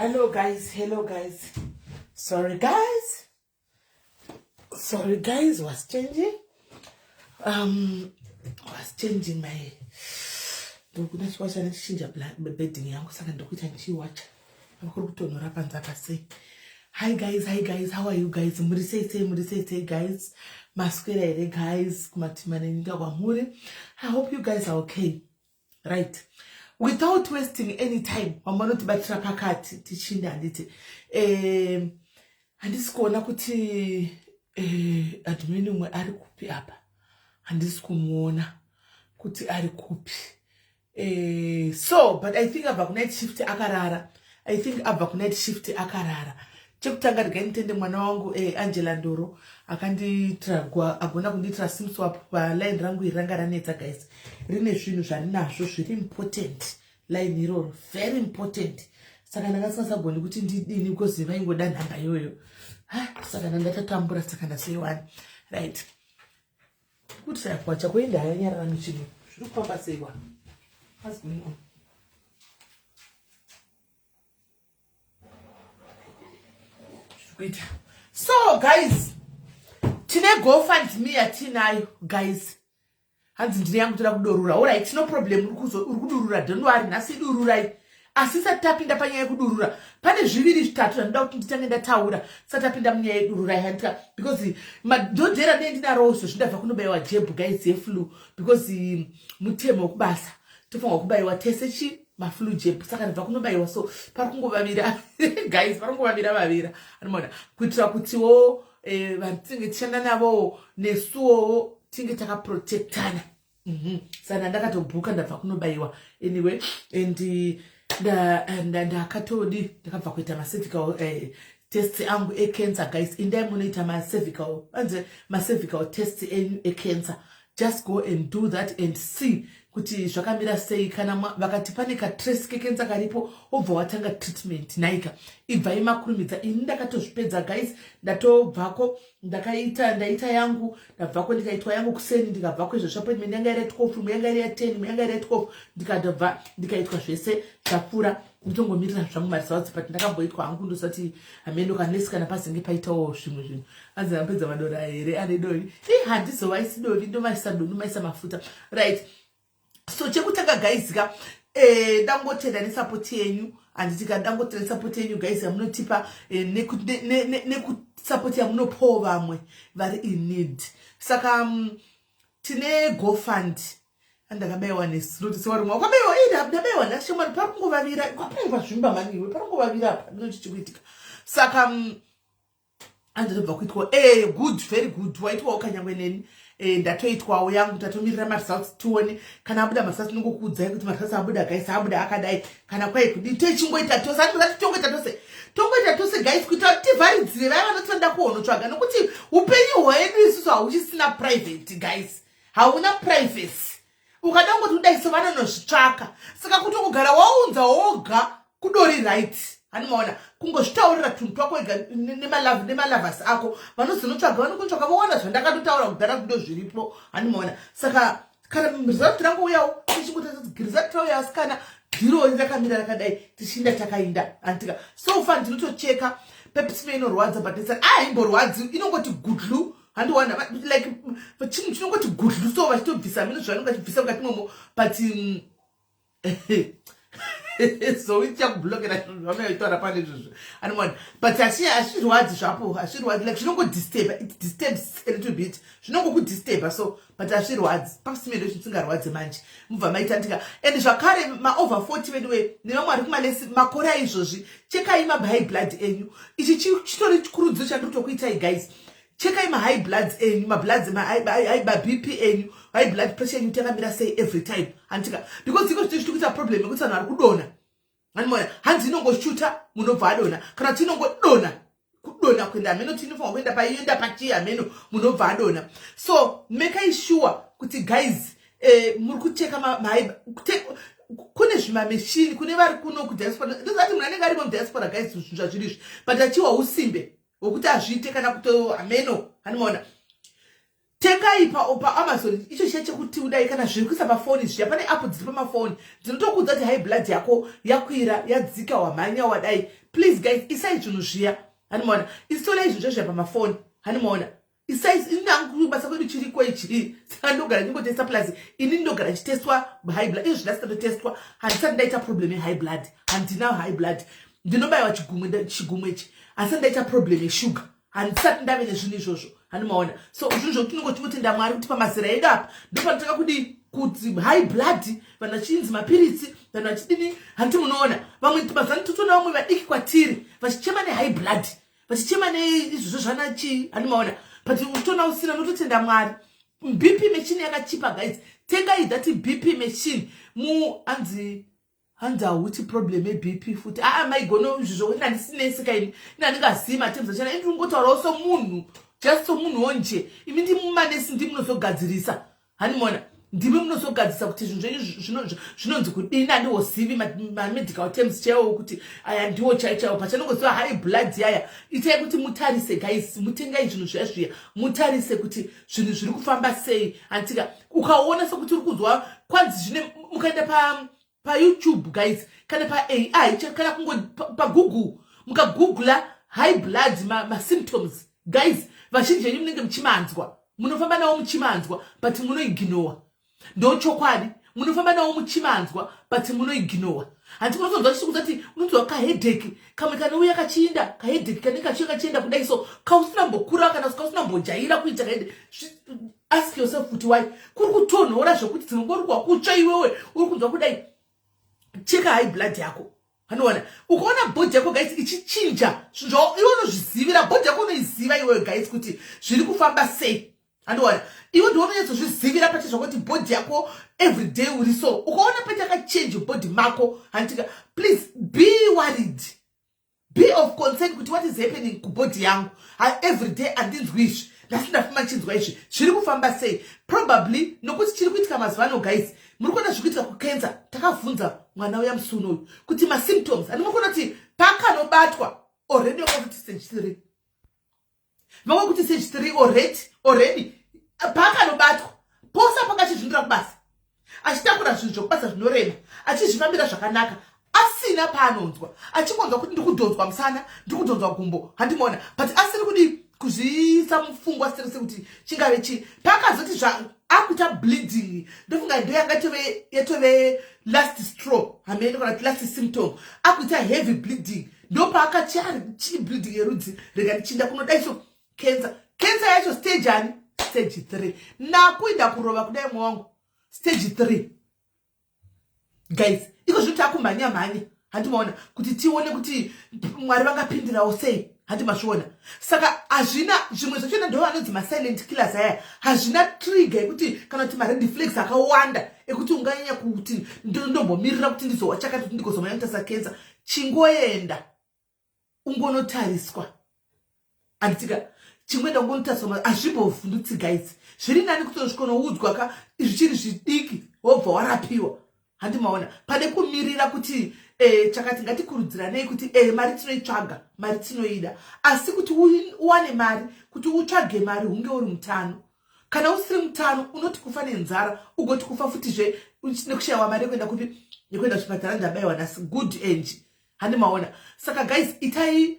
Hello guys. Sorry guys, was changing. Was changing my ndokunachiwacha nechinja bedding yangu saka ndokuita nichiwacha akuri kutonhora panzaka sei. Hi guys, how are you guys? Muri sei guys, maswera here guys, kumatima nenyika kwamuri. I hope you guys are okay, right? Without wasting any time, wamanotibatira pakati tichinde handiti handisi kuona kuti admin umwe ari kupi apa, handisi kumuona kuti ari kupi. So but I think abva kunight shift akarara. Chekutanga ndikanitende mwana wangu Angela Ndoro akandiitira agona kundiitira sim swap paline rangu iranga ranetsa guys. Rine zvinhu zvaninazvo zviri important. Line iroro very important. Saka ndakasagoni kuti ndidini because vaingoda nhamba yoyo. Saka ndatambura saka ndaseiwana. Right. Kuti sakwacha kuenda yanyara michini. Zviri kufamba seiwa. What's going on? So guys, tine GoFundMe yatinayo guys. Hanzi ndiri yangu toda kudurura. Alright, no problem. Uri kudurura. Don't worry. Nasi dururai. Asisa tapinda panyaya yekudurura. Pane zviviri zvitatu zvandida kuti nditange ndataura. Satapinda munyaya yedururai handika because madhodhera ndinarozvo zvindabva kunobayiwa jab guys yeflu because mutemo wekubasa. Tofanirwa kubayiwa tese maflu jab saka ndabva kunobayiwa so parikungobavira guys parikungobavira vavira anoona kuitira kutiwo vanhu tinge tishanda navo nesuwo tinge takaprotectana. Saka ndakatobhuka ndabva kunobayiwa anyway and ndakatodi ndakabva kuita macervical test angu ecancer guys. Indai munoita macervical test ecancer, just go and do that and see kuti zvakamira sei. Kana vakati pane katrace kecancer karipo obva watanga treatment naika ibva imakurumidza. Ini ndakatozvipedza guys, ndatobvako ndaita yangu, ndabvako ndikaitwa yangu kuseni, ndikabvako izvo appointment yanga iri 12, imwe yanga iri 10, yanga iri 12, ndikadobva ndikaitwa zvese zvapfuura. Nditongomirira zvangu maresults but ndakamboitwa hangu ndosati hameno kanesi kana pazinge paitawo zvimwe zvinhu anzi apedza madora here ane dori handizovaisi dori ndomaisa mafuta right. So chekutanga guys ka dangotenda nesupport yenyu anditika dangotenda support yenyu guys yamunotipa nekusupport yamunopawo vamwe vari in need. Saka tine GoFund andakabayiwa nesinoti sewarimwe wakabayiwa ndabayiwa ndashemwa parikungobavira kwapangwa zvimba maniwe parikungobavira apa ndinochichikuitika. Saka andinobva kuitwa good, very good. Waitwawo kanyangwe neni ndatoitwawo yangu, ndatomirira maresults tione kana abuda maresults ndingokuudzai kuti maresults abuda guys, abuda akadai kana kwai kudi techingoita tose andingati tongoita tose guys kuita kuti tivharidzire vaya vanotoda kuonotsvaga nokuti upenyu hwedu isusu hauchisina private guys, hauna privacy. Ukadangoti kudai sevanonozvitsvaka saka kuti kugara waunza woga kudori right. Hanimaona kungozvitaurira tunhu twako ega nemalavhasi ako vanozonotsvaga vanokutsvaga vowana zvandakatotaura kudhara kudo zviripo. Hanimaona saka kana result rangouyawo tichingoti result rauyawo sikana dhiro rakamira rakadai tichinda takainda antika so far ndinotocheka pepsime inorwadza but ndisati haimborwadzi inongoti gudlu handiwana like chinhu chinongoti gudlu so vachitobvisa mino zvavanonga chibvisa mukati momo but so ichakublokera zvavanoitaura pane izvozvo anomona but hashirwadzi zvapo hashirwadzi like zvinongodisturba, it disturbs a little bit, zvinongokudisturba so but hashirwadzi pakusimendo chisingarwadzi manje mubva maitandika. And zvakare maover 40 veduwe nevamwe ari kumalesi makore aizvozvi chekai mahigh blood enyu. Ichi chitori chikurudzo chandinotokuitai guys, chekai mahigh bloods enyu, maBP enyu, high blood pressure enyu takamira sei every time antika because iko zvito kuita problem yekuti vanhu vari kudona. Hanimoya hanzi inongoshuta munobva adona kana tinongodona kudona kuenda ameno tinofanwa kuenda paienda pachi ameno munobva adona. So make sure kuti guys muri kucheka kune zvimameshini kune vari kuno kudiaspora ndozati munhu anenge arimo mudiaspora guys zvazvirizvi but achiwa usimbe wokuti azviite kana kuto ameno. Hanimaona tengai pa Amazon icho cheche kuti udai kana zviri kuisa pafoni zviya pane app dziri pamafoni dzinotokudza kuti high blood yako yakwira yadzika wamhanya wadai. Please guys, isai zvinhu zviya hanimona isitolai zvinhu zvezviya pamafoni hanimona isai inangu basa kwedu chiriko ichi saka ndogara ndingotesta plus ini ndogara chitestwa high blood izvo ndasitotestwa handisati ndaita problem ye high blood handina high blood ndinobayiwa chigumwe ichi asi ndaita problem yesugar handisati ndave nezvinhu izvozvo hanimaona so izvozvo tinongotenda Mwari kuti pamazera edu apa ndopanotaka kuti high blood vanhu vachinzi mapiritsi vanhu vachidini handiti munoona vamwe mazani totoona vamwe vadiki kwatiri vachichema ne high blood vachichema neizvozvo zvanachi hanimaona but utona usina nototenda Mwari. BP machine yakachipa guys, tengai that BP machine mu anzi hauti problem ye BP futi maigono izvozvo inandisinetsika ini inandingazima temza chana ini ndingotaura so munhu just so munhu onje imi ndi mumanesi ndi munozogadzirisa hanimona ndimi munozogadzisa kuti zvinhu zvinonzi kudini andiwozivi medical terms chaiwo kuti aya ndiwo chaichaiwo pachanongoziva high blood yaya itai kuti mutarise guys, mutengai zvinhu zviya mutarise kuti zvinhu zviri kufamba sei antika ukaona sokuti uri kuzwa kwanzi zvine mukaenda pa YouTube guys kana pa AI kana kungo pa Google mukagoogla high blood ma symptoms guys vazhinji venyu munenge muchimanzwa munofamba nawo muchimanzwa but munoignore ndo chokwadi munofamba nawo muchimanzwa but munoignore hanti munozonzwa chikuti unonzwa ka headache kamwe kanouya kachinda ka headache kanenge kachienda kudai so kausina mbokura kana kausina mbojaira kuita headache. Ask yourself kuti why kuri kutonhora zvokuti dzinongorwa kutsva iwewe uri kunzwa kudai. Cheka high blood yako hanoona ukaona body yako guys ichichinja zvo iwe unozvizivira body yako unoiziva iwe guys kuti zviri kufamba sei hanoona iwe ndiwe unonyatsodzvizivira pachezvo kuti body yako every day uri so ukaona pati yakachange body mako handika please be worried, be of concern kuti what is happening kubody yangu every day andinzwi izvi ndasindafuma chinzwa izvi zviri kufamba sei probably nokuti chiri kuitika mazuva ano guys muri kuona zviri kuitika kucancer. Takavhunza mwana uya musuno uyu kuti ma symptoms andinokona kuti pakanobatwa already kuti stage 3 vamwe kuti stage 3 already pakanobatwa posa pakachizvindira kubasa achitakura zvinhu zvokubasa zvinorema achizvifambira zvakanaka asina paanonzwa achingonzwa kuti ndikudhonzwa musana ndikudhonzwa gumbo handimona but asiri kudi kuzviisa mufungwa serese kuti chingave chi pakazoti akuita bleeding ndofunga ndo yatove last straw hamene kana last symptom akuita heavy bleeding ndo paakachari chi bleeding yerudzi rega ndichinda kunodai so cancer yacho stage ani stage 3 nakuinda kurova kudai mwangu stage 3 guys iko zvoti akumhanya handimaona kuti tione kuti Mwari vangapindirawo sei handimazviona saka hazvina zvimwe zvachona ndo vanonzi silent killers aya hazvina trigger yekuti kana kuti red flags akawanda ekuti unganyanya kuti ndombomirira kuti ndizowa chakati kuti ndikozomanya kutasa cancer. Chingoenda ungonotariswa anditika chingwenda ungonotariswa hazvimbovhundutsi guys zviri nani kutozvikonoudzwa ka zvichiri zvidiki wobva warapiwa handimaona pane kumirira kuti chakati ngatikurudziranei kuti mari tinoitsvaga mari tinoida asi kuti uwane mari kuti utsvage mari hunge uri mutano kana usiri mutano unoti kufa nenzara ugoti kufa futizve nekushayiwa mari yekuenda kupi yekuenda kuchipatara ndabayiwa nasi good age handimaona saka guys itai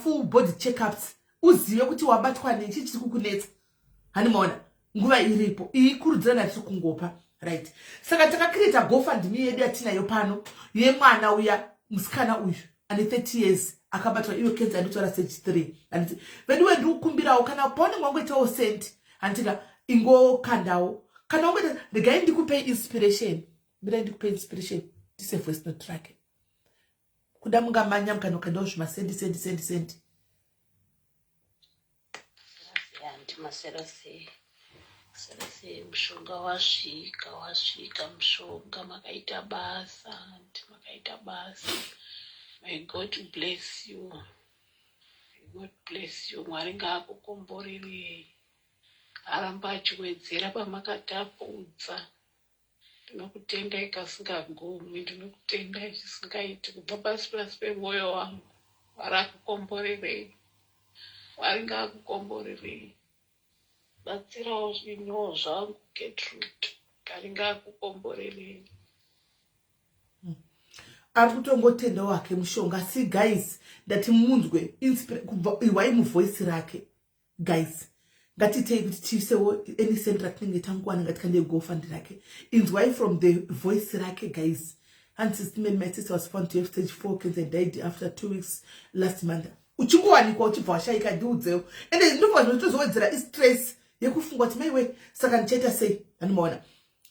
full body checkups uzive kuti wabatwa nechi chiri kukunetsa handimaona nguva iripo ikurudzirana tiri kungopa right. Saka takakirita GoFundMe yedu yatinayo pano yemwana uya musikana uyu ane 30 years akabatwa iyo cancer anotora stage 3 anditi vendiwe ndikukumbirawo kana paone mwangoitawo send antika ingokandawo kana ungoita regai ndikupe inspiration mira ndikupe inspiration tise voice note track kuda mungamanya mukanokandawo zvimasendi Maserase mushonga wasvika mushonga makaita basa may God bless you, Mwari ngaakukomborerei aramba achiwedzera pamakatapudza ndinokutendai kasingagumi ndinokutendai chisingaiti kubva pasi pemwoyo wangu Mwari akukomborerei Mwari ngaakukomborerei batsirawo zvinyowo zvangu Gertrude. Mwari ngaakukomborerei. ari kutongotenda wake mushonga. Si guys, ndati munzwe kubva muvoice rake. Guys, ngatitei kuti tiisewo any cent ratinenge tanguwana ngatikande GoFund rake. Inzwai from the voice rake, guys. And my sister was found to have stage 4 cancer and died after 2 weeks last month. Uchingowanikwa uchibva washaika ndiudzewo. Ende ndobva zvinotozowedzera istress yekufunga kuti maiwe saka ndichaita sei. Anomaona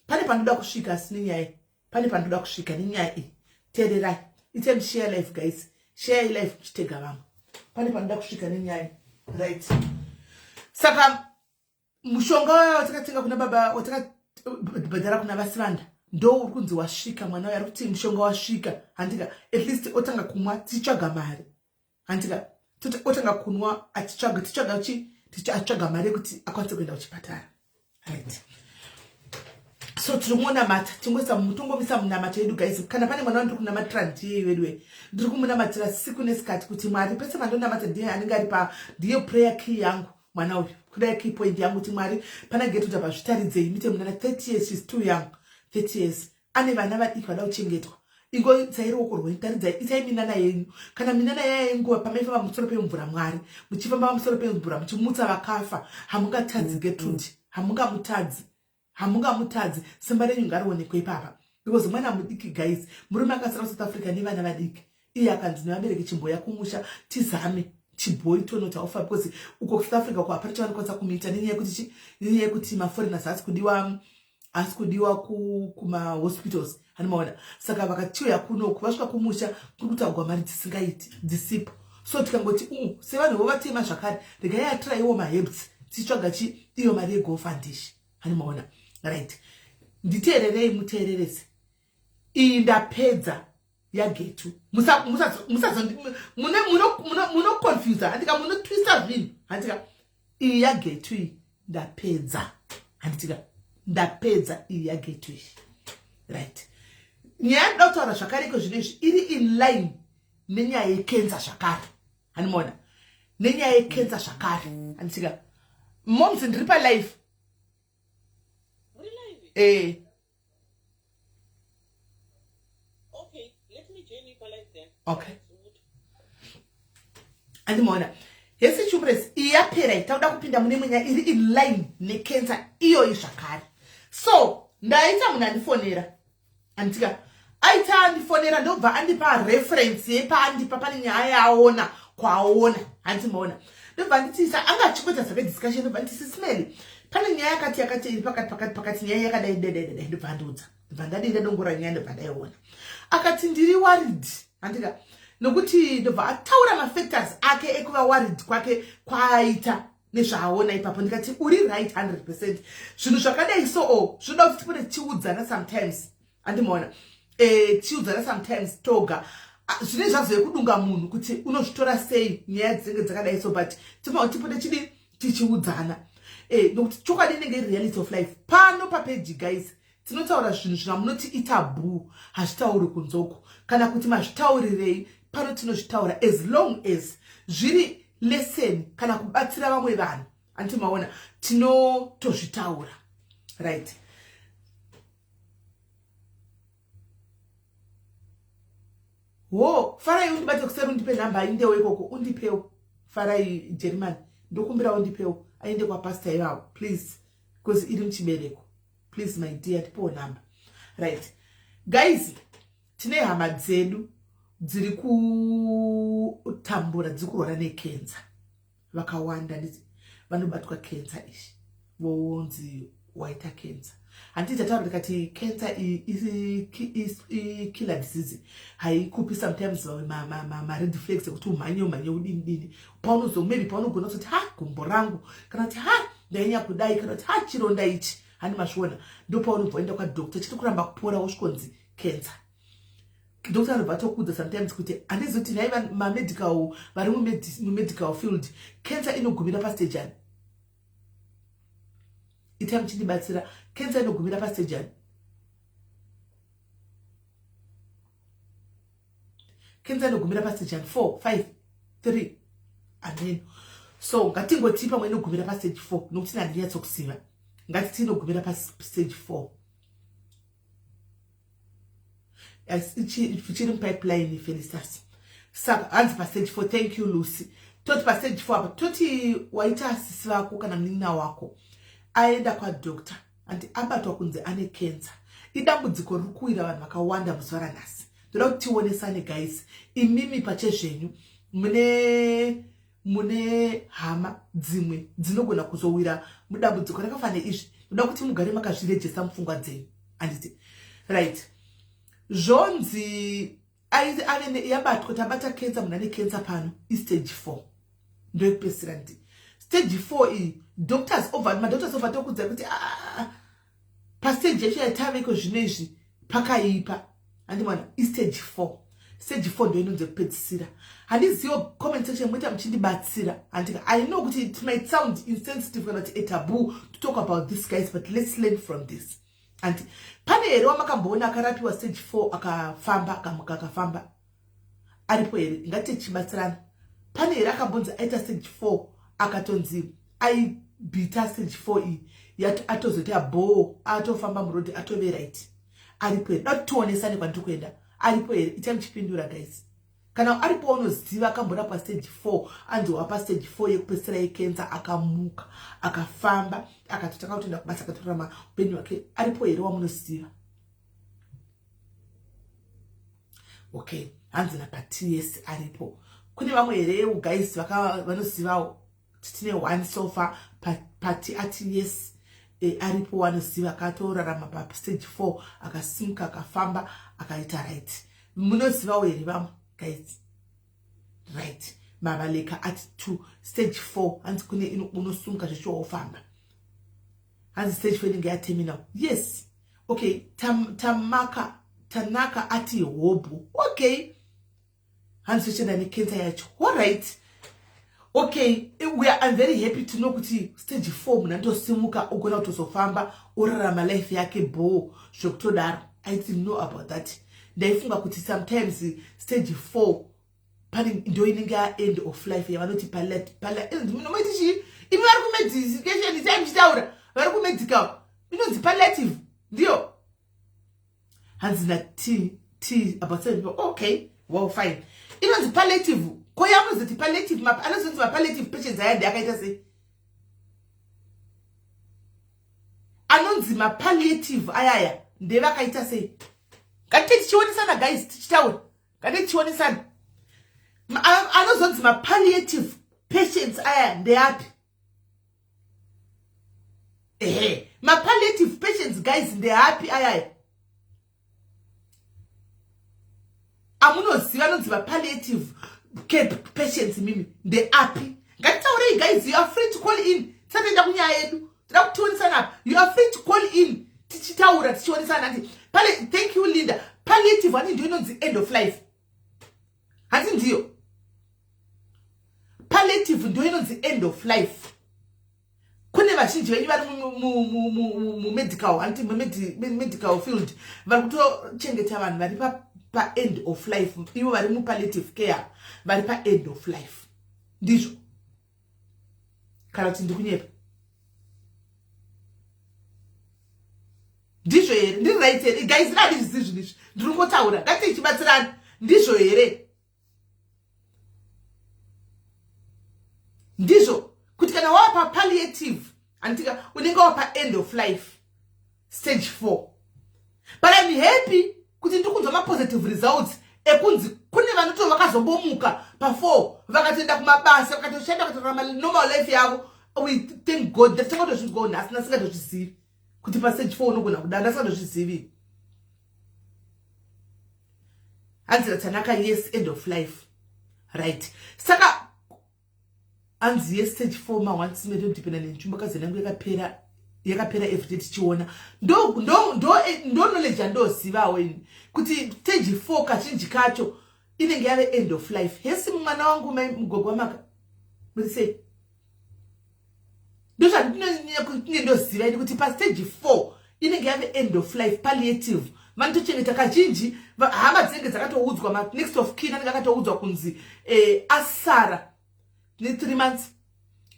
pane pandoda kusvika asi nenyaya, pane pandoda kusvika nenyaya iyi. Teererai, item share life, guys. Share life chitega vamwe. Pane pandoda kusvika nenyaya, right? Saka mushonga watakatenga kuna baba, watakabhadhara kuna Vasivanda, ndo uri kunzi wasvika. Mwana uyu ari kuti mushonga wasvika. Handika at least otanga kumwa tichitsvaga mari. Handika otanga kunwa tichitsvaga mari kuti akwanise kuenda kuchipatara, right? So tirimunamata, tongomisa munamato yedu, guys. Kana pane mwana ndiri kunamatira ndiye wedwe, ndiri kumunamatira siku nesikati kuti Mwari pese mandonamata ndiye anenge ari pa, ndiye prayer key yangu mwana uyu, prayer key point yangu kuti Mwari pana Gertrude pazvitaridzei mite munana 30 years, she's too young. 30 years ane vana vadiki vada kuchengetwa. Ingo tsai ruoko rwenyu, taridzai, itai minana yenyu. Kana minana yenguva pamaifamba pamusoro pemvura Mwari, muchifamba pamusoro pemvura muchimutsa vakafa, hamungatadzi Gertrude, hamungamutadzi. Simba renyu ngarionekwe ipapa, because mwana mudiki, guys. Murume akasara South Africa nevana vadiki, iye akanzi nevabereki chimboya kumusha tizame chibhoi tonota ofa, because uko South Africa kwa hapana chavanokwanisa kumuita nenyaya yekuti maforeigners asi kudiwa kuma hospitals. Hanomaona saka vakatiuya kuno kuvasvika kumusha kuri kutaurwa mari dzisipo. So tikangoti sevanhu vovatema zvakare, regai atiraiwo maherbs tichitsvaga iyo mari yeGoFundish. Hanomaona, right? Nditeererei muteererese. Iyi ndapedza yaGetu. Muno confuse, handika muno twista zvinhu. Handika iyi yaGetu iyi ndapedza. Handika ndapedza iyi yaGetu iyi, right? Nyaya ndoda kutaura zvakare iko zvinezvi iri in line nenyaya yekenza zvakare. Hanomaona, nenyaya yekenza zvakare. Handika moms ndiri palive. Okay, let me join you for life then. Okay. Andimoona. Yesi chumres iyapera itakuda kupinda mune mwenya iri in line nekenza iyo zvakare. So, ndaita munhu andifonera. Andika aita andifonera ndobva andipa reference yepaandipa pane nyaya yaona kwaona. Andimoona. Ndobva nditisa anga chikweta zvabe discussion ndobva nditisi smeli. Pane nyaya yakati iri pakati nyaya yakadai dededede ndobva ndudza. Ndobva ndadira dongora nyaya ndobva ndaiona. Akati ndiri worried. Andika nokuti ndobva ataura mafactors ake ekuva worried kwake kwaaita nezvaaona ipapo. Ndikati uri right 100%. Zvinhu zvakadai so zvinoda kuti tipone tiudzana sometimes. Andimoona. Tiudzana sometimes toga. Zvine zvazo yekudunga munhu kuti unozvitora sei nyaya dzinenge dzakadai so, but tipone tichiudzana. Nokuti chokwadi inenge reality of life. Pano papeji, guys, tinotaura zvinhu zvinamunoti itaboo, hazvitauri kunzoko. Kana kuti mazvitaurirei, pano tinozvitaura as long as zviri lesson kana kubatsira vamwe vanhu. Antimaona tinotozvitaura, right? Farai undibate kuseri undipe namba aindewo ikoko undipewo. Farai Jeremy ndokumbira undipewo aende kwa pastor yao, please, because iri muchibereko. Please my dear, tipewo namba, right? Guys, tine hama dzedu dziri kutambura, dziri kurwara nekenza. Vakawanda vanobatwa kenza ishi, vonzi waita kenza. Handiti tauri kati cancer is killer disease. Haikupi sometimes ma red flags ekuti umhanye udini. Paunozo maybe paunogona kuti gumbo rangu, kana kuti ndainya kudai, kana kuti chironda ichi hani mazviona. Ndo paunobvoenda kwa doctor chiti kuramba kupora ushikonzi cancer. Doctor anobva atokudza sometimes kuti handizoti naiva medical vari medical field cancer inogumira pastage ani. Itai muchindibatsira, cancer inogumira pastage ani. Cancer inogumira pastage ani 4, 5, 3. Amen. So ngatingoti pamwe inogumira pa stage 4 nokuti handinyatswa kusiva. Ngati inogumira pa stage 4. As ichiri pipeline Felicitas. Saka hanzi pa stage 4. Thank you Lucy. Toti pa stage 4 apa toti waita asisi wako kana mnina wako aenda kwa doctor andi abatwa kunze ane cancer. Idambudziko riri kuwira vanhu vakawanda muzuva ranhasi. Ndoda kuti tionesane guys. Imimi pachezvenyu mune hama dzimwe dzinogona kuzowira mudambudziko rakafanana izvi. Ndoda kuti mugare makazvirejesa mupfungwa dzenyu. Anditi right. Zvonzi ave yabatwa tabata cancer munhu ane cancer pano stage 4. Ndoyekupesera ndi stage 4 iyi madoctors over tokudza kuti pa stage yacho yataveko zvino izvi pakaipa. Handi mwana stage 4. Stage 4 ndo inonze kupedzisira. Handizivo comment section mwita mchindibatsira. Andika I know kuti it might sound insensitive kana kuti a taboo to talk about this guys, but let's learn from this. And pane here wamakamboona akarapiwa stage 4 akafamba akamuka akafamba aripo here ngati chibatsirana. Pane here akambonza aita stage 4 akatonzi aibita stage 4 iyi yati atozoti abo atofamba murodi atove right. Aripo here atuonesane kwandiri kuenda. Aripo here itamuchipindura guys. Kana aripo unoziva akambona pa stage 4 anzowa pa stage 4 yekupesera yecancer akamuka akafamba akatotaka kutoenda kubasa akatorama upenyu wake. Aripo here wamunoziva. Okay, hanzi na TS aripo. Kune vamwe here guys vanozivawo tine one so far pati ATS aripo wanoziva akatorarama pa stage 4 akasimuka akafamba akaita right. Munozivawo here vamwe guys. Right. Mabaleka at 2 stage 4 hanzi kune unosumuka zvichiwofamba. Hanzi stage 4 inenge yaterminal. Yes. Okay, Tanaka ati hobu. Okay. Hanzi zvichenda necancer yacho. All right. Okay, I'm very happy to know kuti stage 4 munhu andosimuka ugona kutozofamba orarama life yake bo zvokutodaro. I didn't know about that. Ndaifunga kuti sometimes stage 4 pani ndo inenge end of life yavanoti palliative. Imi vari kumedication ichitaura vari kumedical inonzi palliative ndio. Hanzi na T about 7 people. Okay, well fine. Inonzi palliative. Koyamunozoti palliative anozoti palliative patients ayadi akaita sei. Anonzi palliative ayaya ndevakaita sei. Ngati tichionesana guys tichitaura. Ngati tichionesana. Anozonzi palliative patients aya ndeapi. Palliative patients guys ndeapi ayaya. Amunoziva anonzi palliative care patients mimi ndeapi. Ngati taurei guys, you are free to call in. Satenda kunyaya yedu. Tira kutionesana. You are free to call in. Tichitaura tichionesana ati. Thank you Linda. Palliative ani ndio inonzi end of life. Hati ndio. Palliative ndio inonzi end of life. Kune vazhinji venyu vari mu medical anti medical field vari kutochengeta vanhu vari pa end of life. Ivo vari mu palliative care vari pa end of life. Ndizvo. Kana kuti ndikunyepa. Ndizvo here. Ndiri right here. Guys, nadi zvinhu izvi. Ndiri kungotaura. Ngati ichibatsirana. Ndizvo here. Ndizvo. Kuti kana wapa palliative antika unenge wapa end of life stage 4. But I'm happy kuti ndikunzwa positive results ekunzi kune vanoto vakazombomuka pa 4 vakatenda kumabasa vakatoshanda kutorama normal life yavo. We thank God that singa tozvigona asina singa tozvizivi kuti pa stage 4 unogona kudanda singa tozvizivi. Anzi Tanaka yes end of life. Right. Saka anzi yes stage 4 once medo dipenda nenchumba kazenangu yakapera everyday tichiona ndo knowledge ndoziva weni kuti stage 4 kachinji kacho inenge yave end of life. Hesi mwana wangu mgogo wamaka mse ndoziva kuti pa stage 4 inenge yave end of life palliative. Mani tochengeta kachinji hama dzinenge dzakatoudzwa next of kin anenge akatoudzwa kunzi asara ne 3 months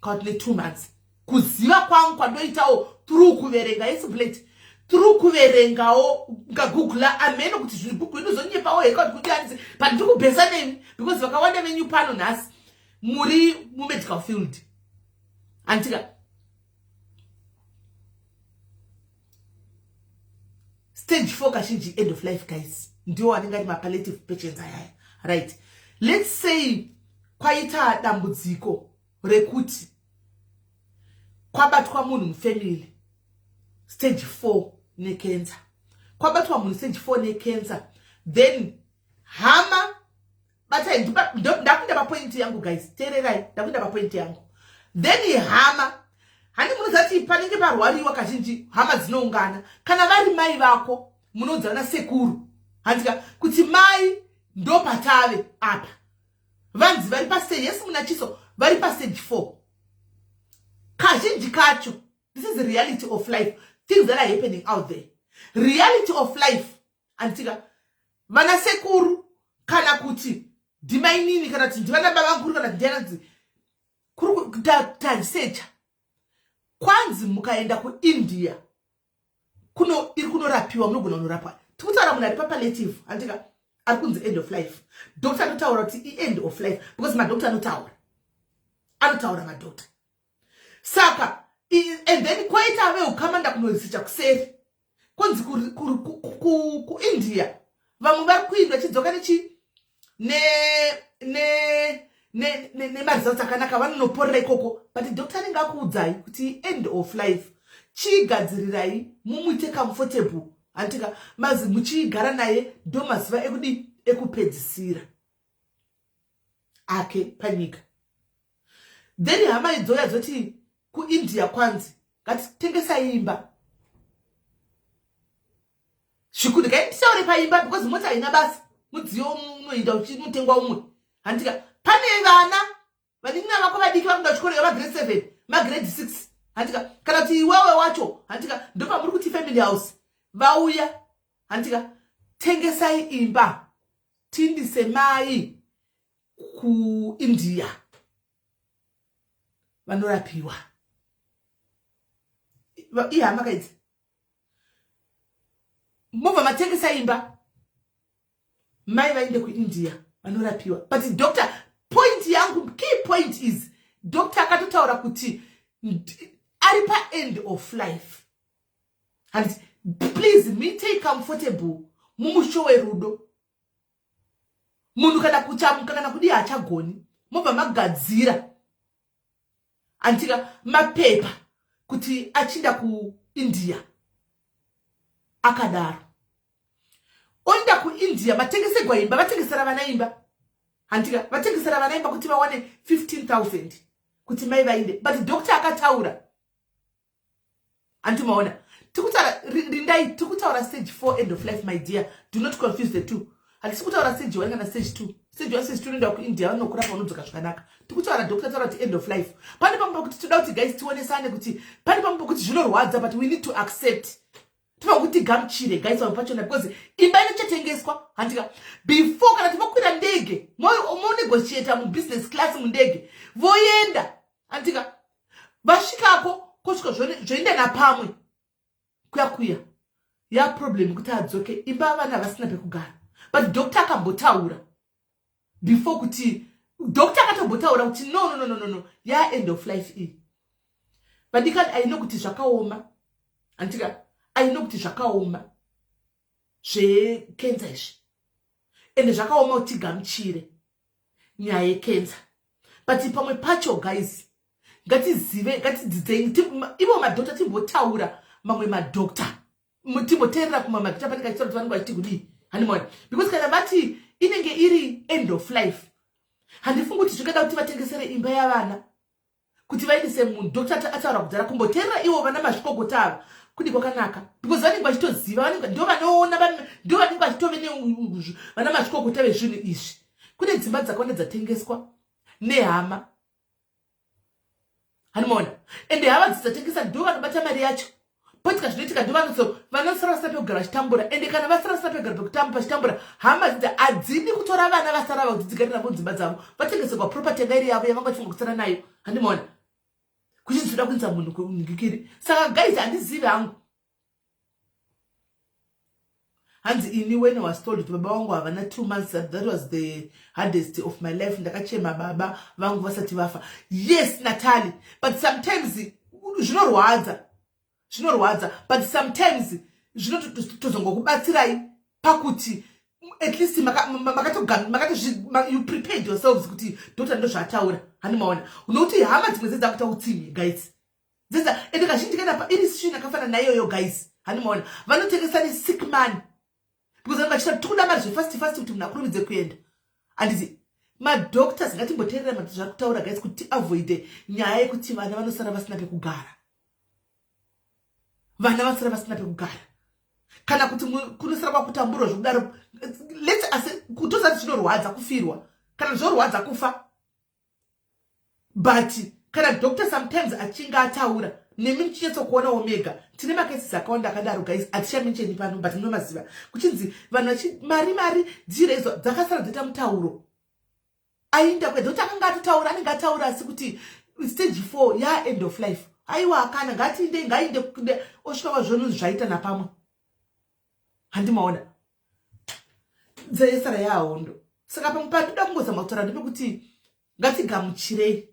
kana kuti ne2 months. Kuziva kwangu kwandoitawo through kuverenga yesplate, through kuverengawo ngagoogla ameno kuti zvibhuku inozonyepawo here kana kuti anzi but ndikubhesa nemi because vakawanda venyu pano nhasi muri mumedical field. Antika stage 4 kazhinji end of life guys. Ndiwo anenge ari mapalliative patients ayaya. Right. Let's say kwaita dambudziko rekuti kwabatwa munhu mufamily stage 4 necancer. Kwabatwa munhu stage 4 necancer. Then hama batai ndakunda papoint yangu guys. Tererai ndakunda papoint yangu. Then hama hani munozati panenge parwariwa kazhinji hama dzinoungana. Kana vari mai vako munodzana sekuru. Handika kuti mai ndo patave apa. Vanzi vari pa stage yes munachiso vari pa stage 4. Kazhinji kacho, this is the reality of life. Things that are happening out there. Reality of life. Antika vana sekuru kana kuti dimainini kana kuti ndivana baba nkuru kana ndianzi kuru tasecha. Kwanzi mukaenda ku India iri kunorapiwa munogona kunorapwa. Tikutaura munhu ari papalliative antika ari kunzi end of life. Doctor anotaura kuti end of life because madoctor anotaura madoctor. Saka and then kwaita veukama kunozisa kuseri konzi ku India vamwe vari kuindwa chidzoka ne marizalts akanaka vanonoporera ikoko but doctor anenge akuudzai kuti end of life chigadzirirai mumuite comfortable antika mazi muchigara naye ndo mazuva ekudi ekupedzisira ake panyika. Then hama idzoya dzoti ku India kwanzi ngatitengesa imba shikuti kaitisaure paimba because mota ina basi mudziyo unoinda uchinotengwa umwe handika pane vana vaningina vako vadiki vakunda chikoro yava grade 7 magrade 6 handika kana kuti iwewe wacho handika ndopa muri kuti family house vauya handika tengesai imba tindise mai ku India vanorapiwa. Ihama kaidzi mova matengesa imba mai vainde ku India vanorapiwa. But doctor point yangu key point is doctor akatotaura kuti ari pa end of life and please muite comfortable mumushowe rudo. Munhu kana kuchamuka kana kudi achagoni mova magadzira antika mapepa kuti achinda ku India akadaro oinda ku India matengesegwa imba vatengesera vana imba antika vatengesera vana imba kuti vawane 15,000 kuti mai vainde but doctor akataura antimaona tikutaura rindai tikutaura stage 4 end of life my dear, do not confuse the two. Hatisi kutaura stage 1 kana stage 2. Stage 1 stage 2 nenda ku India vanokurapa unodzoka zvakanaka. Tikutaura doctor taura kuti end of life. Pane pamwe kuti toda kuti guys tionesane kuti pane pamwe kuti zvinorwadza but we need to accept. Tifa kuti gamuchire guys vamupachona because imba inochatengeswa handika before kana tivakwira ndege mo negotiate mu business class mu ndege voyenda handika vasvikako kusvika zvoenda napamwe kuya ya problem kuti adzoke imba vana vasina pekugara. But doctor akambotaura before kuti doctor akatombotaura kuti no ya end of life i vadikani aino kuti zvakaoma antika aino kuti zvakaoma zvekenza izvi ende zvakaoma kuti gamuchire nyaya yekenza. But pamwe pacho guys ngatizive ngatidzidzei ivo madoctor timbotaura mamwe madoctor timboteerera kumwe madoctor panenge achitaura kuti vanenge vachiti kudii hanimona because kana vati inenge iri end of life handifungi kuti zvingada kuti vatengesere imba yavana kuti vaendese munhu doctor ataura kudzara kumboteerera ivo vana mazvikokota ava kudi kwakanaka because vanenge vachitoziva ndo vanoona ndo vanenge vachitove vana mazvikokota vezvinhu izvi. Kune dzimba dzakawanda dzatengeswa nehama hanimona ende hava dzisatengesa ndo vanobata mari yacho poitika zvinoitika ndo vanosara vasina pekugara chitambura ende kana vasara vasina pekugara pachitambura hama dzidza hadzidi kutora vana vasara kuti dzigarira vo dzimba dzavo vatengeserwa property yanga iri yavo yavanga chifunga kusara nayo hanimona kuchizvida kuinza munhu kunikiri. Saka guys handizivi hangu. Hanzi ini when I was told to baba wangu havana 2 months, that was the hardest of my life. Ndakachema baba vangu vasati vafa. Yes, Natalie, but sometimes zvinorwadza. But sometimes zvinotozongokubatsirai pakuti at least you prepared yourselves kuti daughter ndo zvataura. Hani maona. Unoti hama dzimwe dzedza kuta utsimi guys. Dzedza ende kazhinji kana pa ini situation yakafana nayo yo guys. Hani maona. Vanotengesa ni sick man. Because I'm actually toda mari fast kuti munhu akurumidze kuenda. Andizi madoctors ngatimboteerera mati zvakutaura guys kuti avoid nyaya yekuti vana vanosara vasina pekugara. Vana vasara vasina pekugara. Kana kuti kunosara kwakutambura zvokudaro, let's say kutosati zvinorwadza kufirwa. Kana zvorwadza kufa. But kana doctor sometimes achinga ataura nemi nchinetso kuona omega tine macases akawanda akadaro guys atishamincheni pano but ndinomaziva kuchinzi vanhu mari dzirezo dzakasara dzita mutauro ainda kwe doctor akanga atutaura anenge ataura asi kuti stage 4 ya end of life aiwa akana ngainde osvika kwazvonu zvaita napamwe handimaona dzesara yahondo saka pamwe pandoda kungozama kutaura ndepekuti ngatigamuchirei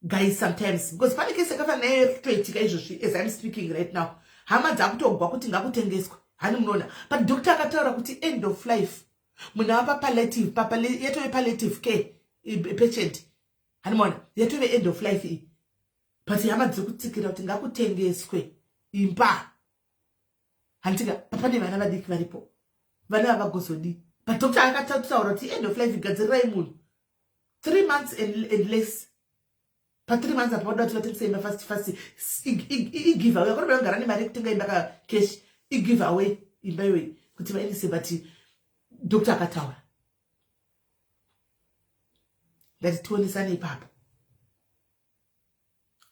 guys sometimes because pane case yakafana nayo toitika izvozvi as I'm speaking right now hama dzakutogwa kuti ngakutengeswa hani munoona but doctor akataura kuti end of life munhu apa palliative yatove palliative care patient hani munoona yatove end of life iyi but hama dzikutsikira kuti ngakutengeswe imba handiga pane vana vadiki varipo vana avagozodi but doctor akataura kuti end of life igadzirirai munhu 3 months and less. Pa 3 months apoda tulatengisa imba fast give away akona bagara ni mari kutenga imba ka cash give away imba yoyi kuti vaendese but doctor akataura that tuonesane ipapo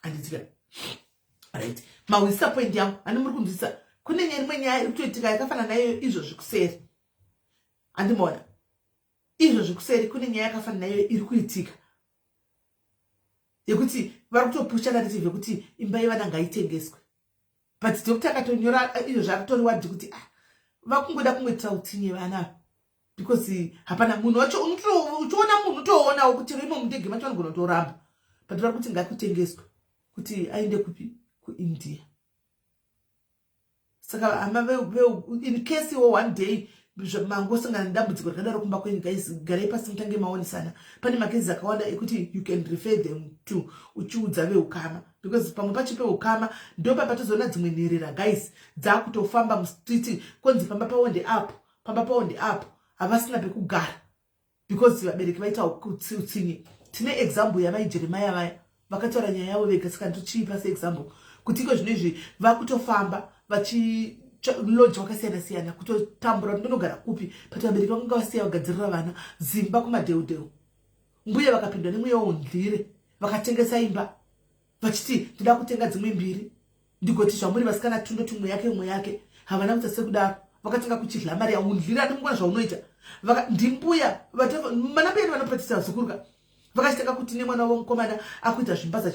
anditika right mawisa point yangu ani muri kundisa kune nyaya nyaya iri kutoitika yakafana nayo izvo zvikuseri andimona izvo zvikuseri kune nyaya yakafana nayo iri kuitika yekuti vari kutopusha narrative yekuti imba yevana ngaitengeswe but doctor akatonyora izvo zvakatoriwa kuti vakungoda kungoita utsinye vana because hapana munhu wacho unoona munhu utoonawo kuti rimo mundege macho vanogona kutoramba but vari kuti ngakutengeswe kuti aende kupi kuIndia. Saka in case one day mangosangana nedambudziko rakadaro kumba kwenyu guys garai pasi mutange maonesana pane makezi akawanda ekuti you can refer them to uchiudza veukama because pamwe pacho peukama ndo papatozoona dzimwe nherera guys dzakutofamba mustreet konzi pamba paonde up havasina pekugara because vabereki vaita utsinye. Tine example yamai Jeremiah vaya vakataura nyaya yavo vega saka ndochiipa seexample kuti iko zvinezvi vakutofamba vachi lodge wakasiyana kutotambura ndinogara kupi but vabereki vakanga vasiya vagadzirira vana zimba kumadheudheu mbuye vakapindwa nemweya wondlire vakatengesa imba vachiti ndida kutenga dzimwe mbiri ndigoti zvamuri vasikana tundo tumwe yake havana kuita sekudaro vakatenga kuchidla mari yaundlira ndimugona zvaunoita ndimbuya mana mbuya vanopratisa zukuruka vakachitaka kuti nemwana wavo mukomana akuita zvimbaza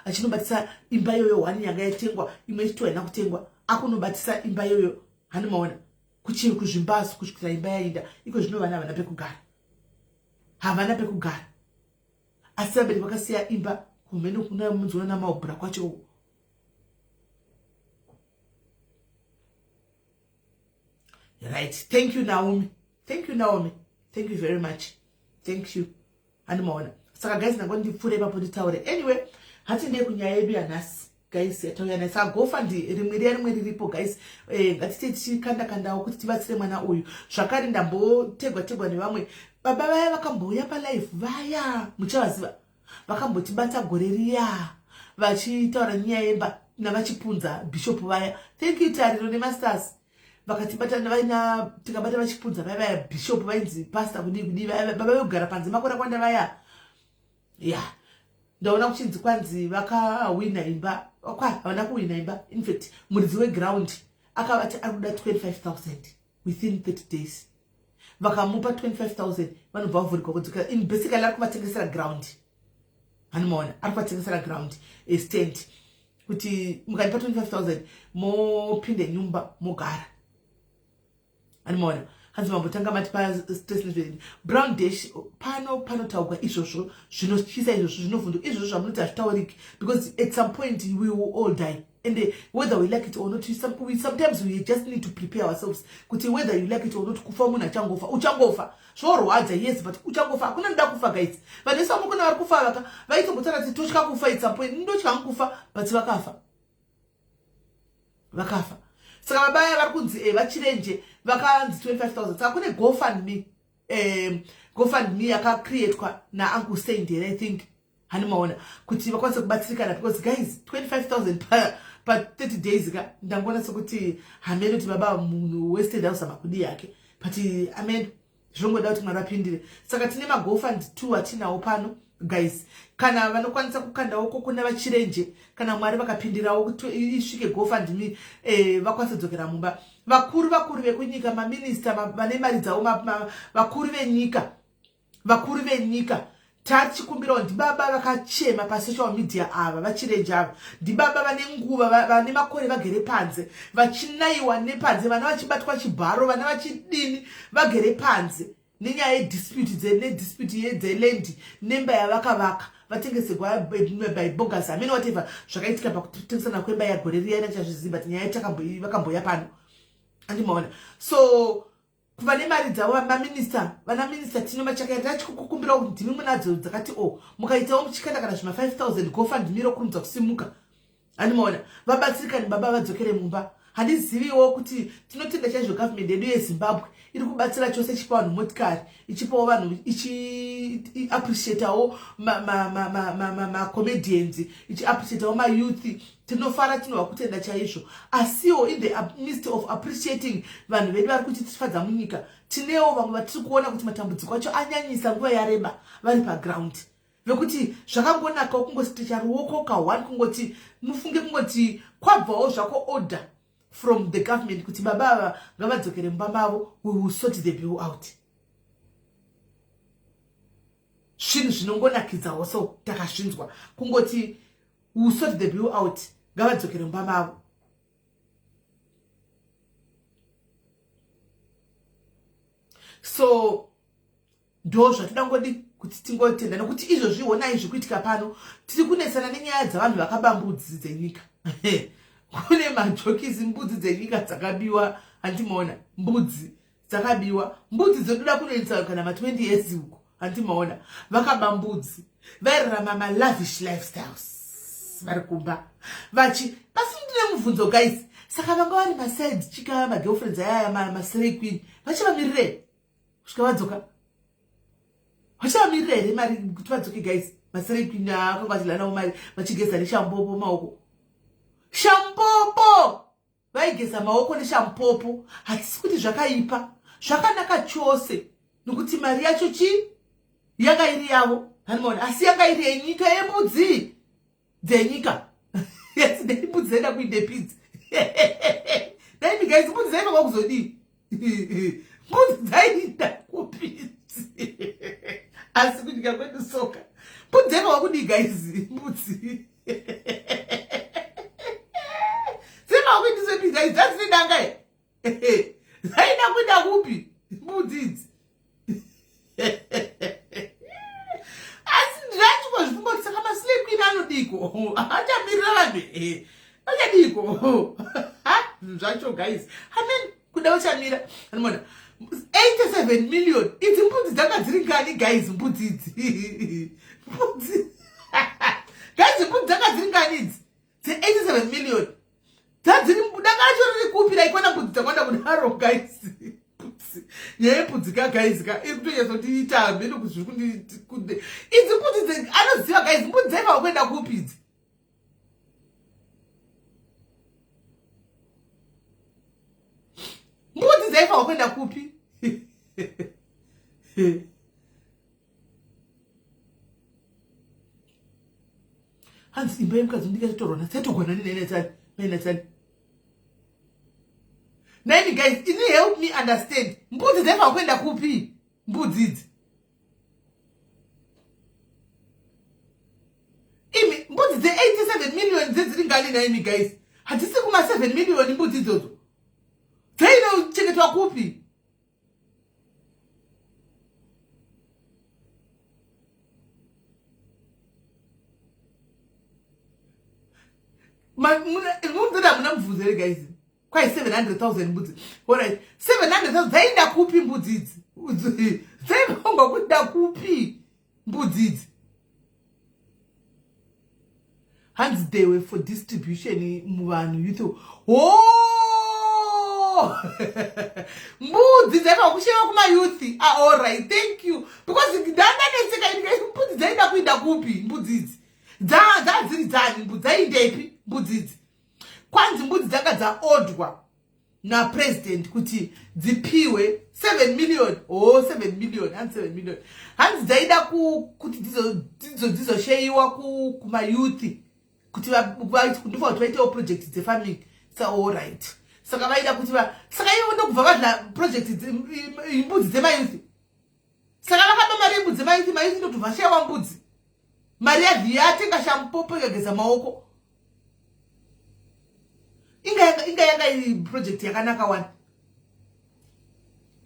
achinobatisa imba yoyo 1 nyanga yatengwa imwe ichito haina kutengwa akunobatisa imba yoyo hani maona kuchiri kuzvimbazo kusvikira imba yaenda iko zvino vana havana pekugara asi vabereki vakasiya imba kumheno kuna munzona namaubhura kwacho. Right, thank you Naomi, thank you very much, thank you hani maona. Saka guys nangoni ndipfure papo nditaure anyway hati ndiye kunyaya yedu yanhasi guys yatauya nayo saka GoFund rimwe riripo guys ngatite tichikandawo kuti tibatsire mwana uyu zvakare ndambotegwa nevamwe baba vaya vakambouya palive vaya muchavaziva vakambotibata gore riya vachitaura nyaya yemba navachipunza bishop vaya thank you Tariro nemasters vakatibata navaina tikabata vachipunza vaya bishop vainzi pastor kudi baba vekugara panze makora kwanda vaya yeah ndaona kuchinzi kwanzi vakawina imba havana kuwina imba in fact muridzi weground akavati arikuda 25,000 within 30 days vakamupa 25,000 vanobva vavhurika kudzoka in basically ari kuvatengesera ground Hanimona arikutengesera ground stand kuti mukanipa 25,000 mopinde nyumba mogara. Hanimona hanzi mambotanga mati pa statement Brown Dash panotaurwa izvozvo zvinotyisa izvozvo zvinovhundu izvozvo zvamunoti hazvitauriki because at some point we will all die. And whether we like it or not, sometimes we just need to prepare ourselves. Kuti whether you like it or not, kufa munhu achangofa, uchangofa. Zvorwadza, yes, but uchangofa. Hakuna nda kufa guys. Vanhu vese vamukona vari kufa vaka vaitombotara kuti totya kufa at some point. Ndotya kufa, but vakafa. Vakafa. Saka vabaya vari kunzi vachirenje vakanzi 25,000. Saka kune GoFundMe yakacreatwa naUncle Saint, I think. Hanimaona kuti vakwanise kubatsirikana because guys 25,000 pa 30 days ka ndangona sokuti hamene kuti baba munhu wasted house makudi yake but amen zvongoda kuti mwari apindire. Saka tine maGoFund 2 atinawo pano guys, kana vanokwanisa kukandawo kuna vachirenje kana mwari vakapindirawo kuti isvike GoFundMe vakwanise kudzokera mumba. Vakuru vekunyika, maminister vane mari dzawo, vakuru venyika tachikumbirawo ndibaba vakachema pasocial media ava vachirenje ava ndibaba vane nguva vane makore vagere panze vachinaiwa nepanze, vana vachibatwa chibharo, vana vachidini vagere panze nenyaya yedispute dzeland nemba yavakavaka vatengeserwa bogus amene whatever zvakaitika pakutengesana kwemba yagore riya inachazviziva kuti nyaya vakamboya pano. Andimaona so kuvane mari dzavo vana minister tino machakaenda achikukumbira kuti ndimi munadzo dzakati mukaitawo muchikanda kana zvima 5,000 GoFundMe rokurumidza kusimuka. Andimaona vabatsirikani baba vadzokere mumba. Handiziviwo kuti tinotenda chaizvo government yedu yeZimbabwe iri kubatsira chose ichipa vanhu motikari, ichipawo vanhu, ichiappreciatawo macomedians, ichiappreciatawo mayouth. Tinofara tinova kutenda chaizvo. Asiwo in the midst of appreciating vanhu vedu vari kuchitifadza munyika, tinewo vamwe vatiri kuona kuti matambudziko acho anyanyisa nguva yareba vari paground. Vekuti zvakangonaka kungositecha ruoko ka1 kungoti mufunge kungoti kwabvawo zvako order from the government kuti baba ngavadzokere mumba mavo, we will sort the bill out. Zvinhu zvinongonakidzawo so takazvinzwa kungoti we will sort the bill out, ngavadzokere mumba mavo. So ndo zvatidangodi kuti tingotenda nokuti izvo zviona izvi kuitika pano tiri kunesana nenyaya dzavanhu vakabambudzi dzenyika. Kune majokizi mbudzi dzenyika dzakabiwa. Andimaona mbudzi dzakabiwa, mbudzi dzododa kunoendesa kana ma20 years uko. Andimaona vakabambudzi vairarama lavish lifestyles vari kumba vachi pasindire mubvunzo guys. Saka vanga vari maside chika magirlfriends ayaya maslay queen vachivamirire kusvika vadzoka, vachivamirira here mari kuti vadzoke guys. Maslay queen akanga achilanawo mari vachigeza neshampopo maoko, shampopo vaigeza maoko neshampopo. Hatisi kuti zvakaipa, zvakanaka chose nokuti mari yacho yanga iri yavo. Hanimona asi yanga iri yenyika, yembudzi dzenyika. Yes, mbudzi dzaenda kuinde pidzi. Naimi guys, mbudzi dzaiva kwakuzodii? Mbudzi dzaida kupidzi. Asi kunyika kwedu soka mbudzi dzaiva kwakudii guys? Mbudzi dzaiva kwakuindise pidzi guys, dzadzine danga dzaida kuenda kupi mbudzi idzi? Asi ndinachiko zvifungo kuti saka maslay queen anodiko achamirira vanhu achadiko zvacho guys. Amen kuda uchamira. Animona 87 million idzi mbudzi dzanga dziri ngani guys? Mbudzi idzi mbudzi guys, mbudzi dzanga dziri ngani idzi 87 million dzadziri danga racho riri kupi raikona mbudzi dzakwanda kudaro guys? Nyaya mbudzi ka guys ka iri kutoita kuti itambe nokuti zviri kunde idzi mbudzi anoziva guys. Mbudzi dzaiva kuenda kupi idzi? Mbudzi dzaiva kuenda kupi? Hanzi imba yemukadzi ndikatorwa nasatogwana nenetani. Nani guys, can you help me understand? Mbudzi dzaiva kuenda kupi mbudzi idzi? mari naimi guys. Hatisi kuma 7 million mbudzi idzodzo. Dzainochengetwa kupi? Muna mvuzere guys. Kwai 700,000 mbudzi. Alright. 700,000 dzainda kupi mbudzi idzi? Dzainonga kuda kupi mbudzi idzi? Hands they were for distribution muvanhu yuto. Oh! Mbudzi dzakakusheva kuma youth. All right. Thank you. Because ndanga neseka mbudzi dzainda kuinda kupi mbudzi idzi? Dziri dzani mbudzi dzaindepi mbudzi idzi? Kwanzi mbudzi dzanga dzaodwa na president kuti dzipiwe 7 million. Oh, 7 million and 7 million. Hanzi dzaida kuti dzizosheyiwa kuma youth kuti ndifa kuti vaitewo project dzefarming. All right. Saka vaida kuti saka ivo ndokubva vadla project imbudzi dzemayouth. Saka vakaba mari imbudzi dzemayouth, mayouth ndokubva vashewa mbudzi. Mari yatenga shampopo ikageza maoko. Inga yanga project yakanaka one.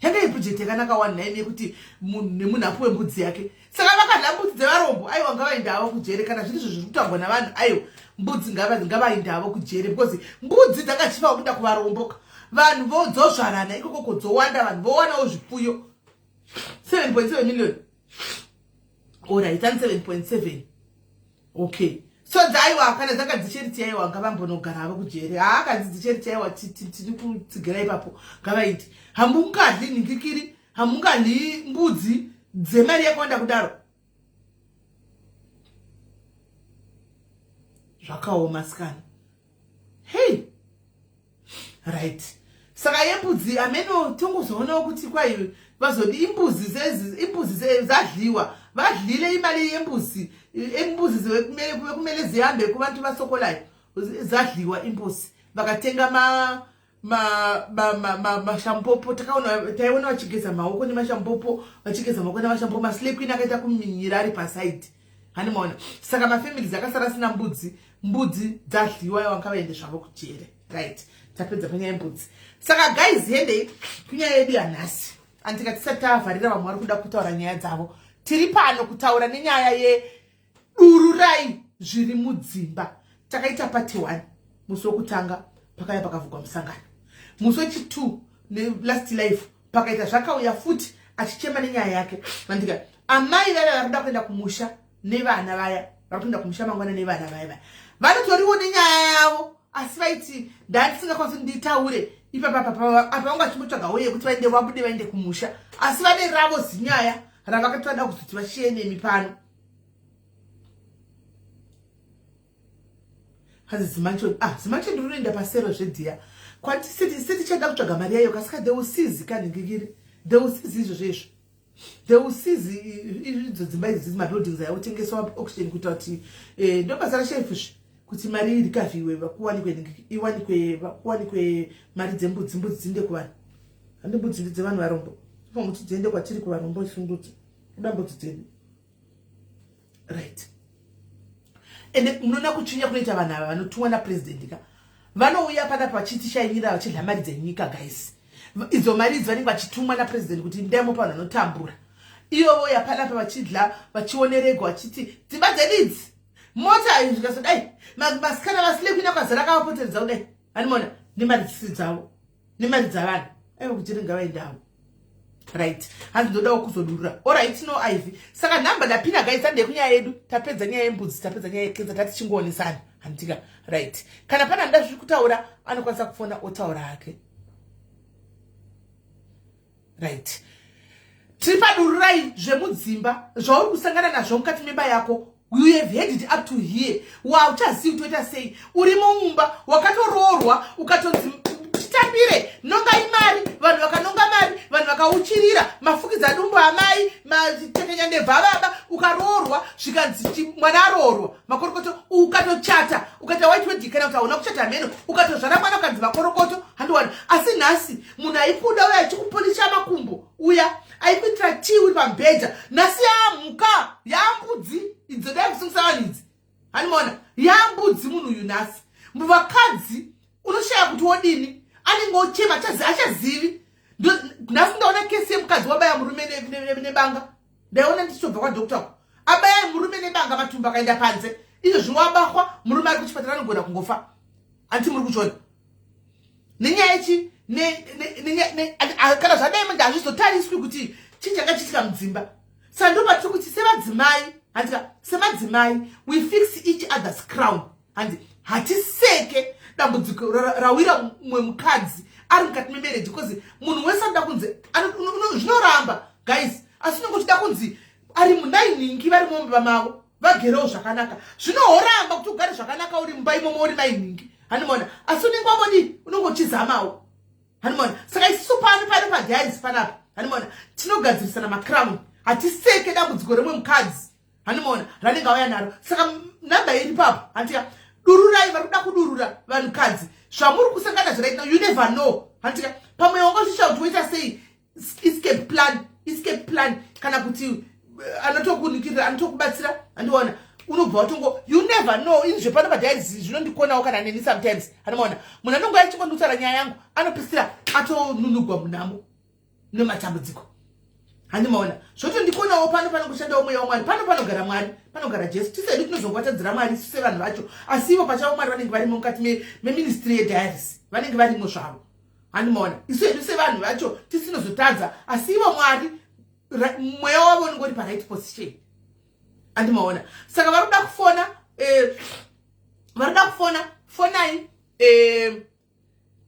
Yanga project yakanaka one naime kuti munhu apuwe mbudzi yake. Saka vakadla mbudzi dzevarombo aiwa ngavaendawo kujere kana zviri zviri kutangwa navanhu aiwa mbudzi ngavaendawo kujere because mbudzi dzakachifa kuda kuvaromboka. Vanhu vodzozvarana ikoko dzowanda vanhu vowanawo zvipfuyo. 7.7 million. Alright, and 7.7. Okay. So dzaiwa kana dzakadzisheriti aiwa ngavambonogara havo kujere. Akadzisheriti aiwa tiri kutsigira ipapo ngavaiti. Hamungadli ningikiri, hamungadli mbudzi dzemari yakawanda kudaro. Zvakaoma sikana. Hey. Right. Saka yembudzi ameno tongozoonawo kuti kwai vazodi imbuzi zadliwa. Vadlile imali yembuzi. Imbuzi kumele zihambe kubantu basokolayo. Zadliwa imbuzi. Vakatenga mashampopo taiona vachigeza maoko nemashampopo vachigeza maoko nemashampopo maslip queen akaita kuminyira ari paside. Hanimaona. Saka mafamilies akasara sina mbudzi dzadliwa vangavaende zvavo kujere. Right. Tapedza panyaya yembudzi. Saka guys hende kunyaya yedu yanhasi. Andika tisati tavharira vamwe vari kuda kutaura nyaya dzavo. Tiri pano kutaura nenyaya yedururai zviri mudzimba. Takaita part 1 musi wokutanga pakaya pakavugwa musangano. Musi wechi2 last life pakaita zvakauya futi achichema nenyaya yake. Vandika amai vaya vari kuda kuenda kumusha nevana vaya vari kuenda kumusha mangwana nevana vaya vanotoriwo nenyaya yavo asi vaiti ndandisingakwanisi nditaure ipapa apa vanga chimotsvaga uye kuti vaende vabude vaende kumusha asi vane ravo zinyaya ravakatoda kuzoti vashiye nemi pano. Hazi zimacho ndinoenda pasero zvedhiya kwati siti chada kutsvaga mari yayo kasika deusizi kaningikiri deusizi izvo zvezvo deusizi idzo dzimba idzi mabuildings ayotengeswa auction kuita kuti ndobasa rashaifusvi kuti mari irikaviwe kuwanikwe mari dzembudzi dziende kuvanhu. Handi mbudzi dzevanhu varombo kuti dziende kwatiri kuvarombo sunduti kuda mbudzi dzedu. Right. Ende munoona kuchinya kunoita vanhu ava vanotumwa napresident ka vanouya panapa vachiti shainira vachidla mari dzenyika guys. Idzo mari idzi vanenge vachitumwa napresident kuti ndemo panhu vanotambura. Iyo voya panapa vachidla vachionerego vachiti dzimba dzedu idzi mota zvikazodai masikana vasilekuina kwazara kavapoteredza kudai vanimona nemari dzisiri dzavo nemari dzavanhu aiva kuti ringavaendawo. Right. Hanzi ndodawo kuzodurura. Alright, no Ivy. Saka nhamba ndapinda guys ande kunyaya yedu. Tapedza nyaya yembudzi, tapedza nyaya yekenza tati chingoonesana. Handika. Right. Kana pana nda zviri kutaura anokwanisa kufona otaura hake. Right. Tiri padururai zvemudzimba zvauri kusangana nazvo mukati memba yako. You have heard it up to here. Uchazivi kuti toita sei. Uri mumba wakatoroorwa ukatonzi tambire nonga imari vanhu vakanonga mari vanhu vakauchirira mafukidza dumbu amai matekenya ndebhababa ukaroorwa zvikanzi mwana aroorwa makorokoto ukatochata ukaita white wedding kana kuti hauna kuchata mheno ukatozvara mwana ukanzi makorokoto handiwani. Asi nhasi munhu aipuda uya achikupolisha makumbo uya aikuitira tii uri pamubhedha nhasi yamuka yambudzi idzo dai kusungisa vanhu idzi handimaona yambudzi munhu uyu nhasi muvakadzi unoshaya kuti wodini anenge ochema achazivi nhasi ndaona kesi yemukadzi wabaya murume nebanga ndaiona ndichitobva kwadokta abaya murume nebanga matumbu akaenda panze izvozvi wabahwa murume ari kuchipatara anogona kungofa anti muri kuchiona nenyaya ichi kana zvadai manje hazvizotariswi kuti chii changa chiitika mudzimba saka ndopatiri kuti sevadzimai handika semadzimai we fix each other's crown handi hatiseke dambudziko rawira mumwe mukadzi ari mukati memarriage because munhu wese anoda kunzi zvinoramba guys asi unenge uchida kunzi ari mumainingi vari mumba mavo vagerewo zvakanaka zvinohoramba kuti ugare zvakanaka uri mumba imomo uri mainingi hanimona asi unenge wambodi unenge uchizamawo hanimona saka isusu pano padiaris panapa hanimona tinogadzirisana macrown hatiseke dambudziko remwe mukadzi hanimona ranenge auya naro saka namba iri papo hantika dururai vari kuda kudurura vanhukadzi zvamuri kusangana right now you never know hantika pamwe wangosvisha kuti woita sei escape plan kana kuti anotokunikirira anotokubatsira handiona unobva watongo you never know ini zvepano padiaris zvinondikonawo kana neni sometimes hanimona munhu anongo achingondutaura nyaya yangu anopisira atonunugwa munamo nematambudziko handimaona zvotondikonawo pano kushandawo mweya wamwari pano panogara mwari panogara jesu tisedi tinozongwatadzira mwari isu sevanhu vacho asi ivo pachavo mwari vanenge varimo mukati meministry yediaris vanenge varimo zvavo handimaona isu edu sevanhu vacho tisinozotadza asi ivo mwari mweya wavo unenge uri paright position handimaona saka vari kuda kufona fonai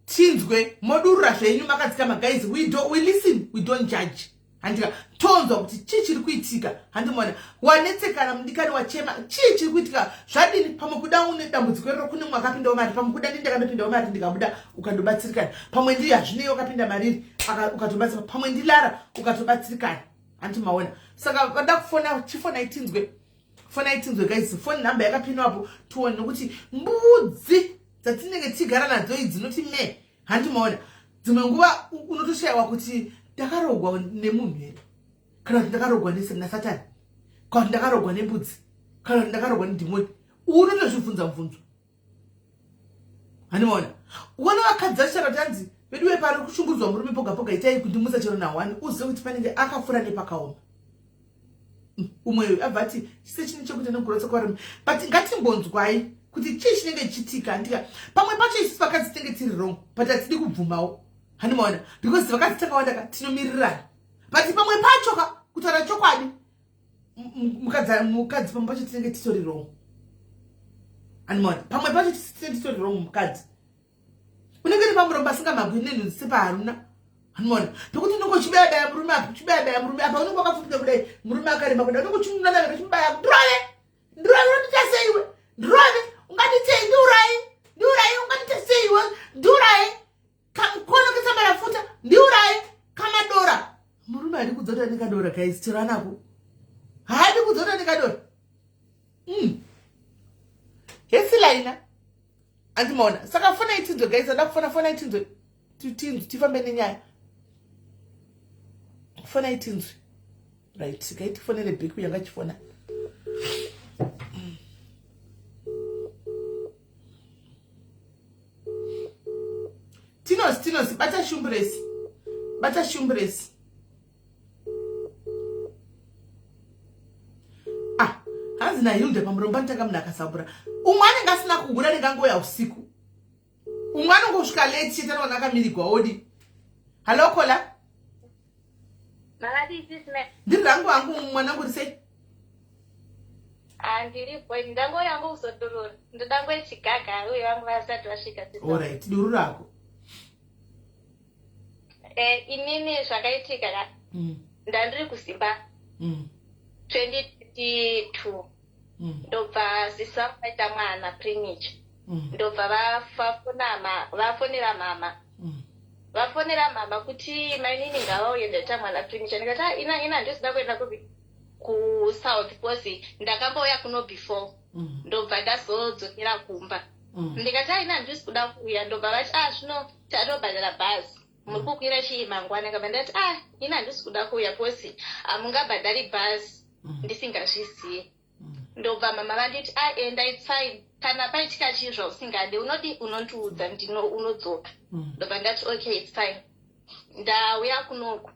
tinzwe modurura zvenyu makadzika magaisi we listen we don't judge handika tonzwa kuti chii chiri kuitika handimona wanetsekana mudikani wachema chii chiri kuitika zvadini pamwe kuda une dambudziko rero kune mwe akapindawo mari pamwe kuda ndakandopindawo mari ndikabuda ukandobatsirikana pamwe ndiri hazvinei wakapinda mariri ukatobatsirika pamwe ndilara ukatobatsirikana handimaona saka vada kufona chifonai tinzwe guys phone number yakapinwapo tuone nokuti mbudzi dzatinenge tigara nadzo idzi dzinoti me handimaona dzimwe nguva unotoshayiwa kuti ndakarogwa nemunhu here kana kuti ndakarogwa nasatani kana kuti ndakarogwa nembudzi kana kuti ndakarogwa nedhimoni unotozvibvunza mubvunzo handimaona uone vakadzi vachitara kuti hanzi veduwe pari kushungurudzwa murume poga poga itai kundimusa chero na1 uzive kuti panenge akafura nepakaoma umwe abva ati chise chine chekuti anogorotsa kwarume but ngatimbonzwai kuti chii chinenge chitika ndika pamwe pacho isusu vakadzi tinenge tiri wrong but hatidi kubvumawo handimaona because vakadzi takawanda tinomirirana but pamwe pacho kutaura chokwadi mukadzi pamwe pacho tinenge titori wrong handimaona pamwe pacho tinenge titori wrong mukadzi unenge ri pamurombo asingamagwi nenhu sepaharuna handimaona pekuti unenge uchibaya murume apa unenge wakapfupika kudai murume akaremba kudai unenge uchimunanavira uchimubaya ndirai unondita seiwe ndirai ungatitei ndiurai ungatita seiwe ndiurai kamukono kesambarafuta ndiurai kamadora murume hadi kudzota nekadora guys tiranako hadi kudzota nekadora yesilaina handimaona saka fona itinzwe guys ada kufona itinzwe tifambe nenyaya fona itinzwe right gaitifonere bhiku yangachifona tinosi bata shumburesi hanzi nahilde pamurombo anotanga munhu akasambura umwe anenge asina kugura nekangoya usiku umwe anongosvika leti chete anogona akamirigwa odi halo kola ndiri rangu hangu mwanangu risei ndiripo ndango yangu uzotorora ndodangoichigaga uye vangu vasati vasvika alright duru rako inini zvakaitika ndandiri kusimba 2022 ndobva zisa vaita mwana premature ndobva vafonera mama kuti mainini ngavauye ndaita mwana premature ndikati ina ndisida kuenda kusouth because ndakambouya kuno before ndobva ndazodzokera kumba ndikati ina ndisi kuda kuuya ndobva vati zvino tatobhadhara bhazi muri kukwira chii mangwana kaba ndati ina ndisi kuda kuuya because hamungabhadhari bhazi ndisingazvizive ndobva mama vanditi enda it's fine kana paitika chii zvausingade unondiudza unodzoka. Ndobva ndati okay it's fine. Ndauya kunoko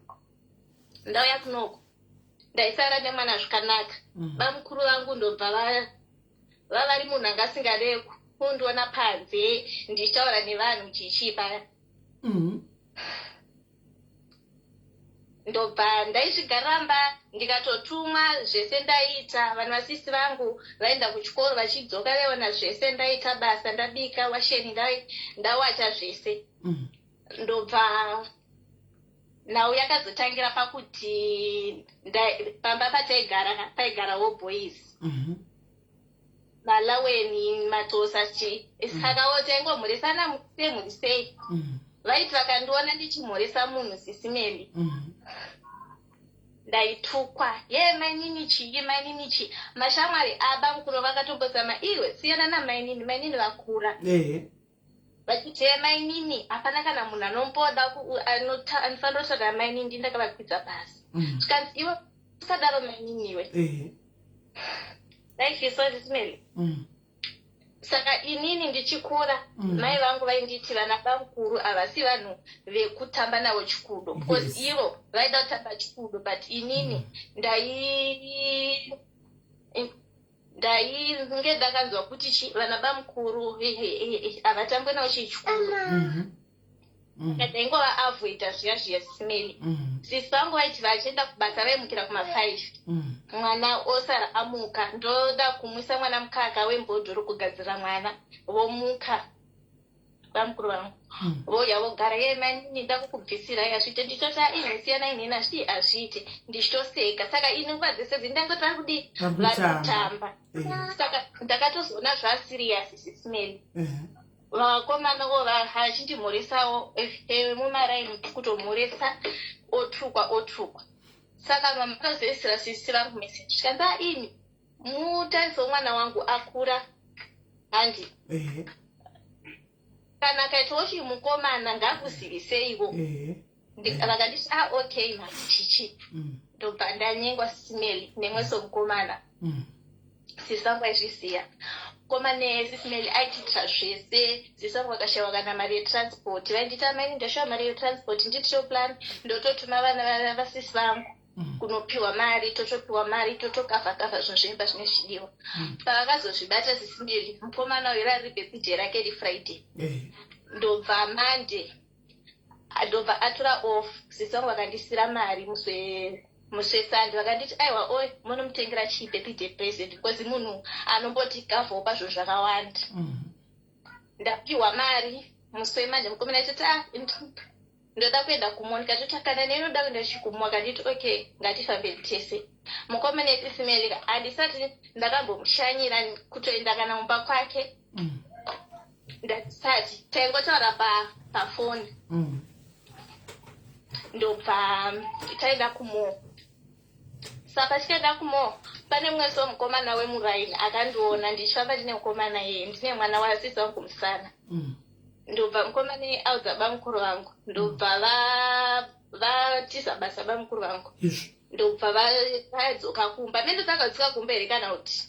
ndaisara nemwana zvakanaka. Bamukuru vangu ndobva vari munhu anga asingade kundiona panze ndichitaura nevanhu chichipaya. Ndobva ndaizvigaramba ndikatotumwa zvese ndaita. Vanhu vasisi vangu vaenda kuchikoro vachidzoka veona zvese ndaita basa ndabika washeni ndawacha zvese. Ndobva nhau yakazotangira pakuti pamba paigarawo boys. Malaweni matosa saka otengomhoresana semhuri sei. Vaiti vakandiona ndichimhoresa munhu sisimeli. Ndaitukwa mainini chii mashamwari abamukuru vakatombozama iwe siyana namainini vakura. Vachiti mainini hapana kana munhu anomboda anofanira kutaura mainini ndakavakwidza pasi. Tikanzi iwe usadaro mainini iwe. Ndaifiswa ndisimeli. Saka inini ndichikura mai vangu vainditi vana bamukuru havasi vanhu vekutamba navo chikudo. Because ivo vaida kutamba chikudo but inini ndainge ndakanzwa kuti vana bamukuru havatambwe navo chikudo. Ndaingova avoida zviya simeli. Sisi vangu vaiti vachienda kubasa vaimukira kuma5. Mwana osara amuka ndoda kumwisa mwana mukaka wembhodhoro kugadzira mwana vomuka. Bamukuru vangu voya vogara mainini ndakukubvisira yazviite ndichoti ini siyana inini hazviite ndichitoseka. Saka ini nguva dzese dzindangotanga kudi vanotamba. Saka ndakatozoona zvasiriyasi sisimeli. Vakomana vo vachindimhoresawo mumaraini kutomhoresa otukwa. Saka mama akazoisira sisi vangu meseji tikanza ini mutariso mwana wangu akura handi. Kana kaitawo chimukomana ngakuziviseiwo. Vakanditi okay matichi. Ndobva ndanyengwa sisimeli nemweso mukomana. Sisi vangu aizviziya. Komane sisimeli aititira zvese. Sisi vangu vakashayiwa kana mari yetransport. Vaindita maini ndashayiwa mari yetransport nditoplan ndototuma vana vasisi vangu kunopiwa mari totokavha zvinhu zvimba zvine zvidiwa. Pavakazozvibata sisimeli mukomana uyu rari birthday rake riFriday. Ndobva Monday ndobva atora off. Sisi vangu vakandisira mari muswesandi vakanditi aiwa oi munomutengera chii birthday present because munhu anomboti kavhawo pazvo zvakawanda. Ndapiwa mari muswemanje mukomana achiti ndoda kuenda kumwa ndikatotaka nenoda kuenda chikumwa akanditi okay ngatifambe tese. Mukomana sisimeli handisati ndakambomushanyira kutoenda kana mumba kwake. Ndasati taingotaura pafoni. Ndobva taenda kumo. Saka tikaenda kumo pane mweso mukomana wemuraini akandiona ndichifamba ndine mukomana ndine mwana wasisi wangu musana. Ndobva mukomana audza bamukuru vangu. Ndobva vatiza basa bamukuru vangu. Ndobva vadzoka kumba. Mendo dzakadzika kumba here kana kuti.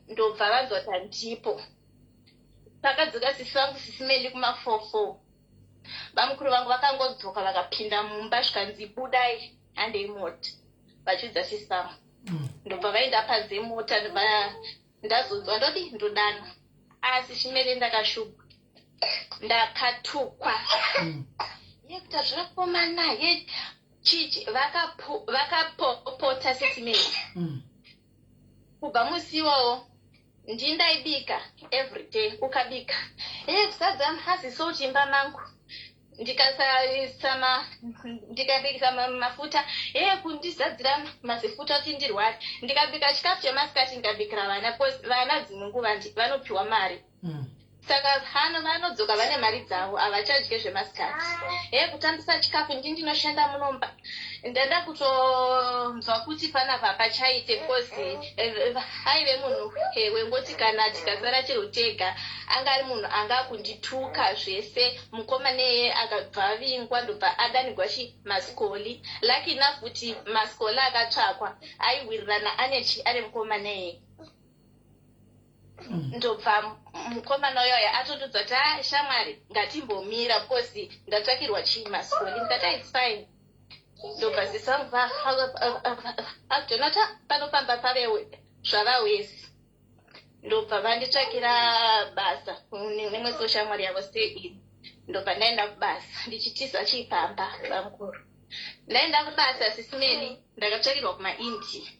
Ndobva vanzwa ndipo. Takadzika sisi vangu sisimeli kuma4. Bamukuru vangu vakangodzoka vakapinda mumba zvikanzi budai handei mota. Vachiudza sisi vangu. Ndobva vaenda panze mota ndazonzwa ndoti ndodana. Asi Simeli ndakashupa. Ndakatukwa. Yekuti zvakakomana chichi vakapota sisimeli. Kubva musi iwowo ndindaibika everyday ukabika. Kusadza haziso uchimba mangu. Ndikabikisa mafuta kundizadzira mazifuta kuti ndirware. Ndikabika chikafu chemasikati ndikabikira vana vana dzimwe nguva vanopiwa mari. Saka vanodzoka vane mari dzavo havachadye zvemasikati. Kutambisa chikafu ndinoshanda munomba. Ndada kutonzwa kuti panapa pachaite kozi aive munhu wengoti kana tikazara chero tega angari munhu anga kundituka zvese. Mukomana akabva avingwa ndobva adanirwa masikoli. Lucky enough kuti masikoli akatsvakwa aiwirirana ane ari mukomana ndobva mukomana uyoyo atondudza kuti shamwari ngatimbomira because ndatsvakirwa chii masikoli ndikati its fine. Ndobva zisangu ajonata panofamba pave zvavawezi. Ndobva vanditsvakira basa nemwe soshamwari yavo sei. Ndobva ndaenda kubasa ndichitiza chipamba vamukuru. Ndaenda kubasa sisimeni ndakatsvakirwa kumaindi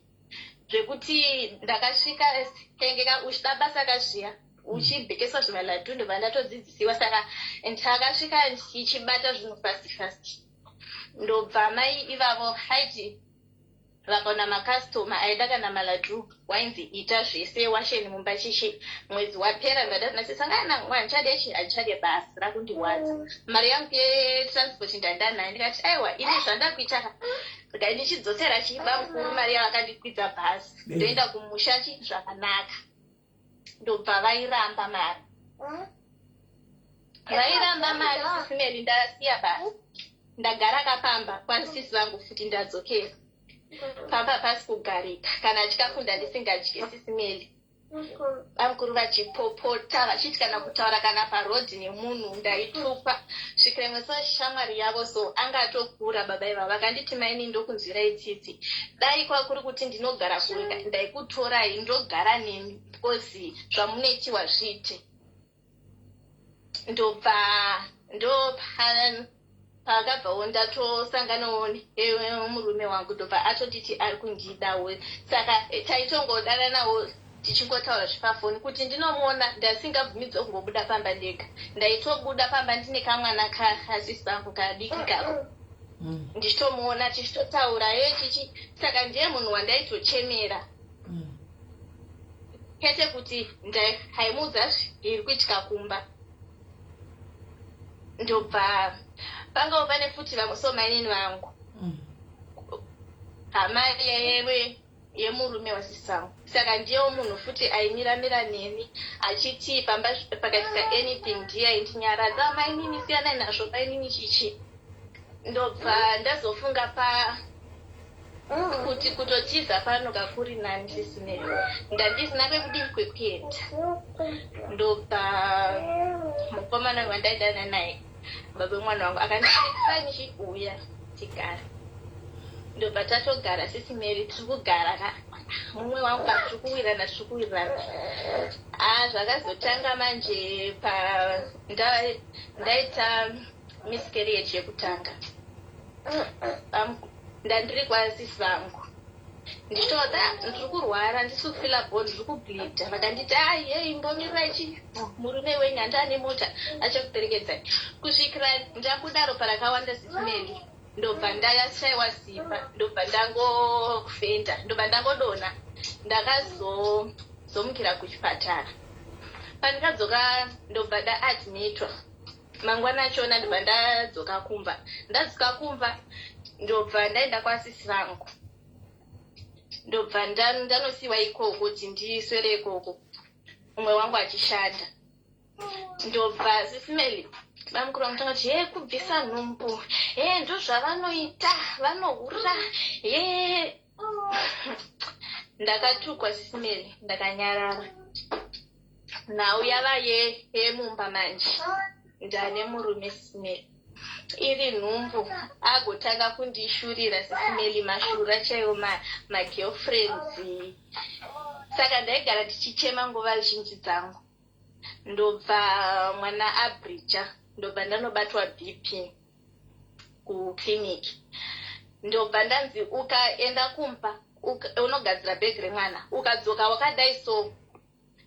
zvekuti ndakasvika kengeka uchida basa kazviya uchibhekeswa zvimalatu ndobva ndatodzidzisiwa saka ndakasvika ndichibata zvinhu fast. Ndobva mai ivavo haiti vakaona makastoma aida kana malatu wainzi ita zvese washeni mumba chichi mwedzi wapera ndadanasisangana wanchadechi achade basa rakundiwadza mari yangu yetransport ndandanayo ndikati aiwa ini zvandakuita kai ndichidzosera chiba mukuru mari yavakandikwidza bhasi ndoenda kumusha chi zvakanaka. Ndobva vairamba mari sisimeni ndasiya basi ndagara kapamba kwanisisi vangu futi ndadzokera pamba pasi kugarika kana chikafunda ndisingadyi sisimeli. Vamukuru vachipopota vachiti kana kutaura kana parodhi nemunhu ndaitupa svikira imwe shamwari yavo so angatokura baba ivavo vakanditi maini ndokunzwirai tsitsi dai kwakuri kuti ndinogara kuweka ndaikutorai ndogara nemi because zvamunoitiwa zviite. Ndobva pakabvawo ndatosanganawo murume wangu ndobva atotiti ari kundidawo saka taitongodananawo tichingotaura zvipafoni kuti ndinomuona ndasingabvumidzwe kungobuda pamba ndega ndaitobuda pamba ndine kamwana kasisi vangu kadiki kako ndichitomuona tichitotaura chichi saka ndiye munhu wandaitochemera kwete kuti haimuudza zviri kuitika kumba. Ndobva pangawo pane futi vamwe somainini vangu hama yemurume wasisangu saka ndiyewo munhu futi aimiramira neni achiti pamba pakatika anything ndiye aindinyaradza mainini siyanai nazvo mainini chichi. Ndobva ndazofunga kuti kutotiza pano kakuri nani sisinei ndandisina kwekudii kwekuenda. Ndobva mukomana wandaidana naye baba mwana wangu akandifani chiuya tigara. Ndobva tatogara sisimeri tiri kugara mumwe wangu tiri kuwirirana zvakazotanga manje ndaita miscarriage yekutanga ndandiri kwasisi vangu ndichitoda ndiri kurwara ndisi kufila bhoni ndiri kubhidha vakanditi yei mbomirirai chi murume wenyu handane mota achakuperekedzai kusvikira ndakudaro parakawanda sisimeli. Ndobva ndashaiwa simba ndobva ndangofenda ndobva ndangodona ndakazomukira kuchipatara pandikadzoka ndobva ndaadmitwa mangwana achona ndobva ndadzoka kumba ndobva ndaenda kwasisi vangu ndobva ndanosiyiwa ikoko kuti ndiswere ikoko umwe wangu achishanda. Ndobva sisimeli vamukuru vangu kuti kubvisa nhumbu ndo zvavanoita vanohura ndakatukwa sisimeli ndakanyarara. Nhau yava yemumba manje ndane murume sisimeli iri nhumbu agotanga kundishurira sisimeli mashura chaiwo magirlfriends saka ndaigara ndichichema nguva zhinji dzangu. Ndobva mwana abrija ndobva ndanobatwa BP kukliniki. Ndobva ndanzi ukaenda kumba unogadzira bhegi remwana ukadzoka wakadai so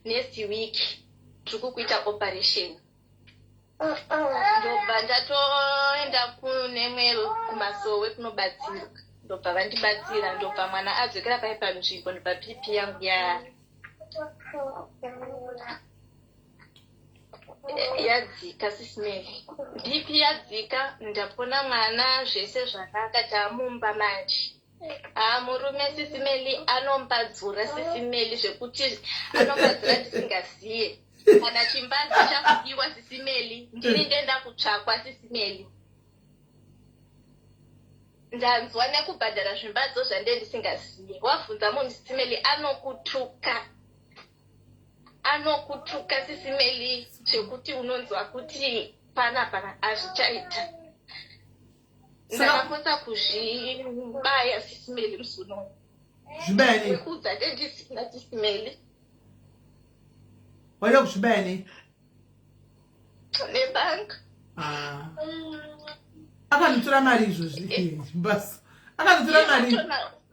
next week tiri kukuita operation. Ndobva ndatoenda kunemwe kumasowe kunobatsirwa ndobva vandibatsira ndobva mwana adzokera pai panzvimbo ndobva BP yangu yadzika sisimeli BP yadzika ndapona mwana zvese zvakanaka taamumba manje. Murume sisimeli anombadzura sisimeli zvekuti anombadzura ndisingaziye kana chimbanzi chakudiwa sisimeli ndini ndenda kutsvakwa sisimeli ndanzwa nekubhadhara zvimbadzo zvande ndisingaziye. Wabvunza munhu sisimeli anokutuka anokutuka sisimeli zvekuti unonzwa kuti pana azvichaita. Ndakapota kuzvibaya sisimeli musi uno. Zvibaya nei? Kuudza ndisina sisimeli. Wada kuzvibaya nei? Nebanga. Akanotora mari izvozvi basi. Akanotora mari.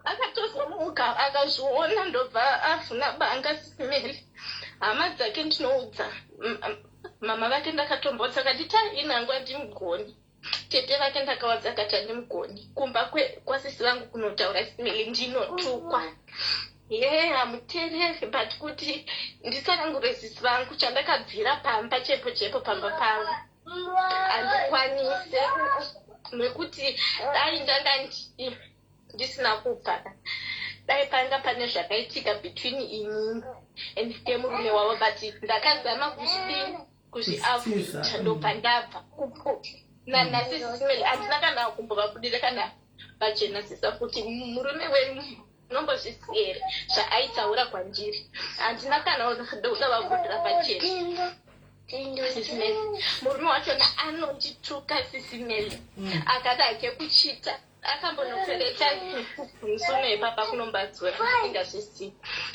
Akatozomuka akazviona ndobva afuna banga sisimeli. Hama dzake ndinoudza. Mama vake ndakatombotsa akati inangwa ndimugoni. Tete vake ndakawadza akati ndimugoni. Kumba kwasisi vangu kunotaura sisimeli ndinotukwa. Hamutereri but kuti ndisarangure sisi vangu chandakabvira pamba chepo pamba pangu. Andikwanise nekuti dai ndanga ndisina kubva. Dai panga pane zvakaitika between inini and murume wavo but ndakazama kuzviavhuita ndobva ndabva. Nanhasi sisimeli handina kana kumbovabudira kana pachena sisa kuti murume wenyu nombozvisiya here zvaaitaura kwandiri. Handina kana ndoda vabudira pachena. Sisimeli murume wachona anondituka sisimeli akada ake kuchita akambonopereta musuno ipapa kunombadziwa ingazvisiya.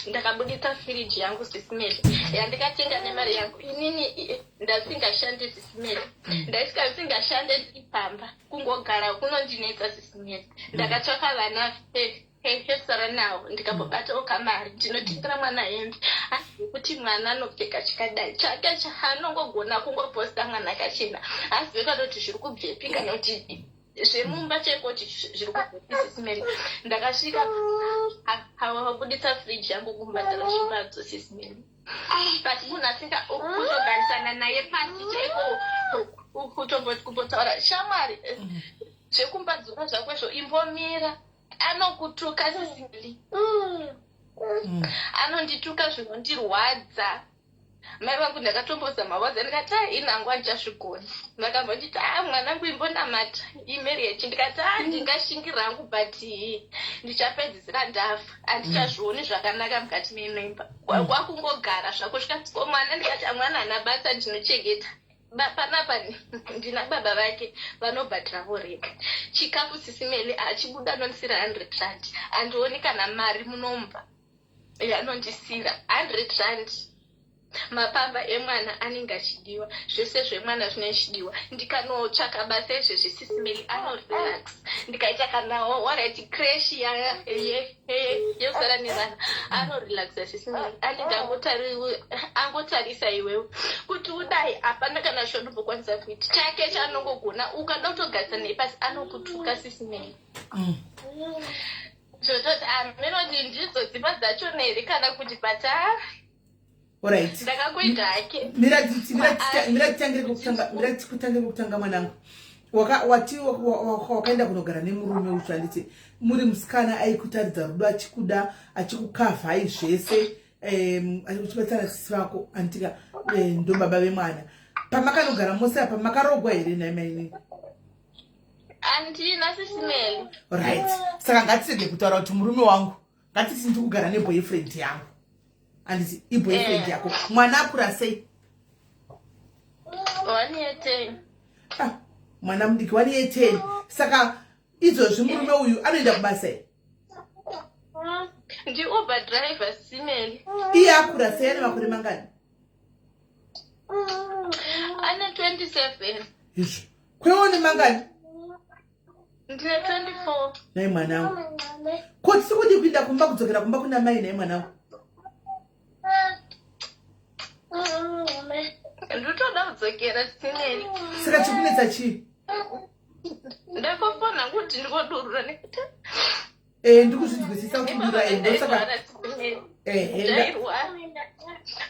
Ndakabudisa firiji yangu sisimeli yandikatenga nemari yangu inini ndasingashande sisimeli ndaisingashande ndipamba kungogara kunondinetsa sisimeli. Ndakatsvaka vana fesara nawo ndikambobatawo kamari ndinotikira mwana hembe asi kuti mwana anopfeka chikadai chake chaanongogona kungoposta mwana kachena asi vekanoti zviri kubvepi kana kuti zvemumba chekoti zviri kubvepi sisimeli. Ndakasvika havabudisa firiji yangu kumbandara zvimbadzo sisimeli but munhu asinga kutogarisana naye pasi chaiko kutombotaura shamwari zvekumbadzura zvakwezvo imbomira. Anokutuka sisimeli. Anondituka zvinondirwadza. Mai vangu ndakatombozama wadza ndikati inangwa ndichazvigona. Vakambonditi mwanangu imbonamata imarriage ndikati ndingashingirira hangu but ndichapedzisira ndafa handichazvioni zvakanaka mukati memimba. Kwakungogara zvako zvikati mwana ndikati mwana hana basa ndinochengeta. Panapa ndina baba vake vanobhadhiravo rega. Chikafu sisimeli achibuda anondisira 100 rand. Andioni kana mari munomba yanondisira 100 rand. Mapamba emwana anenge achidiwa, zvese zvemwana zvinochidiwa. Ndikanotsvaka basa izvezvi sisimeli anorelax. Ndikaita kana waraiti crash yosara nevana anorelaxa sisimeli. Angotarisa iwewe kuti udai hapana kana shonobokwanisa kuita chake chaanongogona ukada kutogarisa nepasi anokutuka sisimeli. Zvototi menoti ndidzo dzimba dzacho nere kana kuti bata. Alright. Ndakakuita hake. Mira kutanga kutanga mwanangu. Wakaenda kunogara nemurume uchu anditi muri musikana aikutaridza rudo achikuda achikukavha aizvese achibatsana sisi vako antika ndo baba vemwana. Pamakanogara mose apa makarogwa here namaini? Andina sisimeli. Right. Saka ngatisenge kutaura kuti murume wangu ngatisi ndikugara neboyfriend yangu. Anditi iboyfriend yako mwana akura sei? 1 year 10. Mwana mudiki 1 year 10. Saka izvozvi murume uyu anoenda kubasa here? Ndi Uber driver sisimeli. Iye akura sei? Ane makore mangani? Ane 27. Izvo kweone mangani? Ndine 24. Nai mwanangu kuti sikudi kuinda kumba kudzokera kumba kuna mai nai mwanangu. Ndotoda kudzokera sisimeli. Saka chikunetsa chii? Ndakofona kuti ndikodurura nekuti ndikuzvinzwisisa kuti nduraendo saka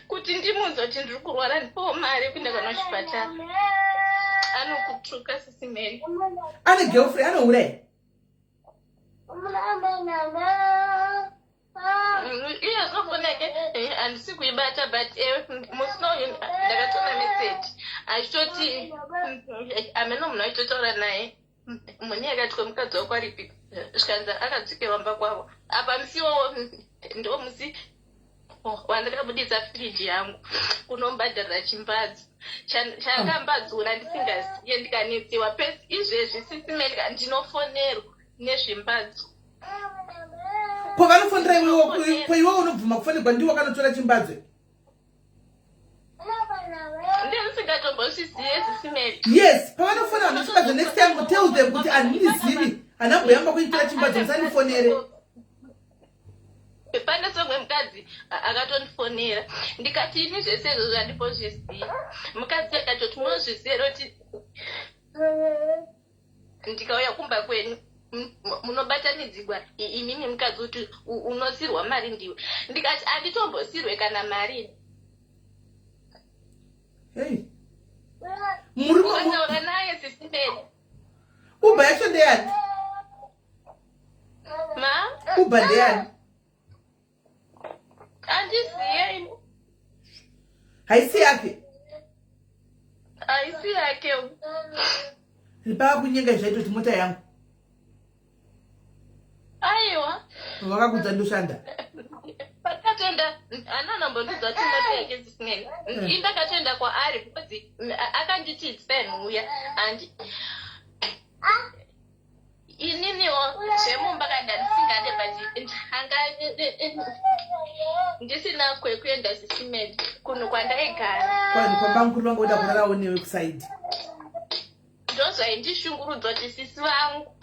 kuti ndimunzwa kuti ndiri kurwara ndipowo mari kuenda kana kuchipatara. Anokutuka sisimeli. Ane girlfriend anoura here? Iye zofoneke handisi kuibata but musino ndakatona message achitoti ameno munhu aitotaura naye mwenye akati kwemukadzi wako aripi zvikanzi akadzike wamba kwavo apa musiwo ndo musi wandakabudisa firiji yangu kunombhadharira chimbadzo chandambadzura ndisingasiye ndikanitsiwa pesi izvezvi sisimelika ndinofonerwa nezvimbadzo kwavanofonera iwewe unobvuma kufonerwa ndiwo wakanotora chimbadzo ndisingatombozvizive zisimeli yes pavanofona vanochimbadzo next time tell them kuti handinizivi hanamboyamba kuitora chimbadzo musandifonere pane somwe mukadzi akatondifonera ndikati ini zvese izvo zvandipozviziva mukadzi akatoti munozviziva kuti ndikauya kumba kwenu munobatanidzigwa imimi mukadzi kuti unosirwa mari ndiwe ndikati handitombosirwe kana mari ukataura naye sisimeni uba yacho ndeyani uba ndeyani handiziye haisi yake haisi yake ripaka kunyenga zvaitoti mota yangu aiwa vakakudza ndoshanda pakatoenda ananambondudza kuti mota yake zisineni indakatoenda kwaari because akanditi tsenhuya andi ininiwo zvemumba kada ndisingade but ndanga ndisina kwekuenda zisimeni kunhu kwandaigara kwani kwambamukuru vangu oda kurarawo newe kusaidi ndozvaindishungurudza kuti sisi vangu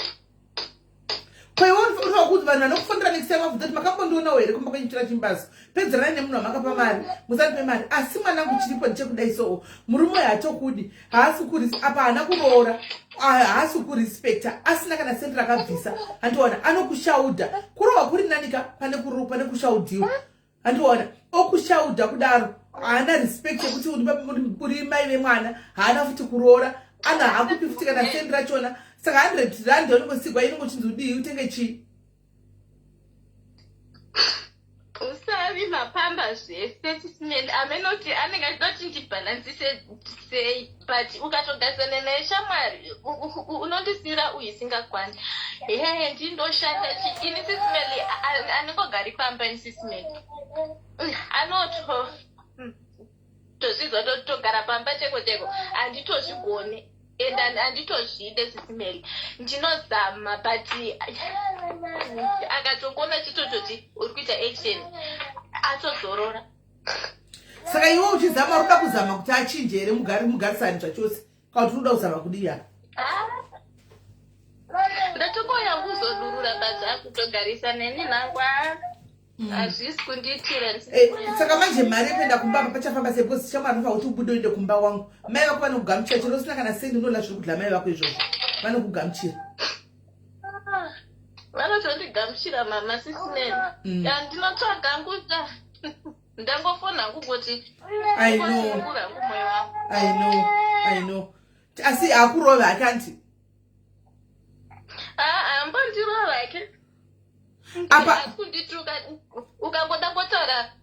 kwaiwonofanira kuti vanhu vanokufondera nekisema vudza kuti makambondionawo here kumba kwenyitora chimbazo pedzerani nemunhu wamakapa mari musandipe mari asi mwanangu chiripo ndichekudai sowo murume haatokudi haasi apa haana kuroora haasi kurispekta asina kana sendi rakabvisa handiona anokushaudha kurova kuri nanika pane kushaudiwa handiona okushaudha kudaro haana respect yekuti uri mai vemwana haana futi kuroora ana haakupi futi kana sendi rachona saka 100 rand yaunongosigwa inongochinzi udii utenge chii usavi mapamba zvese sisimeni amenoti anenge achidoti ndibhalansise sei but ukatogarisana naye shamwari unondisira uyisingakwani hehe ndindoshanda chi ini sisimeli anengogari pamba ini sisimeli anoto tozvizwa totogara pamba cheko cheko handitozvigone and handitozvide sisimeli ndinozama but akatongona chitototi uri kuita action atozorora saka iwe uchizama uruda kuzama kuti achinje here mugarisani zvachose kana kuti unoda kuzama kudiya ndatongoya kuzodurura basa akutogarisa neni nangwa hazvisi kunditira saka manje mari yekuenda kumba apa pachafamba sei because shamwari nofa kuti ubude uende kumba wangu mai vako vanokugamuchira chero usina kana sendi unoda zviri kudla mai vako izvozvo vanokugamuchira vanotondigamuchira mama sisineni ndinotsvaga nguta ndangofona ngungoti I know asi hakurova akanti ambondirova ke apa kundituka ukangoda kutaura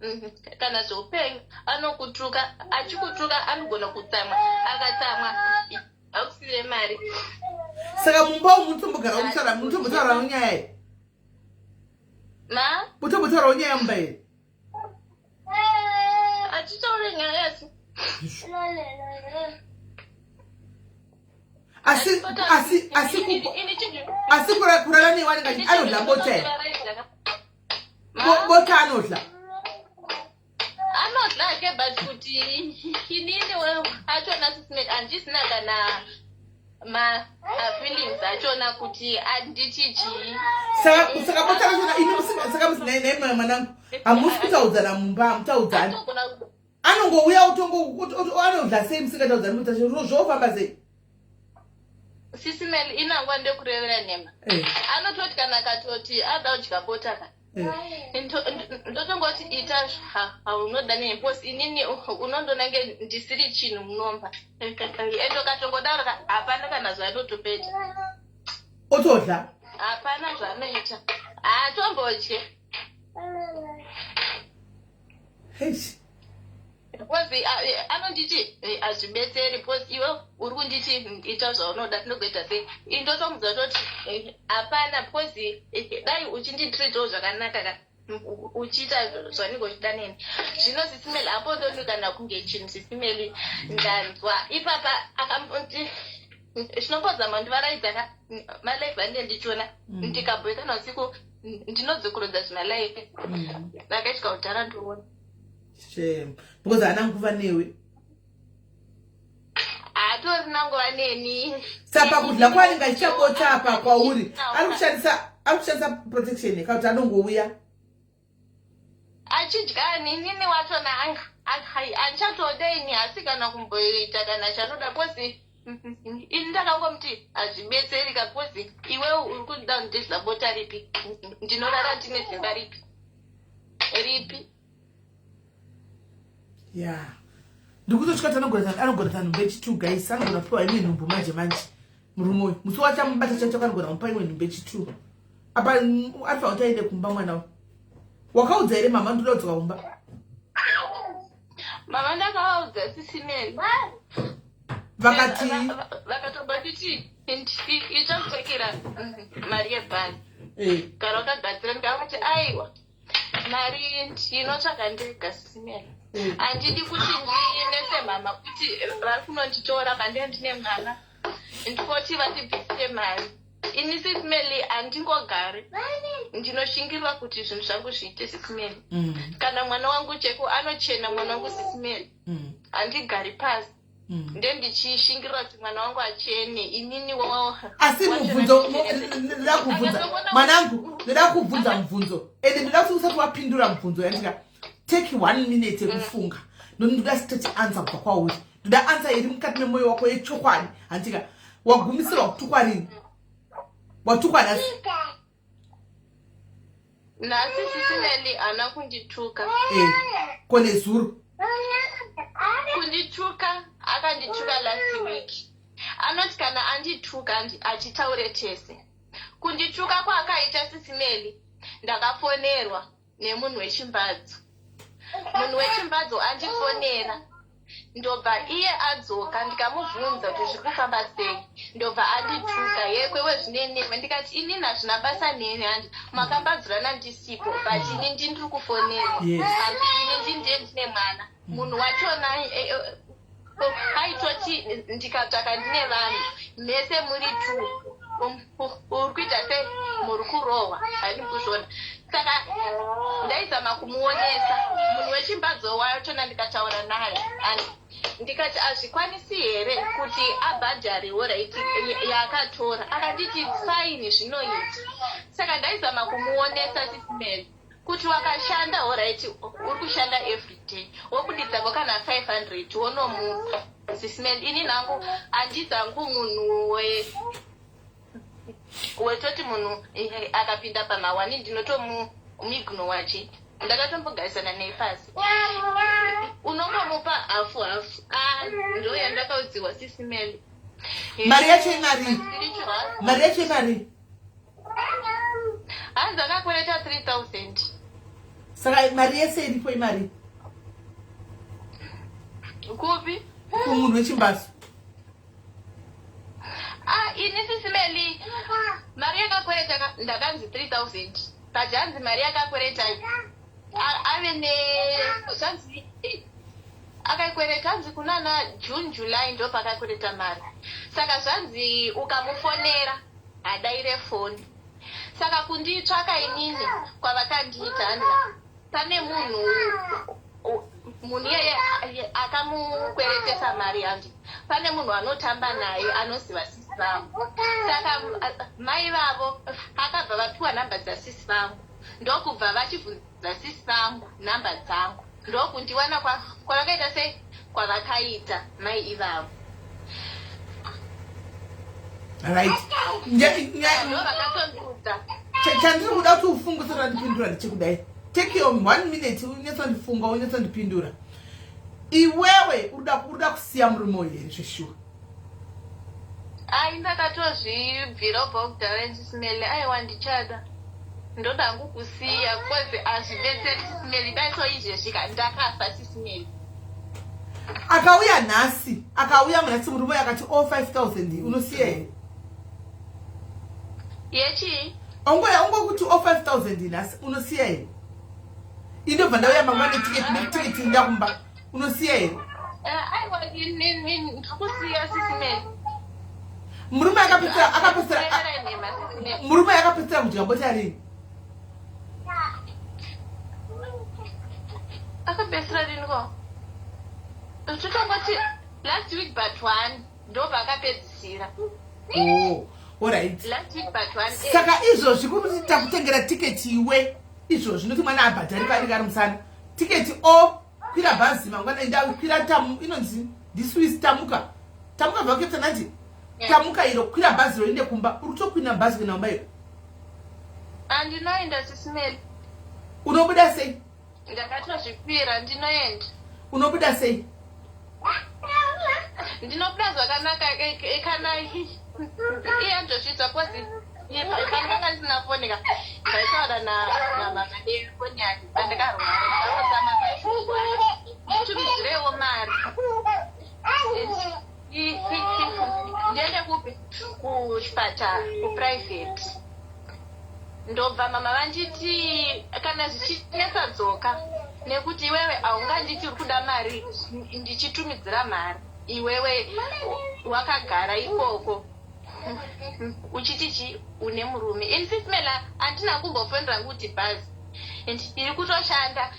kana zvoupenyu anokutuka achikutuka anogona kutsamwa akatsamwa akusive mari saka mumba umu mutombotaurawo nyaya here mutombotaurawo nyaya mumba here achitaure nyaya asi kurara neiwaningati anodla bota here bota anodla ke but kuti inini achona sisimeni handisina kana ma-feelings achona kuti anditi chii saka bota rachona saka musinai mwanangu hamusi kutaudzana mumba hamutaudzani anongouya anodla sei musingataudzani bota zvofamba sei sisimeli inangwa ndekurevera nhema anototi kana katoti ada udya bota ka ndotongoti ita haunoda neposi inini unondonange ndisiri chinhu munomba endo katongodaura hapana kana zvaanotopeta otodla hapana zvaanoita hatombodye because anonditi hazvibetseri because iwe uri kunditi ita zvaunoda ndingoita sei indotomudza toti hapana because dai uchinditreatawo zvakanaka ka uchiita zvanenge uchida neni. Zvino Sisimeli apondoni kana kunge chinhu Sisimeli ndanzwa ipapa akamboti zvinopodza mandivaraidza malaife andine ndichiona ndikabhoeka nausiku ndinodzokorodza zvimalaife vakaitya kudhara ndoona shame because haana nguva newe hatorina nguva neni. saka kudya kwaanenge achichapota apa kwauri ari kushandisa protection yekakuti anongouya achidya nini wachona anchatodeni asi kana kumboita kana chanoda posi ini ndakangomuti hazvibetseri kaposi iwe uri kuda ndidya bota ripi ndinorara ndine simba ripi ya ndikutotya kuti anogona nhumbu yechi2 guys anogona kupiwa imwe nhumbu manje murume uyu musi wachamubata chacho kanogona kumupa imwe nhumbu yechi2 apa arifa kuti aende kumba mwana wakaudza here mama ndoda kudzoka kumba mama ndakavaudza Sisimeli vakati vakatobvatiti ichapfekera mari yebhasi gara wakagadzira ndikavati aiwa mari ndinotsvaka ndega Sisimeli handidi kuti ndinese mama kuti vari kunonditora pandee ndine mwana ndikoti vandibvisire mari. Ini Sisimeli handingogari ndinoshingirwa kuti zvinhu zvangu zviite Sisimeli. Kana mwana wangu cheko anochena mwana wangu Sisimeli handigari pasi ndendichishingira kuti mwana wangu achene inini asi mubvunzo ndoda kubvunza mwanangu ndoda kubvunza mubvunzo ende ndoda kuti usati wapindura mubvunzo yandika take 1 minute yekufunga ndoda straight answer kubva kwauri ndoda answer iri mukati memwoyo wako yechokwadi handika wagumisira kutukwa rini watukwa nasi Sisimeli haana kundituka kone zuru kundituka akandituka last week anoti kana andituka achitaure tese kundituka kwaakaita Sisimeli ndakafonerwa nemunhu wechimbadzo andifonera ndobva iye adzoka ndikamubvunza kuti zviri kufamba sei ndobva andituka yekwewe zvinenema ndikati inini hazvina basa neni handi makambadzurana ndisipo but ini ndiri kufonera ini ndindiye ndine mwana munhu wachona aitoti ndikatsvaka ndine vanhu mese muri uri kuita sei muri kurohwa handii kuzvona. Saka ndaizama kumuonesa munhu wechimbadzo wachona ndikataura naye ndikati hazvikwanisi here kuti abhadharewo raiti yaakatora akanditi faini zvinoita. Saka ndaizama kumuonesa Sisimeli kuti wakashanda oraiti uri kushanda everyday wokuditsako kana 500 wonomupa Sisimeli. Ini nangu handidzangu munhu wetoti munhu akapinda pamawani ndinotomumigno wache ndakatombogarisana naye pasi unongomupa hafu ndo yandakaudziwa Sisimeli. mari yacho imari hanzi akakwereta 3000 saka mari yese iripo imari kupi kumunhu wechimbazo ini Sisimeli mari yakakwereta ndakanzi 3000 but hanzi mari yakakwereta ave zvanzi akakwereta hanzi kunana June July ndo pakakwereta mari. Saka zvanzi ukamufonera hadaire foni. Saka kunditsvaka inini kwavakandiita pane munhu iyeye akamukweretesa mari handi pane munhu anotamba naye anoziva sisi vangu. Saka mai vavo akabva vapiwa nhamba dzasisi vangu ndokubva vachibvunza sisi vangu nhamba dzangu ndokundiwana kwavakaita sei kwavakaita mai ivavo. right vakatondudza chandiri kuda kuti ufunguse randipindura ndechekudai take your 1 minute unyatsandifunga unyatsandipindura iwewe urida kusiya murume uyu here zveshuwa ndakatozvibvira ubva kudhara Sisimeli aiwa ndichada ndodangu kusiya kwezi hazvibetseri Sisimeli daiso izvezvika ndakafa Sisimeli. akauya nhasi murume akati 5000 unosiya here yechi ongokuti 5000 nhasi unosiya here indobva ndauya mangwana netiketi ndakumba unosiya here aiwa ndikusiya sisimeni murume akapedzera kuti ngamboti arini akapedzera riniko totongoti last week but one ndobva akapedzisira alright last week but one saka izvozvi kuti takutengera tiketi iwe izvozvi noti mwana abhadhari pari ari musana tiketi kwira bhazi mangwana ndakwira inonzi ndiswisi tamuka bva Cape Town ati tamuka iro kwira bhazi roinde kumba uri kutokwina bhazi kuenda kumba iro andinoenda sisimeli unobuda sei ndakatozvikwira ndinoenda unobuda sei ndinobuda zvakanaka kana iye andosvitsa kozi pandanga ndisina fonika ndaitaura namama defoni yake pandakarwara nditumidzirewo mari ndiende kupi kuchipatara kuprivate ndobva mama vanditi kana zvichinetsa dzoka nekuti iwewe haunganditi uri kuda mari ndichitumidzira mari iwewe wakagara ikoko uchiti une murume insisimela handina kumbofonera kuti bhazi ndiri kutoshanda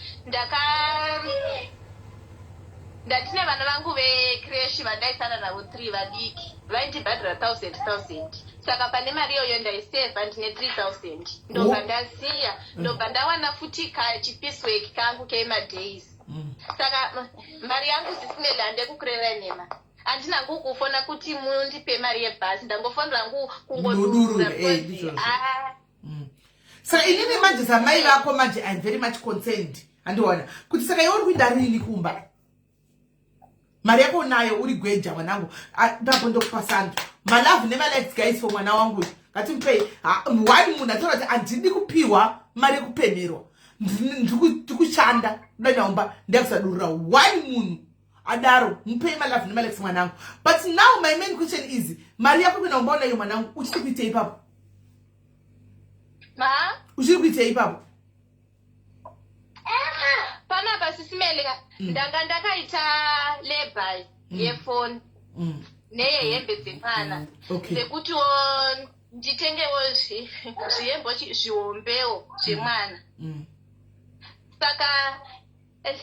ndatine vana vangu vecreshi vandaisana navo 3 vadiki vaindibhadhira 1000 saka pane mari iyoyo ndaisevha ndine 3000 ndobva ndasiya ndobva ndawana futi kachipisweki kangu kemadays saka mari yangu sisimeli handekukurera nhema handina ngukufona kuti mundipe mari yebhasi ndangofonera ngu kungodurura saka inini manje samai vako manje I'm very much concerned handiona kuti saka iwe uri kuenda rini kumba mari yako unayo uri gweja mwanangu ndapo ndokupa santo malavu nemalets guys for mwana wangu ngatimupei wani munhu ataura kuti handidi kupiwa mari yekupemerwa ndiri kushanda danyaumba ndakusadurura wani munhu adaro mupei malavu nemalets mwanangu but now my main question is mari yako kuenda umba unayo mwanangu uchiri kuitei ipapo uchiri kuitei ipapo panapa sisimeleka ndanga ndakaita label yefoni neyehembe dzemwana dzekuti nditengewo zvihembo zvihombewo zvemwana saka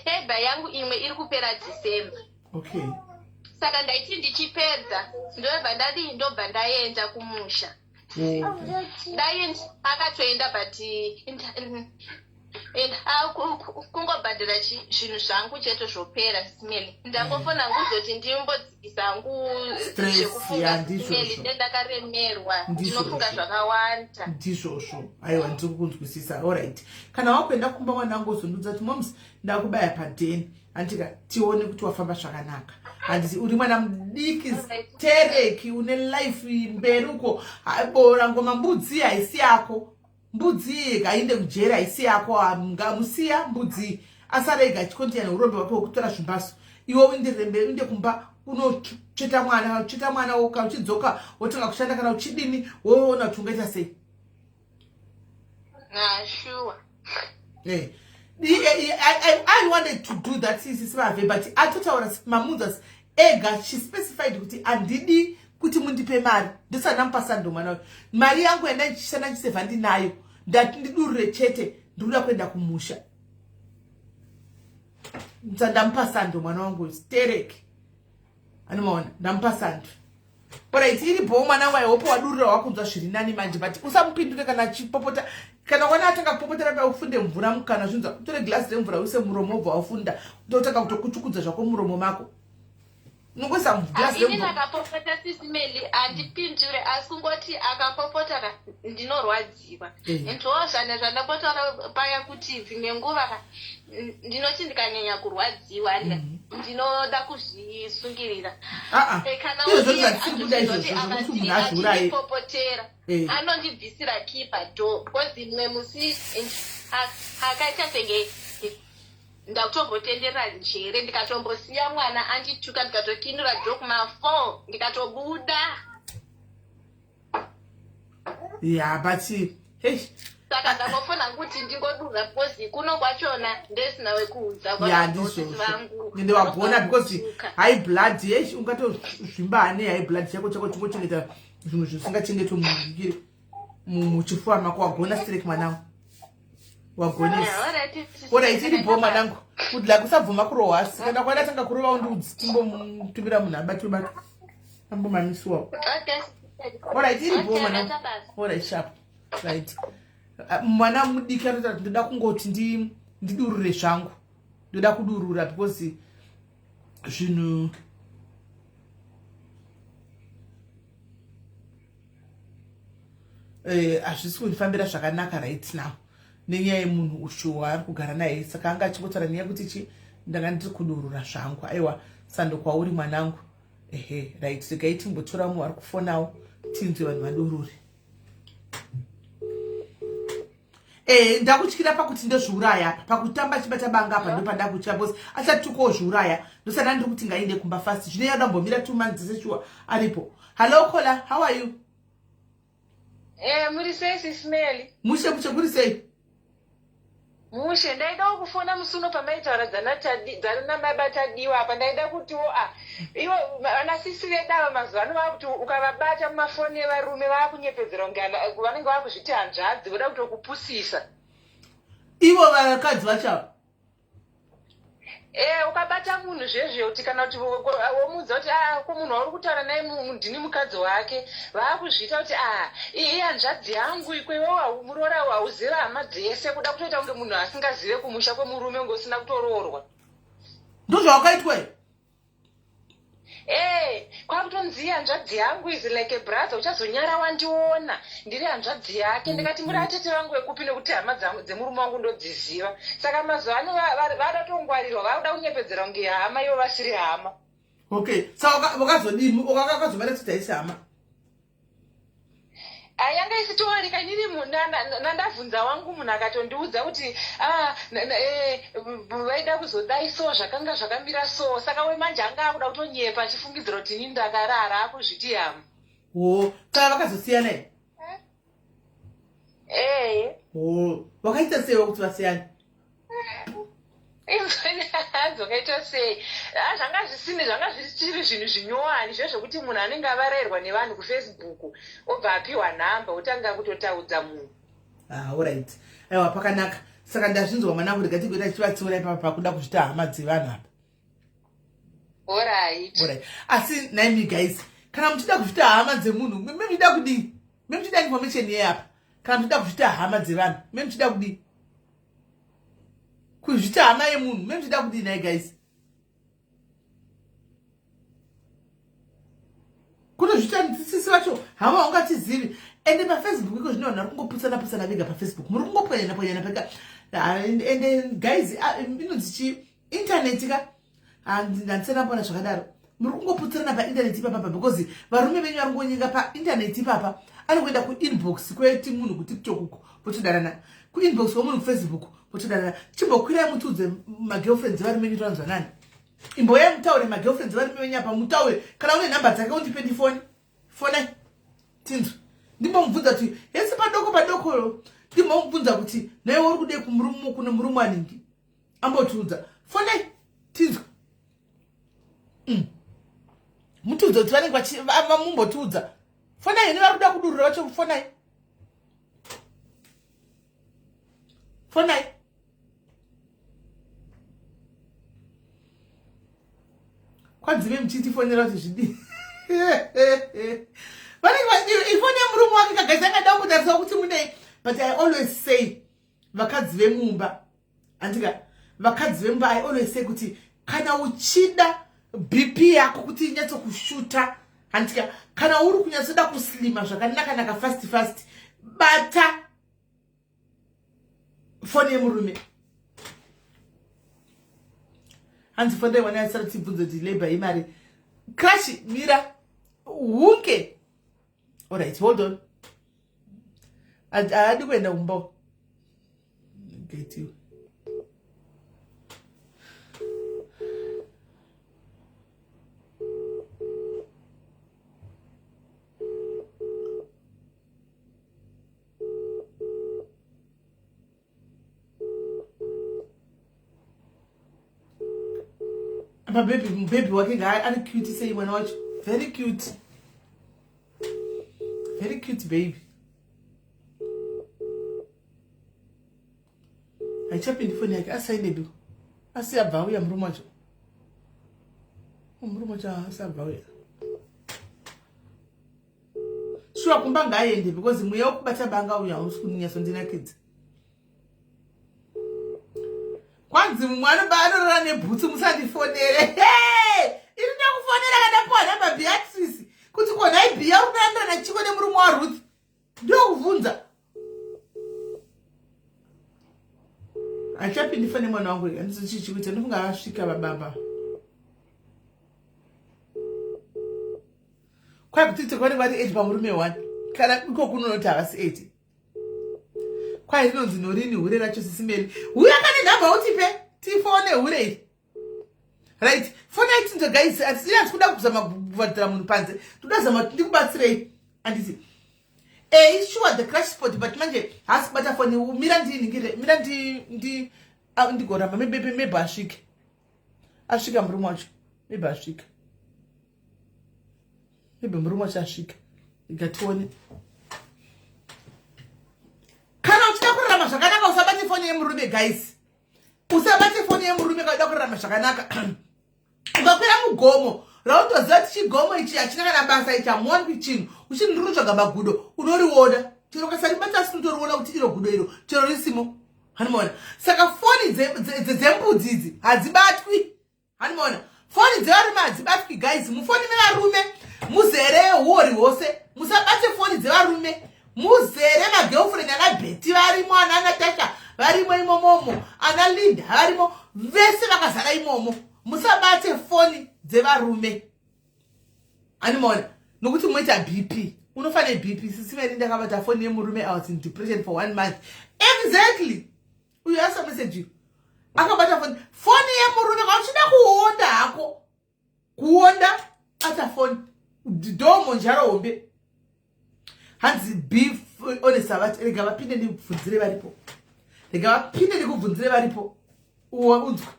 label yangu imwe iri kupera December saka ndaiti ndichipedza ndobva ndadii ndobva ndaenda kumusha ndaenda akatoenda but kungobhadhira zvinhu zvangu chete zvopera simeli ndangofona nguzoti ndimbodzikisa ngu zvekufunga simeli ndendakaremerwa ndinofunga zvakawanda ndizvozvo aiwa ndiri kunzwisisa alright kana wakuenda kumba mwanangu uzondudza kuti moms ndakubaya padheni andika tione kuti wafamba zvakanaka handiti uri mwana mudiki tereki une life mberi uko bora ngoma mbudzi haisi yako mbudzi gainde kujera haisi yako ngamusiya mbudzi asarega chikontiana urombe wapo wokutora zvimbaso iwe windirembe inde kumba unocheta mwana woka uchidzoka wotanga kushanda kana uchidini woona kuti ungaita sei sure I wanted to do that sisivave but atotaura mamunzas ega she specified kuti andidi kuti mundipe mari ndisanampasando mwana mari yangu yandaishana chisevha ndinayo ndati ndidurure chete ndikuda kuenda kumusha ndampasando mwana wangu stereki anomaona ndampasando alright iripo mwana wangu aihopo wadurura wakunzwa zviri nani manje but usamupindure kana achipopota kana wana atanga kupopotera pa ufunde mvura mukana zvinzwa utore glasi remvura use muromo obva wafunda utotanga kutokuchukudza zvako muromo mako nokuisa glasi remvura ini akapopota sisimeli andipindure asi kungoti akapopota ndinorwadziwa ndowo zvandapotaura paya kuti dzimwe nguva ndinoti ndikanyanya kurwadziwa ndinoda kuzvisungirira kana andipopotera anondibvisira kipa do kozi mwe musi akaita senge ndakutombotenderera njere ndikatombosiya mwana andituka ndikatokinura dho kuma4 ndikatobuda but hey saka ndamofona kuti ndingodurura because kuno kwachona ndesina wekuudza ya ndizvo ende wagona because high blood yeshi ungatozvimba ne high blood chako chingochengeta zvinhu zvisingachengetwe muchifuva mako wagona strike mwanangu wagonesa alright iripo mwanangu kudla kusabvuma kurohwasi kana kwada tanga kurova undudzi timbomutumira munhu abatwe ambomamisiwawo alright iripo mwanangu alright sharp right mwana mudiki anoita kuti ndoda kungoti ndidurure zvangu ndoda kudurura because zvinhu hazvisi kundifambira zvakanaka right now nenyaya yemunhu ushuwa ari kugara naye saka anga achingotaura nyaya yekuti ndanga ndiri kudurura zvangu aiwa sando kwauri mwanangu ehe right regai timbotora munhu ari kufonawo tinzwe vanhu vadurure ndakutyira pakuti ndozviuraya pakutamba chibata banga apa ndopanda kutyira bose achatuko zviuraya ndosana ndiri kuti ngainde kumba fast zvine yadambomira 2 months seshuwa aripo. Hello Kola, how are you? Muri sei Smeli? Mushe muri sei? Mushe ndaida kufona musuno pamaitaura dzana baba tadiwa apa ndaida kuti iwo vana sisi vedava mazuva ano vakuti ukavabata mumafoni evarume vakunyepedzera vanenge vakuzviti hanzvadzi voda kutokupusisa ivo vakadzi vachava ukabata munhu zvezveuti kana kuti womudza kuti ko munhu wauri kutaura naye ndini mukadzi wake vaakuzviita kuti iye hanzvadzi yangu ikwewo murora hauziva hama dzese kuda kutoita kunge munhu asingazive kumusha kwemurume unge usina kutoroorwa ndozvawakaitwa kwakutonzi hanzvadzi yangu is like a brother uchazonyara wandiona ndiri hanzvadzi yake ndikati muri atete vangu vekupi nekuti hama dzemurume wangu ndodziziva saka mazuva ano vada tongwarirwa vakuda kunyepedzera kunge hama ivo vasiri hama. Okay, saka wakazodini wakazomara kuti taisi hama yanga isitoorika inini nandabvunza wangu munhu akatondiudza kuti vaida kuzodai so zvakanga zvakamira so saka wemanje anga akuda kutonyepa achifungidzira kuti inini ndakarara akuzviti hama. Saka vakazosiyana wakaita seiwo kuti vasiyane? Zvakaita sei zvanga zvisine zvanga zvichiri zvinhu zvinyowani zvezvokuti munhu anenge avarayirwa nevanhu kufacebook obva apiwa nhamba otanga kutotaudza munhu. Alright, aiwa pakanaka saka ndazvinzwa mwanangu ndikatigoita chivatsiura ipapa pakuda kuzvita hama dzevanhu apa. Alright. Asi naimi guys kana muchida kuzvita hama dzemunhu memuchida kudii memuchida information yeapa kana muchida kuzvita hama dzevanhu memuchida kudii kuzvita hama yemunhu memuchida kudii naye guys kutozvita sisi vacho hama ungatizivi ende pafacebook iko zvino vanhu vari kungoputsana vega pafacebook muri kungopwanyana peka ende guys inonzi internet ka handisana mbona zvakadaro muri kungoputsirana painternet ipapa because varume venyu vari ngonyinga painternet ipapa ari kuenda kuinbox kweti munhu kutiktok potodanana kuinbox kwemunhu kufacebook potodanana chimbokwirai mutiudze magirlfriends vari menyu toranzwa nani imboyai mutaure magirlfriends vari menyu apa mutaure kana une nhamba dzake undipe ndifoni fonai tinzwa ndimbomubvunza kuti yese padoko ndimbomubvunza kuti naiwe uri kude kune murume aningi ambotiudza fonai tinzwa mutiudza kuti vanenge vamumbotiudza fonai ine vari kuda kudurura vacho fonai kwanzive muchitifonera kuti zvidii ifoni yemurume wake kagazi angada kungotarisa kuti munei but I always say vakadzi vemumba andika vakadzi vemumba I always say kuti kana uchida BP yako kuti inyatso kushuta andika kana uri kunyatsoda kuslima zvakanaka fast bata foni yemurume hanzi fonda iwana yasara tibvunzo kuti labor imari crash mira hunge. Alright, hold on. Adi kuenda kumba. Get you. baby wake guy ari cute say mwana wacho. Very cute. Very cute baby. Aichapindi phone yake asaine do. Asiyabva uya murume wacho. Murume wacho asabva uya. Sure kumba ngaende because mweya wokubata banga uya usikunyasa ndina kids. Kwanzi mwana banorora nebhutsu musandifonere. Hey! Iri ndakufonera kana pona namba Beatrice. Kuti kona ibhiya unaenda na chiko nemurume wa Ruth. Ndio kuvunza. Achapindi fane mwana wangu ndichichi kuti ndifunga asvika bababa. Kwa kuti kwani vari age pamurume 1 kana iko kunonoti havasi 80. Kwa inonzi norini hure racho sisimeli uya kane ndabva utipe tifone hure right fone itinzo guys atisina tikuda kuzama kuvadzira munhu panze tudazama ndikubatsirei anditi sure the crash spot but manje hasi bata fone mira ndiningire mira ndigoramba maybe asvika murume wacho maybe asvika maybe murume wacho asvika igatione kana uchida kurarama zvakanaka usabate foni yemurume guys usabate foni yemurume kana kurarama zvakanaka ukakwira mugomo rautoziva kuti chigomo ichi hachina kana basa ichi hamuwani chinhu uchindirutsvaga magudo unoriona chero kasaribata sinutoriona kuti iro gudo iro chero risimo hanimaona saka foni dzembudzi idzi hadzibatwi hanimaona foni dzevarume hadzibatwi guys mufoni mevarume muzere hori hwose musabate foni dzevarume muzere magirlfriend ana Betty varimo ana Natasha varimo imomomo ana Linda varimo vese vakazara imomo musabate foni dzevarume animona nokuti muita BP unofane BP sisimeni ndakabata foni yemurume I was in depression for 1 month exactly uyu asa message akabata foni yemurume kauchida kuonda hako kuonda ata foni domo njaro hombe hanzi beef on Sabbath rega vapinde ndikubvunzire varipo rega vapinde ndikubvunzire varipo unzwa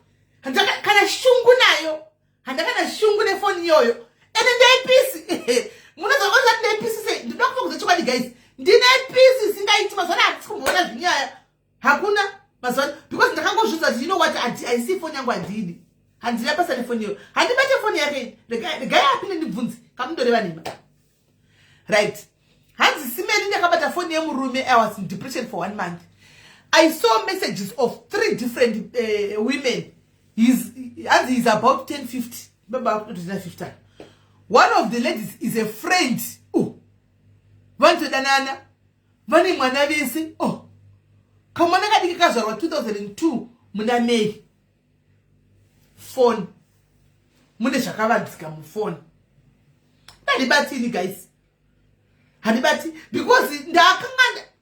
kana shungu nayo handakana shungu nefoni iyoyo ende ndaipisi munozokonza ndaipisi sei ndinoda kufunguza chokwadi guys ndine pisi singaiti mazwana hatisikumboona zvinyaya hakuna mazwana because ndakangozvudza kuti you know what haisi foni yangu handidi handina basa nefoni iyoyo handibate foni yake regai apinde ndibvunze kamundoreva nema right. Hanzi simeni ndakabata phone yemurume I was in depression for 1 month. I saw messages of 3 different women. He's about 10-50. About 50. One of the ladies is a friend. Oh. Vanto danana. Vani mwanavisi. Oh. Kamwana kadiki kazarwa 2002 muna May. Phone. Mune shakavandzika mu phone. Nalibatini guys. Handibati because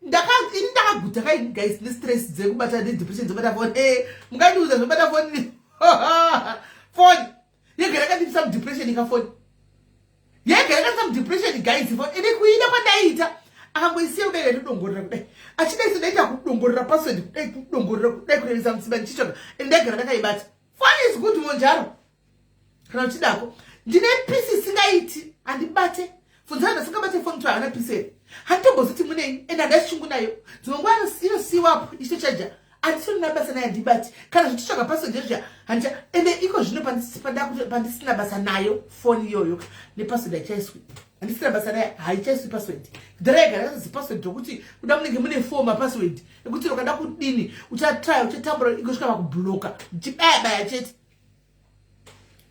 ndakaguta kai guys ne stress dzekubata ne depression dzobata phone mungandiuza zvobata phone phone yegera kati some depression ka phone yegera kati some depression guys phone ine kuida kwandaita akangoisiya kudai ndodongorera kudai achida isodaita kudongorera password kudai kudongorera kudai kurevisa msiba ndichichoka ndegera ndakaibata phone is good monjaro kana uchidako ndine pisi singaiti andibate funzana sikabate phone twa ana pise hatomboziti munei enda ndashungu nayo dzongwana siwa icho chaja atisoni nabasa nayo dibati kana zvititsvaga password yazvya hanja ende iko zvino pandisina basa nayo phone iyoyo nepassword haichaiswi handisina basa nayo haichaiswi password ndirega rakazi password dzokuti kuda munenge mune 4 mapassword ekuti ukada kudini uchatry uchatambura ikosvika pakubloka uchibaya chete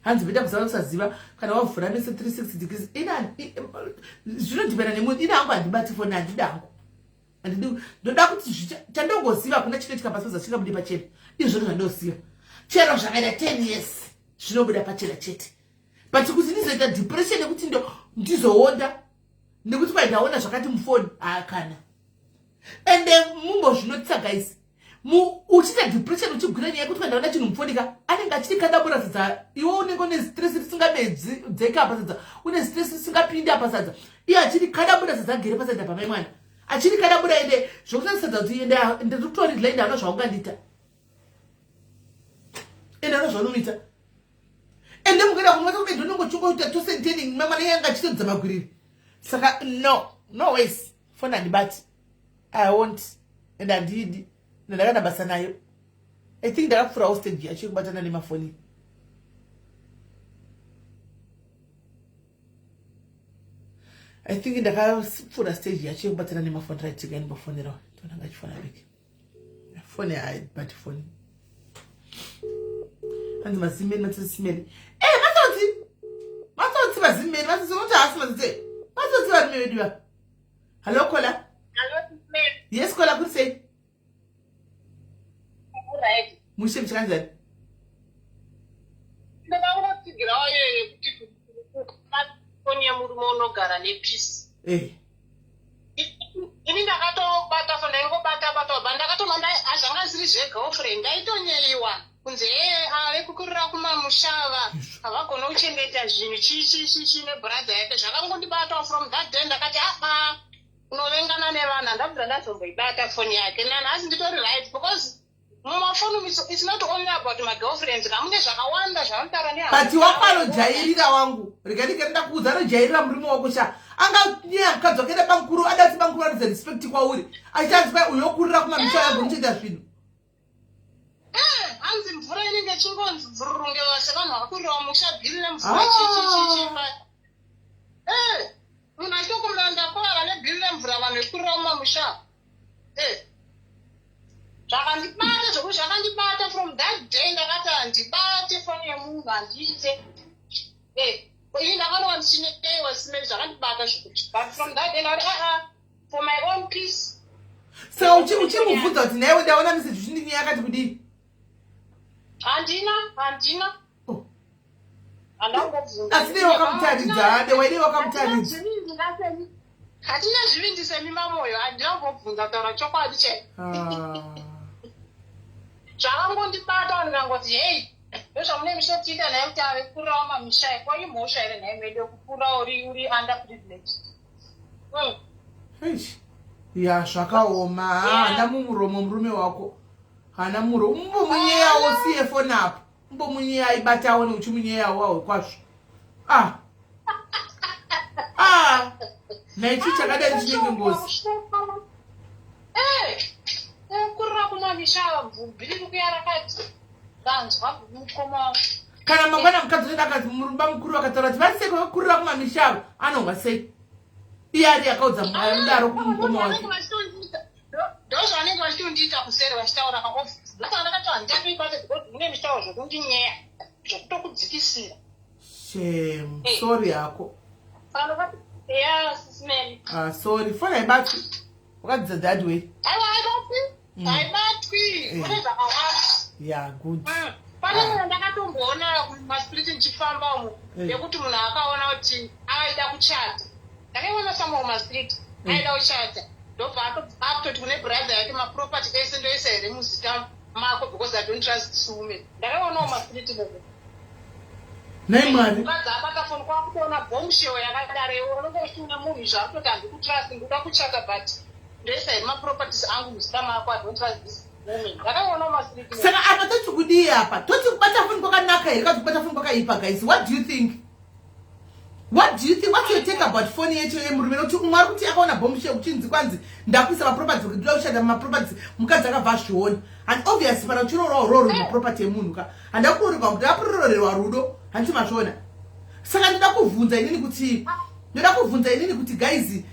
hanzi beta kuzama kusaziva kana wavhura mese 360 degrees ina zvinodhibana nemunhu ina hangu handibati foni handidangu ndoda kuti chandongoziva kuna chinoitika pasoza chingabude pachena izvozvo zvandoziva chero zvakaita 10 years zvinobuda pachena chete but kuti ndizoita depression nekuti ndizoonda nekuti kwaindaona zvakati mufoni kana ende mumbo zvinotisa guys uchita depression uchigwira nyaya yekuti kwaindaona chinhu mufonika anenge achitikadabura sadza iwe unenge une stress risingapedzi dzeka pasadza une stress risingapindi pasadza iye achitikadabura sadza agere pasadza pamai mwana achitikadabura ende zvokusasadza kuti ende ndikutoridla ende ano zvaungandiita ende ano zvaunoita ende mukenda kumwata kuti ndinongochongoita tosendeni mama yanga chitodza magwiriri. Saka no ways. Phone andibati. I won't. And I did. Ndakana basa nayo. I think ndakafura hostage achiri kubatana nemafoni. I think ndakafura stage achiri kubatana nemafoni right again before rawa. Tonanga chifona biki. Phone I but phone. And mazimeni matsimeli. Matoti mazimeni matoti not ask matoti. Matoti what me do? Hello Kola. Hello, Yes Kola could say. right. Mushe mchanzani. Ndakanga kutsigira waye kuti foni yemurume unogara nepeace. Ini ndakatobata foni ndaingobata ndakatoma zvanga zviri zvegirlfriend ndaitonyeiwa kunze ave kukurira kumamushava havagona kuchengeta zvinhu chichi nebradha yake zvakangondibata from that day ndakati unovengana nevanhu handabvira ndazomboibata foni yake nani asi nditori right because mumafoni it's not only about my girlfriends kamune zvakawanda zvanotaura nehama but wakanojairira wangu rikandikenda kuudza anojairira murume wakusha anga nyakadzwa kenda bankuru adati bankuru aridza respect kwauri achanzwa uyokurira kumamisha yako unochiita zvinhu hanzi mvura inenge chingonzi bvururungewa sevanhu vakakurirawa musha bhiri nemvura chichichichimba munhu achitokumlanda kwara nebhiri remvura vanhu vekurira mumamusha zvakandibata zvokuti zvakandibata from that day ndakati handibate foni yemunhu handiite ini ndakanova ndichineiwa simeri zvakandibata zvokuti but from that day ndakati for my own peace. Saka uchimubvunza kuti naiwe ndaona meseji uchindini yakati kudii? Handina. Handangobvunza. Asi dei wakamutaridza, dei wakamutaridza. Hatina zvivindi semimamoyo, handingobvunza taura chokwadi chete. Zvakangondibata ndikangoti hey, ndozvamune mishotiita naye kuti ave kurirawo mamisha kwa imhosva here naye mede kukura uri underprivileged. Ya zvakaoma hana mumuromo murume wako hana muro umbomunyeyawo siye foni apo umbomunyeya ibatawo neuchimunyeyawo wawe kwazvo naichi chakadai chinenge ngozi kurira kumamisha bvubhiri kuyarakati kanzwa mukoma kana mangwana mukadzi unoda akati murumba mukuru akataura kuti vaseko vakurira kumamisha anonga sei iyari akaudza mudaro kumukoma wake ndozvanenge vachitondiita kuseri vachitaura kaofisa ndakati handiyatoibate because mune mitauro zvokundinyeya zvokutokudzikisira sorry yako sorry fona haibatwi wakadzidza that way haibatwi kune zvakawanda good pane ndakatomboona maspiriti ndichifamba umo yekuti munhu akaona kuti aida kuchata ndakaiona samwe maspiriti aida kuchata ndobva atoti kune brother yake maproperty ese ndoisa here muzita mako because I don't trust women ndakaionawo maspiriti bobo naimwari mukadzi abata foni kwakutoona bombshell yakadarewo unenge uchiona munhu zvaatoti handikutrust ndikuda kuchata but ndoisa here maproperties angu muzita mako I don't trust this woman ndakaionawo maspiriti saka apa toti kudii apa toti kubata foni kwakanaka here kana kubata foni kwakaipa guys what do you think what's your take about phone yecho yemurume nokuti umwe ari kuti akaona bombshell kuchinzi kwanzi ndakuisa maproperty kuti ndoda kushanda maproperty mukadzi akabva azviona and obviously pana uchirorwa uroro maproperty emunhu ka handa kurorerwa kuti apurorerwa rudo handiti mazviona saka ndoda kuvhunza inini kuti guys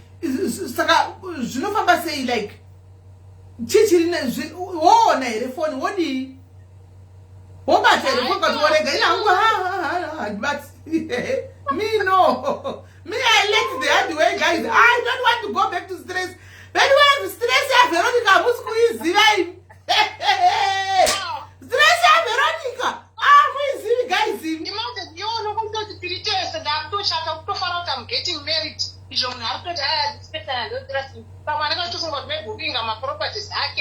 saka zvinofamba sei like chichirine woona here foni wodii wobata here foni kati worega ina hangu but me no. Me I let the hard way, guys. I don't want to go back to stress. When you have stress, Veronica, musku is divine. Stress, Veronica. We guys. Imagine you know what to pretend that I'm too shut up to find out I'm getting married. You don't have to expect and don't trust me. But when I go to someone booking my properties, I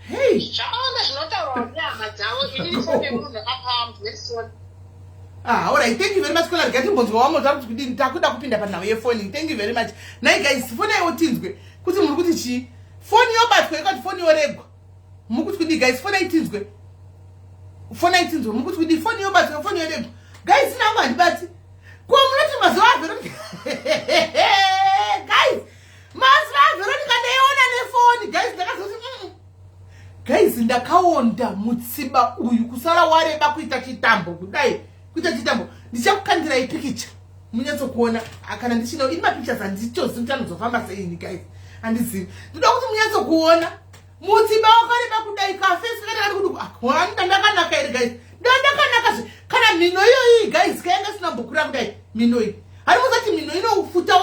Hey. Shawana not around there, you need to be moving up this one. Alright, thank you very much. Kola getting bonzo wamo takuti kudini takuda kupinda pana phone. Thank you very much. Now guys, phone yayo tinzwe. Kuti muri kuti chi? Phone yobatwe kuti phone yoregwa. Mukuti kudini guys, phone yayo tinzwe. Fona itinzo mukuti kudi phone yoba phone yode. Guys nanga ndibati. Kwa mlati mazoa Veronica. Guys, mazoa Veronica ndaiona nefoni. Guys ndakazoti guys ndakaonda mutsiba uyu kusara wareba kuita chitambo kudai kuita chitambo ndichakukandira ipicture munyatso kuona akana ndichino in mapictures anditozi ndinozofamba sei guys andizivi ndoda kuti munyatso kuona mutsiba wakareba kudai kafesi kana kuti akwanda ndakanaka ere guys ndakanaka kana mino iyo guys kaenga sina mbukura kudai mino iyi hari muzati mino inokufuta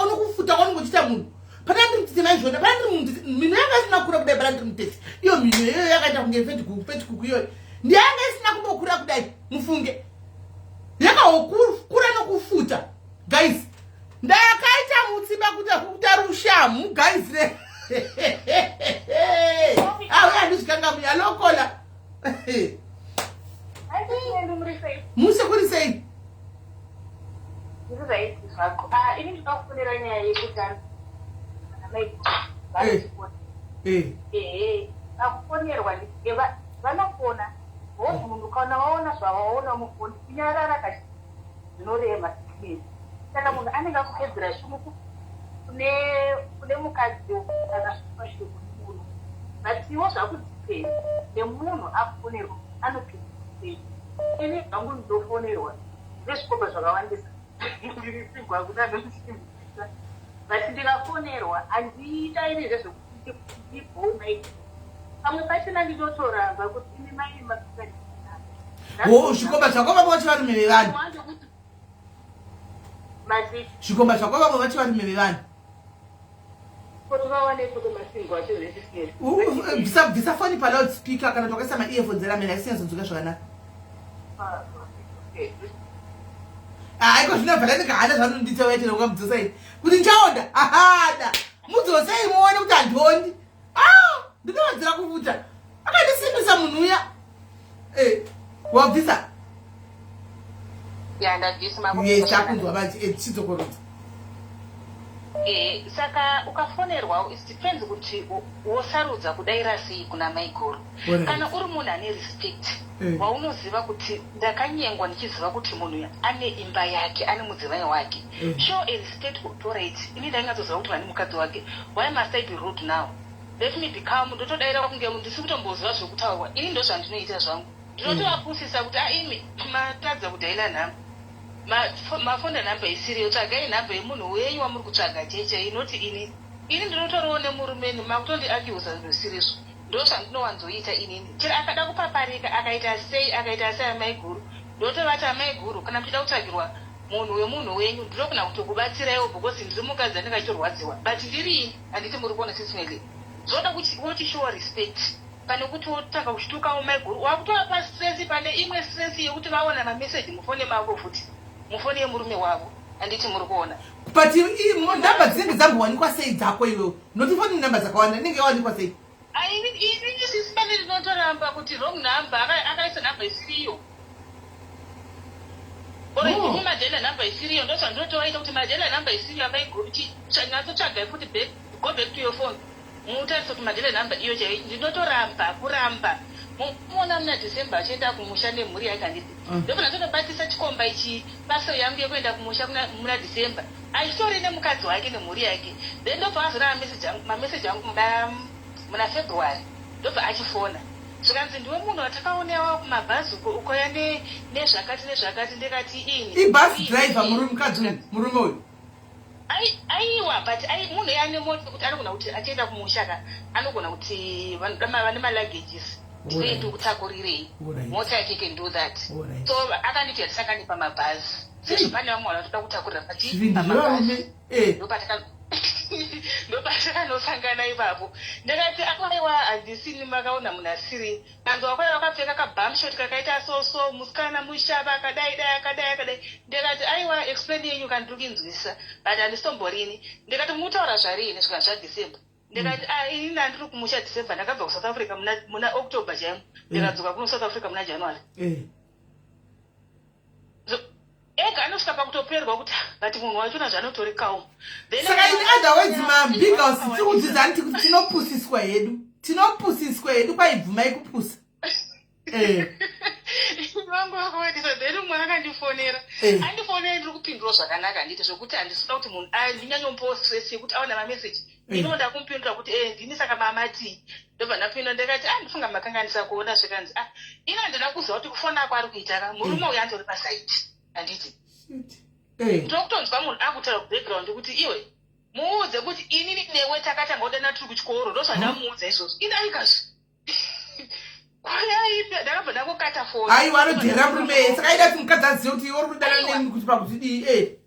ngochita munhu pana ndiri mtete naizvona pana ndiri mino yanga isina kura kudai pana ndiri mtete iyo mino iyo yakaita kunge petikuku iyoyo ndiyanga isina kumbokura kudai mufunge yakakura nokufuta guys ndakaita mutsiba kuta rushamu guys andizvikanga muyalokola muse kuri sei ini ndinofunira nyaya yekutanga akufonerwa vanofona hozi munhu kana vaona zvavaona mufoni kunyarara kachi zvinorema saka munhu anenge akupedzera shumu kune mukadzi akasvipashire kune munhu batiwo zvakudzipei nemunhu akufonerwa anopedzei ini hangu ndizofonerwa ndezvikopa zvakawandisa ndirisigwa kuda nomusimbisa but ndikafonerwa handiitaine zvezvokuti ndibhomaiki pamwe pachona ndinotoramba kuti ine mai zvikomba zvako vamwe vachi varume vevanhu zvikomba zvako vamwe vachi varume vevanhu bvisa foni paloud-speaker kana tokaisa ma-earphones eramene aisingazonzwika zvakanaka aiko zvinobva ndikahada zvanonditsewaitira ungamudzosei kuti ndichaonda ahada mudzosei muone kuti handiondi ndinowadzira kufuta akandisimbisa munhu uya wabvisa chakunzwa vati chizokorodza saka ukafonerwa it depends kuti wosarudza kudaira sei kuna maiguru kana uri munhu ane respect waunoziva kuti ndakanyengwa ndichiziva kuti munhu ane imba yake ane mudzimai wake show a respect authority ini ndaingatsoziva kuti vane mukadzi wake why must I be rude now let me become ndotodaira kunge ndisi kutomboziva zvekutaurwa ini ndo zvandinoita zvangu ndinotovapusisa kuti aimi matadza kudaila nhamba mafonda nhamba isiriyo tsvagai nhamba yemunhu wenyu wamuri kutsvaga cheche inoti ini ndinotoriwo nemurumeni makutondiakiusa zvisiriso ndo zvandinowanzoita inini chiri akada kupaparika akaita sei amai guru ndotovati amai guru kana muchida kutsvagirwa munhu wemunhu wenyu ndinogona kutokubatsiraiwo because ndiri mukadzi anenge achitorwadziwa but ndirini handiti muri kuona sismele zvoda kuti woti show respect pane kuti wotanga kuchitukawo mai guru wakutovapa stress pane imwe stress yekuti vaona mameseji mufone mavo futi mufoni yemurume wavo handiti muri kuona but nhamba dzinenge dzambowanikwa sei dzako iwewo noti foni nhamba dzakawanda inenge yawanikwa sei ini sisipane ndinotoramba kuti wrong number akaisa nhamba isiriyo oreini madhela nhamba isiriyo ndozvandinotovaita kuti madhela nhamba isiriyo amaigoti nyatsotsvagai futi go back to your phone mutarisa kuti madhela nhamba iyo chai ndinotoramba kuramba muona muna December achienda kumusha nemhuri yake handiti ndofana totobatisa chikomba ichi basa yangu yekuenda kumusha muna December achitori nemukadzi wake nemhuri yake then ndobva azorava mameseji angu muna February ndobva achifona zvikanzi ndiwe munhu watakaonewa kumabhazi ukoya nezvakati ndikati ini ibus driver mukadzi murume uyu aiwa but munhu yane moti kuti anogona kuti achienda kumusha anogona kuti vane maluggages ndiende kutakurirei mota yake can do that so akanditi yatisakanipa mabhazi sezvo pane vamwe vanatoda kutakurira pamabhazi ndopatakanosangana ipapo ndakati akaiwa handisini makaona munasiri anzi wakwai wakapfeka kabhamshot kakaita soso musikana mushava akadai ndikati aiwa explain yenyu kandiri kuinzwisisa but handisitomborini ndikati mutaura zvarini svika zvaDecember ndikati ini ndandiri kumusha December ndakabva kuSouth Africa muna October chaimu ndikadzoka kuno South Africa muna January ega anosvika pakutoperwa kuti but munhu wachona zvanotorikawo saka ini otherwise mabighouse tikudzidzani kuti tinopusiswa hedu kwaibvumai kupusa wangu wakawaitisa then umwe akandifonera andifonera ndiri kupindura zvakanaka handiti zvokuti handisina kuti munhu ndinyanyombostress yekuti aona mameseji ndinoda kumupindura kuti ndini saka mamati ndobva ndapindura ndikati ndifunga makanganisa kuona zvekanzi ina ndina kuziva kuti kufona ako ari kuitaka murume uyo andori pasaiti handiti ndokutonzwa munhu akutaura kubackground kuti iwe muudze kuti inini newe takatanga kudana tiri kuchikoro ndozvandamuudza izvozvo idaikazvi kwayaipa ndakabva ndangokata foni aiwa anodhera murume saka aida kuti mukadzi azive kuti iwe uri kudana neni kuti pakuti dii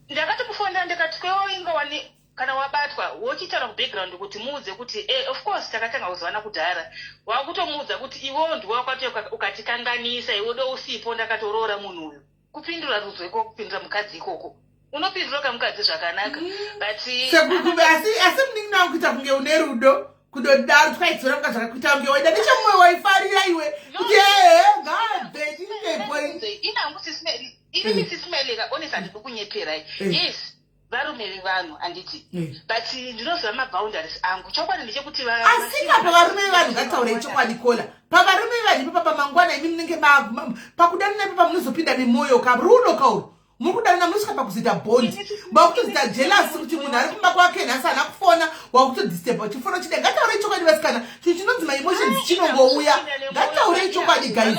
ndakati kufonera ndikati kweoinga wani kana wabatwa wochitaura kubackground kuti muudze kuti of course takatanga kuzivana kudhara wakutomuudza kuti iwewo ndiwakwati ukatikanganisa iwe dousipo ndakatoroora munhu uyu kupindura rudzo iko kupindura mukadzi ikoko unopindura kamukadzi zvakanaka but asi muningi nawo kuita kunge une rudo kudodaro twaidzora mukadzi akakuita kunge waida nechemumwe waifarira iwe kuti inini sisimeleka honest handiri kunyeperai yes varume vevanhu handiti but ndinoziva maboundaries angu chokwadi ndechekuti asi apa varume vevanhu ngataurei chokwadi kola pavarume vevanhu ipo pamangwana imi munenge pakudana naipo munozopinda nemwoyo karudo kauro muri kudanana munosvika pakuzoita bhondi vakutozita jelasi kuti munhu ari kumba kwake nhasi ana kufona wakutodisturba chifono chide ngataurei chokwadi vasikana chinhu chinonzi maemotions chinongouya ngataurei chokwadi guys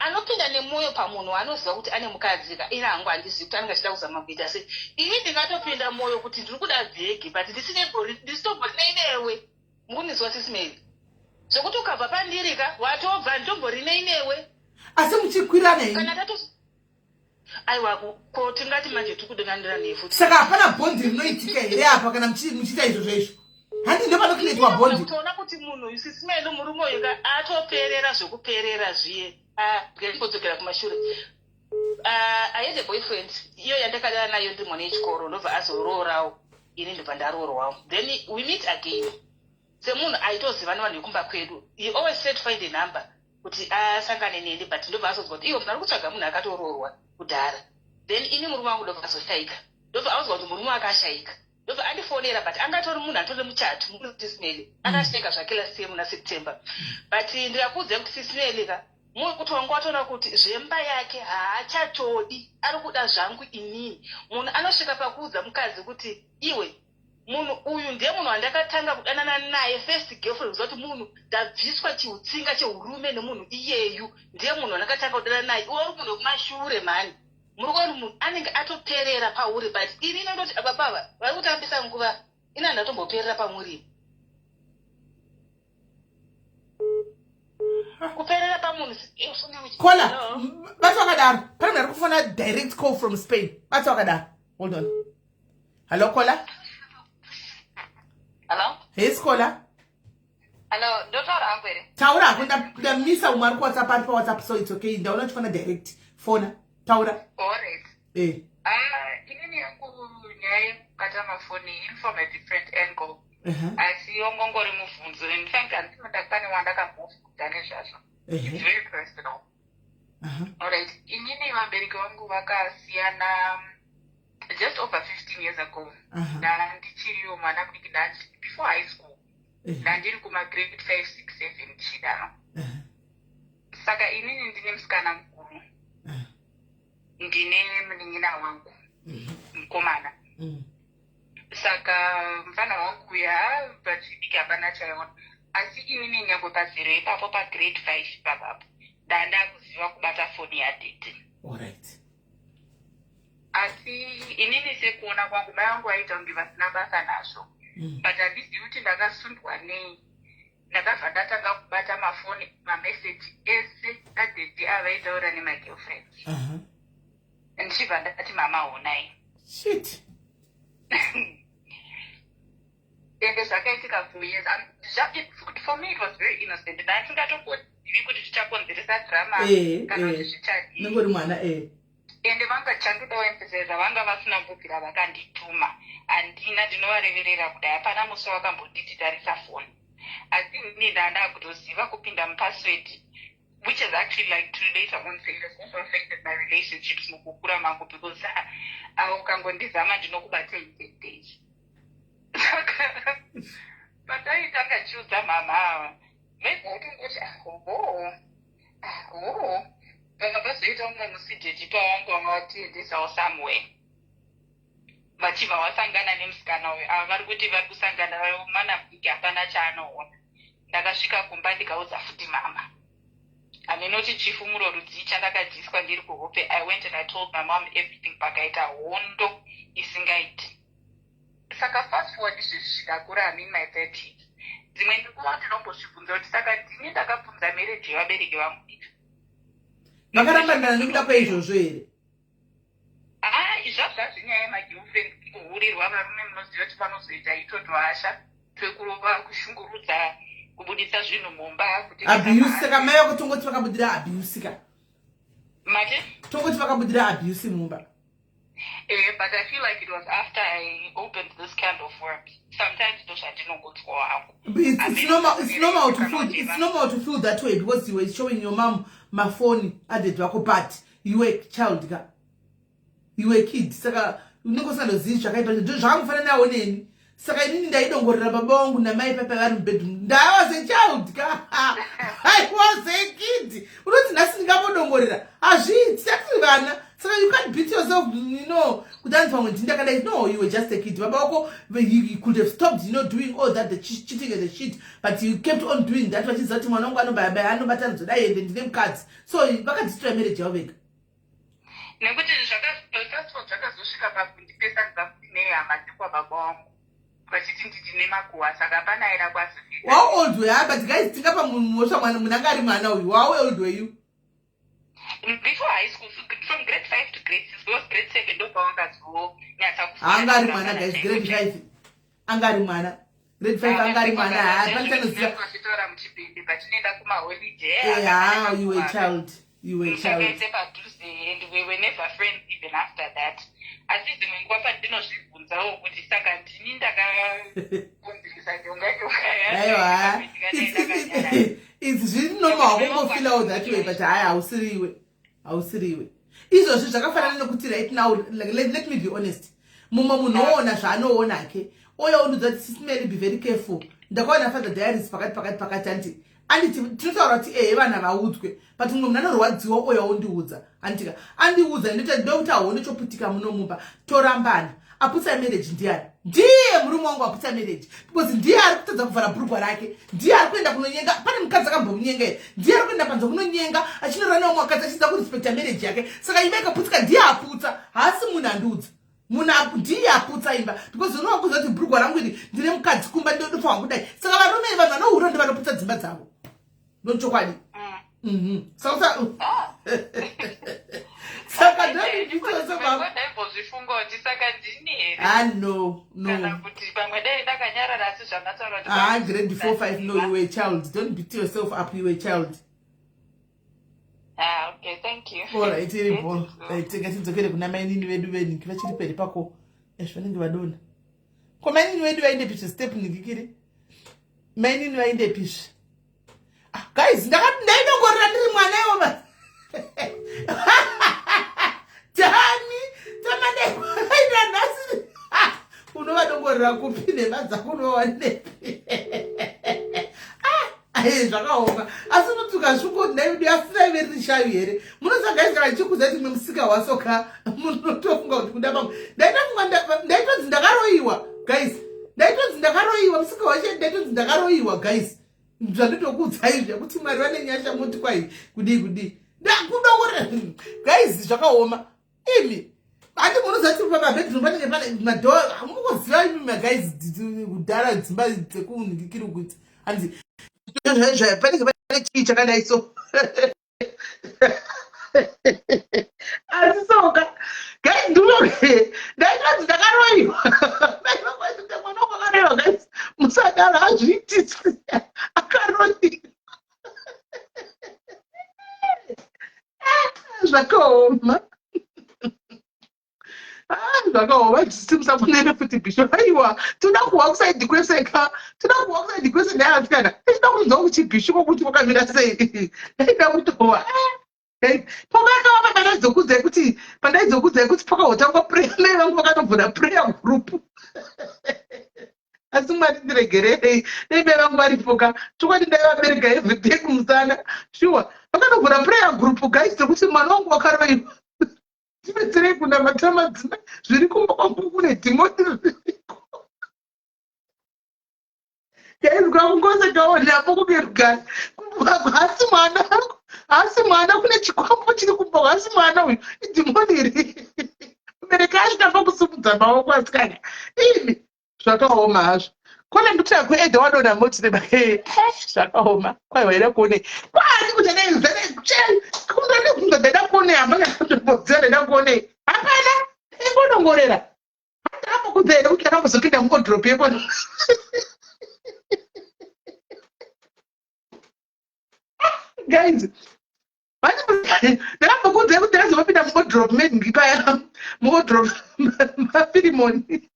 anopinda nemwoyo pamunhu anoziva kuti ane mukadzi iri hangu handizivi kuti anenge achida kuzama kuita sei ini ndingatopinda mwoyo kuti ndiri kuda bhegi but ndisitobhorinei newe mukuniziva sisimeri zvokuti ukabva pandirika watobva nditombori newe asi muchikwirana kana aiwa ko tingati manje tiri kudanganira nei futi saka hapana bhondi rinoitika here apa kana muchiita izvozvo izvo handi ndo panokunoitwa bhondi kutoona kuti munhu sisimeri murume uyu atoperera zvokuperera zviye ndikodzokera kumashure I had a boyfriend iyo yandakadana nayo ndi mwana wechikoro ndobva azoroorawo ini ndobva ndaroorwawo then we meet again semunhu aitoziva nevanhu vekumba kwedu he always said find a number kuti asangane neni but ndobva azonzwa kuti iyo munhu ari kutsvaga munhu akatoroorwa kudhara then ini murume wangu ndobva azoshayika ndobva anzwa kuti murume akashayika ndobva andifonera but angatori munhu atori muchatu mutismeli akashayika zvake last year muna September but ndikakuudza kuti sisimeli munhu kuti wanga watoona kuti zvemba yake haachatodi ari kuda zvangu inini munhu anosvika pakuudza mukadzi kuti iwe munhu uyu ndiye munhu wandakatanga kudanana naye first girlfriend kuti munhu ndabviswa chiutsinga chehurume nemunhu iyeyu ndiye munhu wandakatanga kudanana naye iwe uri munhu wekumashure mani muri kuona munhu anenge atoperera pauri but ini inondoti ababava vari kutambisa nguva ina ndatomboperera pamuri kuperera pamunhu kola bati wakadaro pane munhu ari kufona direct call from Spain bati wakadaro hold on hello kola hello yes kola hello ndotaura hangu here taura hako ndamisa umwe ari kuwhatsapp ari pawhatsapp so it's okay ndaona uchifona direct fona taura alright inini yangu nyaya yekukata mafoni in from a different angle asi yongongori mubvunzo in fact handinoda pane wandakambofunda nezvazvo it's very personal alright inini vabereki vangu vakasiyana just over 15 years ago ndandichiriyo mwana kudiki before high school ndandiri kuma-grade 5 6 7 chidano saka inini ndine musikana mukuru ndine munin'ina wangu mukomana saka mufana wangu uya pachidiki hapana chaiona asi inini nyangwe pazero ipapo pagrade 5 papapo ndandakuziva kubata foni yadhete asi inini sekuona kwangu mai vangu vaita kunge vasina basa nazvo but handizivi kuti ndakasundwa nei ndakabva ndatanga kubata mafoni mameseji ese adhete avaitaura nemagirlfriends ndichibva ndati mama honai shit ende zvakaitika for years for me it was very innocent ndandingatongodivi kuti zvichakonzeresa drama kana kuti zvichadii nongori mwana ende vanga chandodawo emphasize vanga vasina mbobvira vakandituma handina ndinovareverera kudai hapana musi wakamboditi tarisa foni asi ini ndanda kutoziva kupinda mupassword which is actually like to later on say it has also affected my relationships mukukura mangu because ukangondizama ndinokubata indedays saka pataitanga chiudza mama ava maiva kuti ngoti musidhechi pawanga vatiendesawo somewhere vachibva vasangana nemusikana uyu ava vari kuti vari kusangana manavhiki hapana chaanoona. Ndakasvika kumba ndikaudza futi mama handinoti chifu murorudzi chandakadhiswa ndiri kuhope. I went and I told my mom everything, pakaita hondo isingaiti. Saka fast forward izvezvi zvikakura, I'm in my 30s. Dzimwe ndikuva ndinombozvibvunza kuti saka ndini ndakabvunza marriage yevabereki vangu ita makarambana nekuda kwaizvozvo here? Izvazvo zvinyaya yemagirlfriend kuhurirwa varume munoziva kuti vanozoita itotoasha twekurova, kushungurudza, kubudisa zvinhu mumba, abuse. Saka mai vako tongoti vakabudira abuse ka mate tongoti vakabudira abuse mumba. But I feel like it was after I opened this kind of work. Sometimes those I didn't go to work. It's normal to feel that way because you were showing your mom my phone at the Dwako part. You were a child, you were a kid. Saka unongosando zini zvakaita zvakamufana nawo neni. Saka inini ndaidongorera baba vangu namai pepe vari mubedroom. I was a child I was a kid. Unoti nhasi ndingambodongorera. Hazviiti tiri vana. So you can't beat yourself, you know. No, you were just a kid. You could have stopped, you know, doing all that, the cheating and the shit. But you kept on doing that. What is that? Cards. So you can't destroy marriage. How old were you? But guys, think about how old were you? Before high school, from grade 5 to grade 6, because grade 7 don't go angari mwana guys, grade 5 angari mwana, grade 5 angari mwana. Yeah, you were a child. You were a child. And we were never friends even after that. I think the Mingwapa did not sleep with the second it's really normal. I won't feel out that way, but I'll see you. I'll see you. Izo zvakafanana nokuti right now, let me be honest. Muma munoona zvaanoona ke. Oya unudza kuti sisimeli be very careful. Ndakaona father diaries pakati anti. Anditi tinotaura kuti vana vaudzwe. But mumwe munhu anorwadziwa oya undiudza. Antika andiudza ndokuti aone choputika muno mumba. Torambana. Aputsa marriage ndiani? Ndiye murume wangu aputsa marriage. Because ndiye ari kutadza kuvhara bhurugwa rake. Ndiye ari kuenda kunonyenga. Pane mukadzi akambomunyenga here. Ndiye ari kuenda panze kunonyenga. Achinorana nomwe akadzi achidza kurespecta marriage yake. Saka imba ikaputsika ndiye aputsa. Haasi munhu andiudza. Munhu ndiye aputsa imba. Because unowa kuziva kuti bhurugwa rangu iri ndine mukadzi kumba ndofa wangu kudai. Saka varume vanhu vanohura ndivanoputsa dzimba dzavo. Ndochokwadi. Saka Saka don't beat yourself up. No. Grade 4, 5, no, you were a child. Don't beat yourself up, you were a child. Okay, thank you. Alright, tikatidzoke kuna mainini vedu veniki vachiri peri pako ezvanenge vadona. Ko mainini vedu vainde pisvi step nikikiri. Mainini vainde pisvi. Guys, ndaidongorera ndiri mwana iwo. Tamane nasi unovadongorera kupi nemadzako unovawa nepi. Zvakaoma. Asi unoti ukasvika kuti asina ive rishavi here. Munosangaisikana chikuza timwe musika wasoka. Munotofunga kuti kuda pamwe. Ndaitonzi ndakaroiwa, guys. Ndaitonzi ndakaroiwa musika wacho, ndaitonzi ndakaroiwa, guys. Zvanditokuudza izvi kuti Mwari vane nyasha muti kwai kudi. Ndakudongorera. Guys, zvakaoma. Imi handi munozati pamabedroom panenge pane madhoo. Munoziva imi guys kudhara dzimba dzekunikikiri kuti hanzi panenge pane chii chakadai so. Asi soka guys ndunoke ndaitonzi ndakaroiwa. Mwana wakaroiwa guys. Musadaro hazviitisi akaroiwa. Zvakaoma. Zvakaoma timusafonere futi bishop. Aiwa toda kuwa kusaidi kweseka. Toda kuwa kusaidi kwese ndayatikana. Toda kunzwa kuti bishop kuti wakamira sei. Ndaida kutowa. Pakatowa pandaizokudzai kuti pakahotangwa prayer mai vangu vakatovhura prayer group. Asi Mwari ndiregerei. Dai mai vangu varipoka. Chokwadi ndaivabereka everyday kumusana. Sure. vakanovhura prayer group guys tekuti mwana wangu wakaroiwa tibetserei kunamata madzimai zviri kumba kwangu kune dhimoni zviriko guys kwakungosekaonapo kuberugari hasi mwana kune chikwambo chiri kumba hasi mwana uyu idhimoni iri mubereki asvitamba kusumudza maoko asikanya ini zvakaoma hazvo kone ndikuti kuedha wadona motireba zvakaoma kwaiwa ida kuone kwani kuti ndaida kuone hambangaodzera ndaida kuone hapana ingonongorera hata apo kunzere kuti akambozopinda muodrop yepo guys ndakambokunzere kuti ndakazopinda muodrop medingipaya muodrop mafirimoni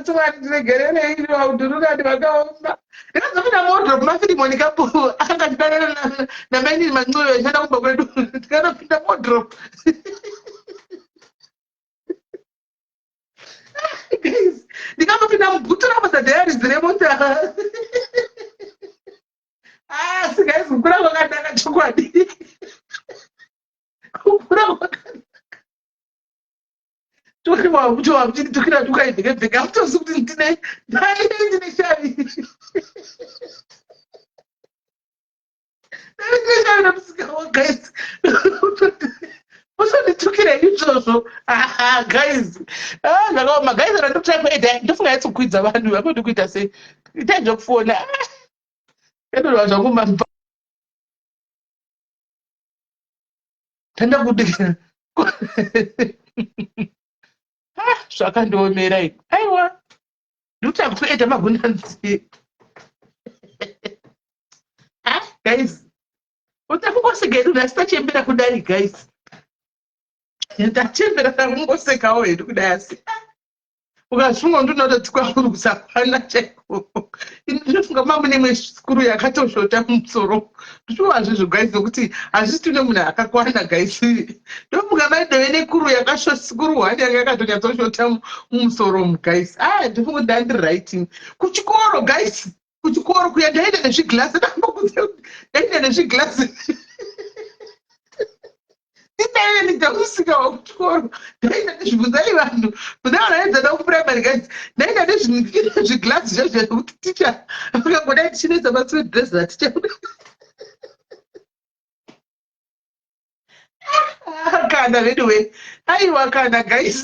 tiregererei vaudhururani vakaoma ndakazopinda muodrop mafirimoni kapo akangatidanana namainini mancuyo achanda kumba kwedu tikanopinda muodrop guys ndikambopinda mubhutu ramasadhayarizi remota asi guys kukura kwakanaka chokwadi kukura kwakanaka tokiwakutowakuchitukira tukaivhekevheka amutozi kuti ndine shavi shavi namusika guys usonditukira izvozvo guys zvakaoma guys randotaipoeda ndofunga yatsokwidza vanhu vakoti kuita sei itai zvokufona edorwa zvangu mampa tanda kudikira zvakandiomera iko aiwa ndikuti kueda magunanzi guys utakungoseka nhasi tachembera kudai guys ndachembera takungosekawo hedu kudai asi ukazvimwa ndinototi kwakuri kusakwana chaiko ndinofunga mamune sikuru yakatoshota mumusoro ndichivazvezvo guys nokuti hazvisi tine munhu akakwana guys ndofunga maidove nekuru sikuru 1 yanga yakatonyatsoshota mumusoro mu guys ndifunga kuti ndandiri writing kuchikoro guys kuchikoro kuya ndaenda nezviglasi ndaenda nezviglasi nditaende ndakusika wakuchikoro ndaenda nezvibvunzai vanhu bvunzavanaedzana kuprimary guys ndaenda nezviglasi zvazvo zvekuti ticha akangodai tichinoisa paswedress aticha kana anyway aiwa kana guys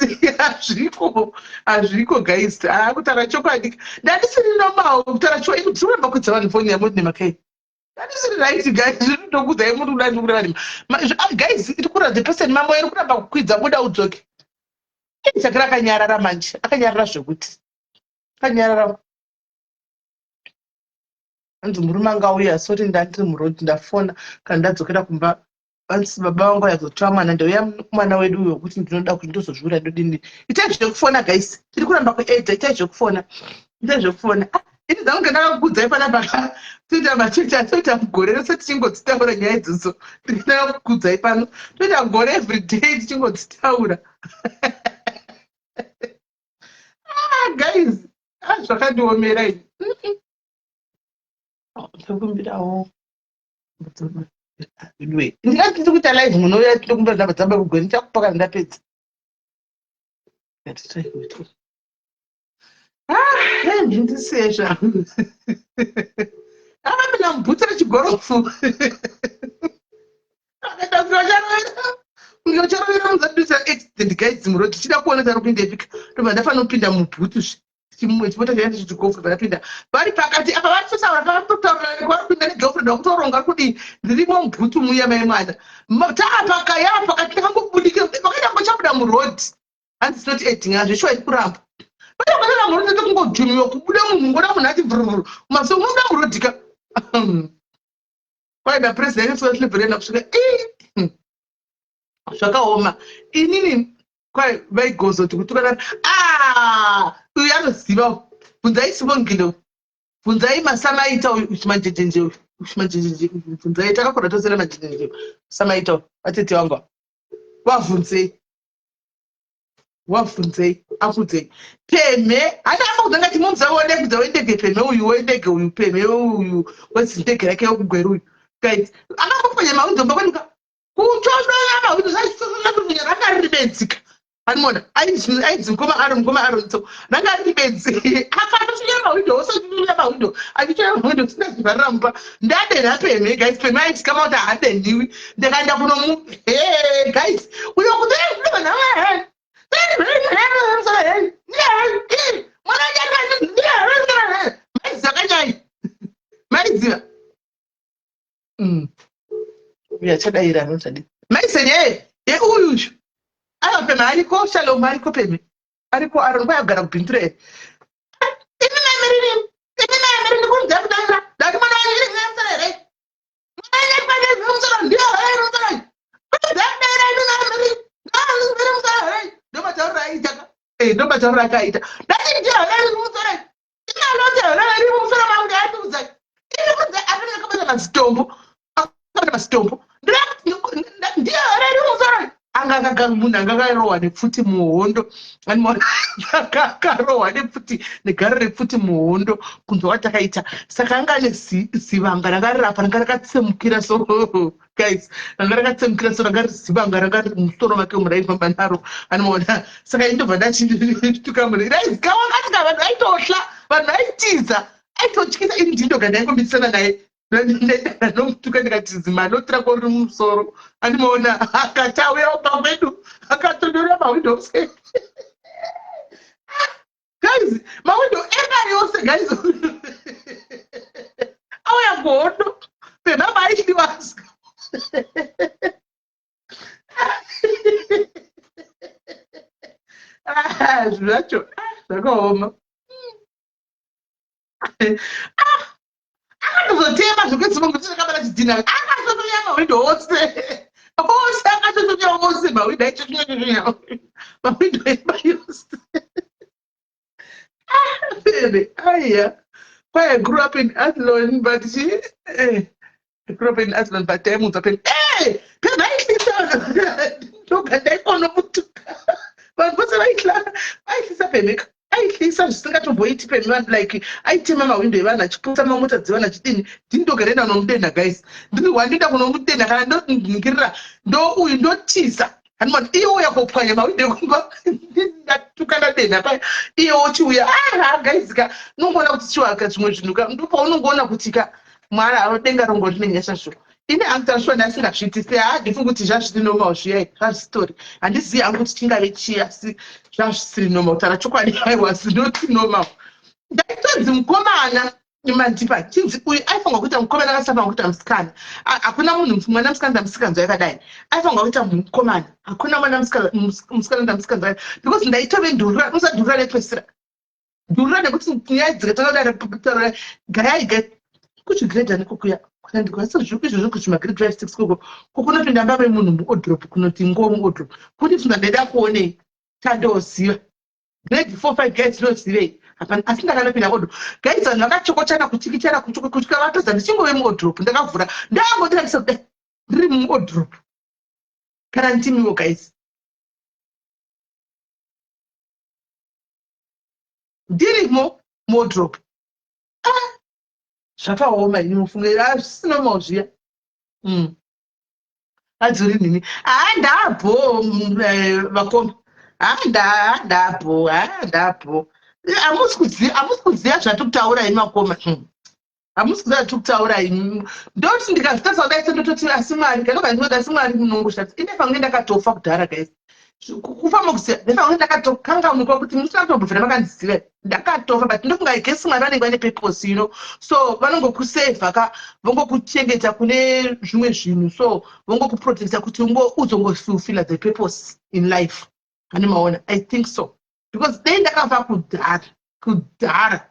hazviko guys kutaura chokwadi ndandisiri normal kutaura chokwadi kuramba kuudza vanhu foni yamoti nemakai ndandisiri right guys zvinotokudzai muri kudai ndikuri vanhu guys iri kuratidza the person mamo iri kuramba kukwidza kuda udzoke chakira akanyarara manje akanyarara zvekuti akanyarara anzi murume angauya sori ndandiri murodi ndafona kana ndadzokera kumba vansi baba vangu vazotora mwana ndauya mwana wedu uyo kuti ndinoda kuti ndozozviura ndodini itai zvekufona guys tiri kuramba kuedza itai zvekufona ini dzangu ndakakudza panapa toita machecha toita mugore rose tichingodzitaura nyaya idzodzo ndakakudza pano toita gore everyday tichingodzitaura guys zvakandiomera ini ndikumbirawo ndingati tiri kuita live munouya tiri kumbira ndabadzamba kugweni chakupa kana ndapedza ndindisiye zvangu akapinda mubhutu rechigorofu ucharovera muzadusa accident guys muro tichida kuona tari kupinda epika tobva ndafanira kupinda mubhutu chimota chaenda chichigofrend vakapinda vari pakati apa varitotaura pavatotaura nekwaripinda negirlfriend vakutoronga kuti ndirimo mubhutu muya mai mwana taapaka pakati takangobudika vakaita murodi hanzi not acting hazvishuwa iri kuramba vatokanana murodi tokungojumiwa kubuda munhu ngoda munhu ati vhuruvhuru maso unoda murodika kwaida president soaslebrena kusvika zvakaoma inini kwai vaigozoti kutukana uyu anoziva bvunzai sivongilo bvunzai masamaita uchimanjejenje bvunzai takakura tosera majejenje samaita vatete vangu vabvunzei wafunzei afunzei peme hata amba kudza ngati mumzaone kudza wendege peme uyu peme uyu wezindege rake yokugweru uyu guys akambopenya mawindo mbakwenuka kutodoya mawindo zvaisososatunya rakaribedzika animona ainzi mukoma aronso rakaribedzi akatotunya mawindo osatunya mawindo achichoya mawindo kusina zvivharira mumba ndadenha peme guys peme aityama kuti haadenhiwi ndakaenda kunomupe guys uyo kutoavanaa maiziva uyachadaira anotadi maisenye yeuyuyu ava peme ariko shalom ariko peme ariko arongo yagara kubhindura here imi maimerini kunza kudara dati mwana wanyirisara here mwana ndiyomusara ndomataurira aitaka ndomataurira akaita dati ndiyomusara imaloteumusara mangu atiuzai akanakabata mazitombo ndiyomusara anga munhu angakarohwa nepfuti muhondo akarohwa nepfuti negare repfuti muhondo kunzwa watakaita saka anga ane zivanga ranga rirapa ranga rakatsemukira so guys ranga rakatsemukira so ranga rizivanga ranga riri mumusoro make muraifamba naro anoona saka indobva ndachitukamuraizikamwakatika vanhu aitosla vanhu aitiza aitotyisa ini ndindoga ndaingombitsana naye nomutuka ndikatizima notira kori mumusoro andimoona akati auya upa kwedu akatodora mawindo ose guys mawindo ega yose guys auya godo pemama aishiwasa zvinhu zvacho zvakaoma akatozotema zvokwedzimongoti akabata chidhina akatotonya mawindo ose akatotonya ose mawindo aichotonya mawindo eba yose baby aya I grew up in Athlone but I grew up in Athlone but munza peni pena aihlisa ndoga ndaikono mutuka vanhu vose aihlisa peneka aihlisa zvisingatomboiti peni vanhu like aitema mawindo evanhu achiputsa mamota dzevanhu achidini ndindogarenda nomudenha guys ndiri wandienda kunomudenha kana ndoningirira ndo uyu ndotiza hanimona iye uya kopwanya mawindo ekumba ndatukana denha paya iye ochiuya guys ka nongoona kuti chiwaka zvimwe zvinhu ka ndopaunongoona kuti ka mwara denga rongo rinenyasha zvo ine angitashuwa ndasingazviitise handifungi kuti zvazviri normal zviyai zvazvistory handizivi hangu kuti chingave chii asi zvazvisiri normal kutaura chokwadi I was not normal ndaitonzi mukomana mandipa chinzi uyu aifanwa kuita mukomana akasafanwa kuita musikana hakuna munhu mwana musikana ndamusikanzwa yakadai aifanwa kuita mukomana hakuna mwana musikana ndamusikanzwa yakadai because ndaitove ndurura musadhurura nepesira dhurura nekuti nyaya dzikatanga gayai kuchigredha nekukuya izvozvo kuti magrade drive 6 koko kokunopinda mbava yemunhu muodrop kunoti ngo muodrop kuti pfunza ndaida kuonei tandoziva grade 4 5 guys nozivei hapana asi ndakanopinda odrop guys vanhu vakachokochana kuchikichana kusvika vatodza ndichingove muodrop ndakavhura ndangotiratisa kuti ndiri muodrop kana ndimiwo guys ndirimo muodrop zvakaoma ini mufungira zvisina mauzviya adzori nini ndabho vakoma ndabho hamusi kuziva zvatiri kutaura ini makoma hamusi kuziva zvatiri kutaura ini ndoti ndikazvitasa kudai sendototi asi mwari kanoga ndinoti asi mwari munongoshatsa ine pamwe ndakatofa kudhara guys kufamba kuziva nepamwe ndakatokangamuka kuti musatombobvira makandiziva ndakatofa but ndofunga igesi mwari vanenge vane purpose so vanongokusevha ka vongokuchengeta kune zvimwe zvinhu so vongokuprotecta kuti uzongofulfilla the purpose in life hani maona I think so because dei ndakafa kudhara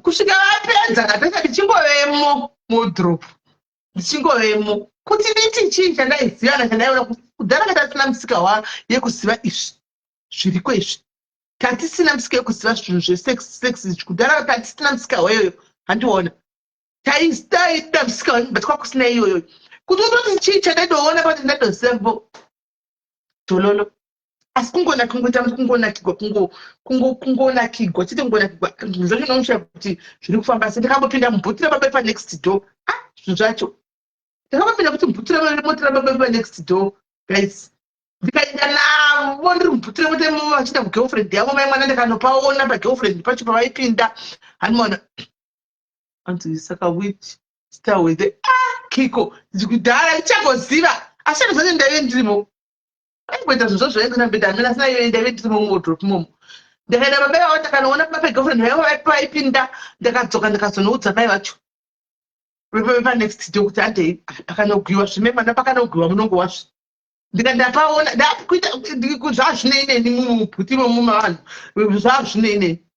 kusvika vapedza ndapedza ndichingovemo modrop ndichingovemo kuti nditi chii chandaiziva chandaiona kudhara katasina musika yekuziva izvi zviriko izvi tatisina musika yekuziva zvinhu zvesex kudhara tatisina musika wayoyo handiona taida musika but kwakusina iyoyo kuti utoti chii chandaidoona pati ndaidoziva dololo asi kungoita kungonakigwa chiti kungonakigwa zvochinomusha kuti zviri kufamba sei. Ndakambopinda mubhuti rababai panext door zvinhu zvacho ndakambopinda kuti mubhuti remoti rababai panext door guys, ndikaenda navo ndiri mubhuti remoti vachida kugirlfriend yavo mai mwana ndikanopaona pagirlfriend pacho pavaipinda hanimaona anzi saka which star wethe Kiko kudhara ichagoziva asi anozvati ndaive ndirimo aimboita zvinhu zvaenga nambeda amena asina ive ndaive ndirimo muwardrobe imomo. Ndikaenda babai vavo ndakanoona pape girlfriend vaivo vaipinda ndakadzoka ndikazonoudza mai vacho panext door kuti andei pakanogwiwa zvime mwana pakanogwiwa munongowazve ndikandapaona ndakuita zvazvineineni mumubhuti imomo mavanhu zvazvineineni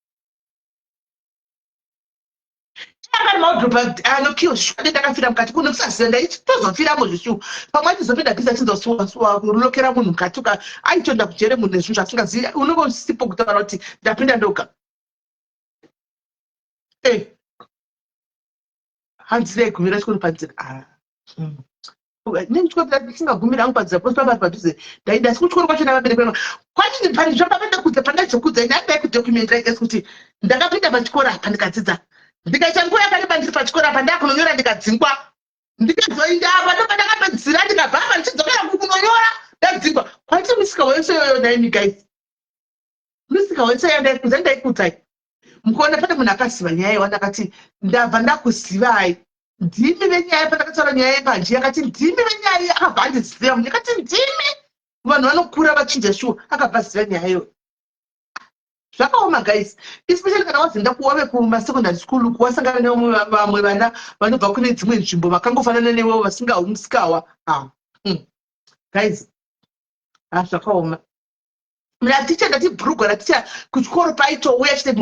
akari maudrobe anokiwa zvishwade ndakafira mukati kuno kusaziva ndaitozofiramo zvishu pamwe achizopinda bhiza achizorulokera munhu mukati aitonda kujere munhu nezvinhu zvasingazivi unenge usipo kutaura kuti ndapinda ndoga hanzi dai gumira chikoro panzira ndingachikora hangu panzira posi papari padhuze ndaida asi kuchikoro kwacho navabereki vangu kwachini pani zvapapenda kudza pandachokudza ine andai kudocumentira kuti ndakapinda pachikoro apa ndikadzidza ndikaita nguva yakareba ndiri pachikoro apa ndakunonyora ndikadzingwa ndikazoinda apa ndopa ndakapedzira ndikabva apa ndichidzokera kunonyora ndadzingwa kwaiti misika wense yoyo naimi guys misika wense yoyo ndaikudza ndaikudzai mukuona pane munhu akaziva nyaya iwa ndakati ndabva ndakuzivai ndimi venyaya pandakataura nyaya yepanji akati ndimi venyaya akabva andiziva munhu akati ndimi vanhu vanokura vachinja shuwa akabva ziva nyaya iyoyo zvakaoma guys, especially kana wazinda kuwave kumasecondary school kuwasangana nevamwe vana vanobva kune dzimwe nzvimbo vakangofanana newewo vasingawa guys zvakaoma. Raticha ndatibhurugwa raticha kuchikoro paitouya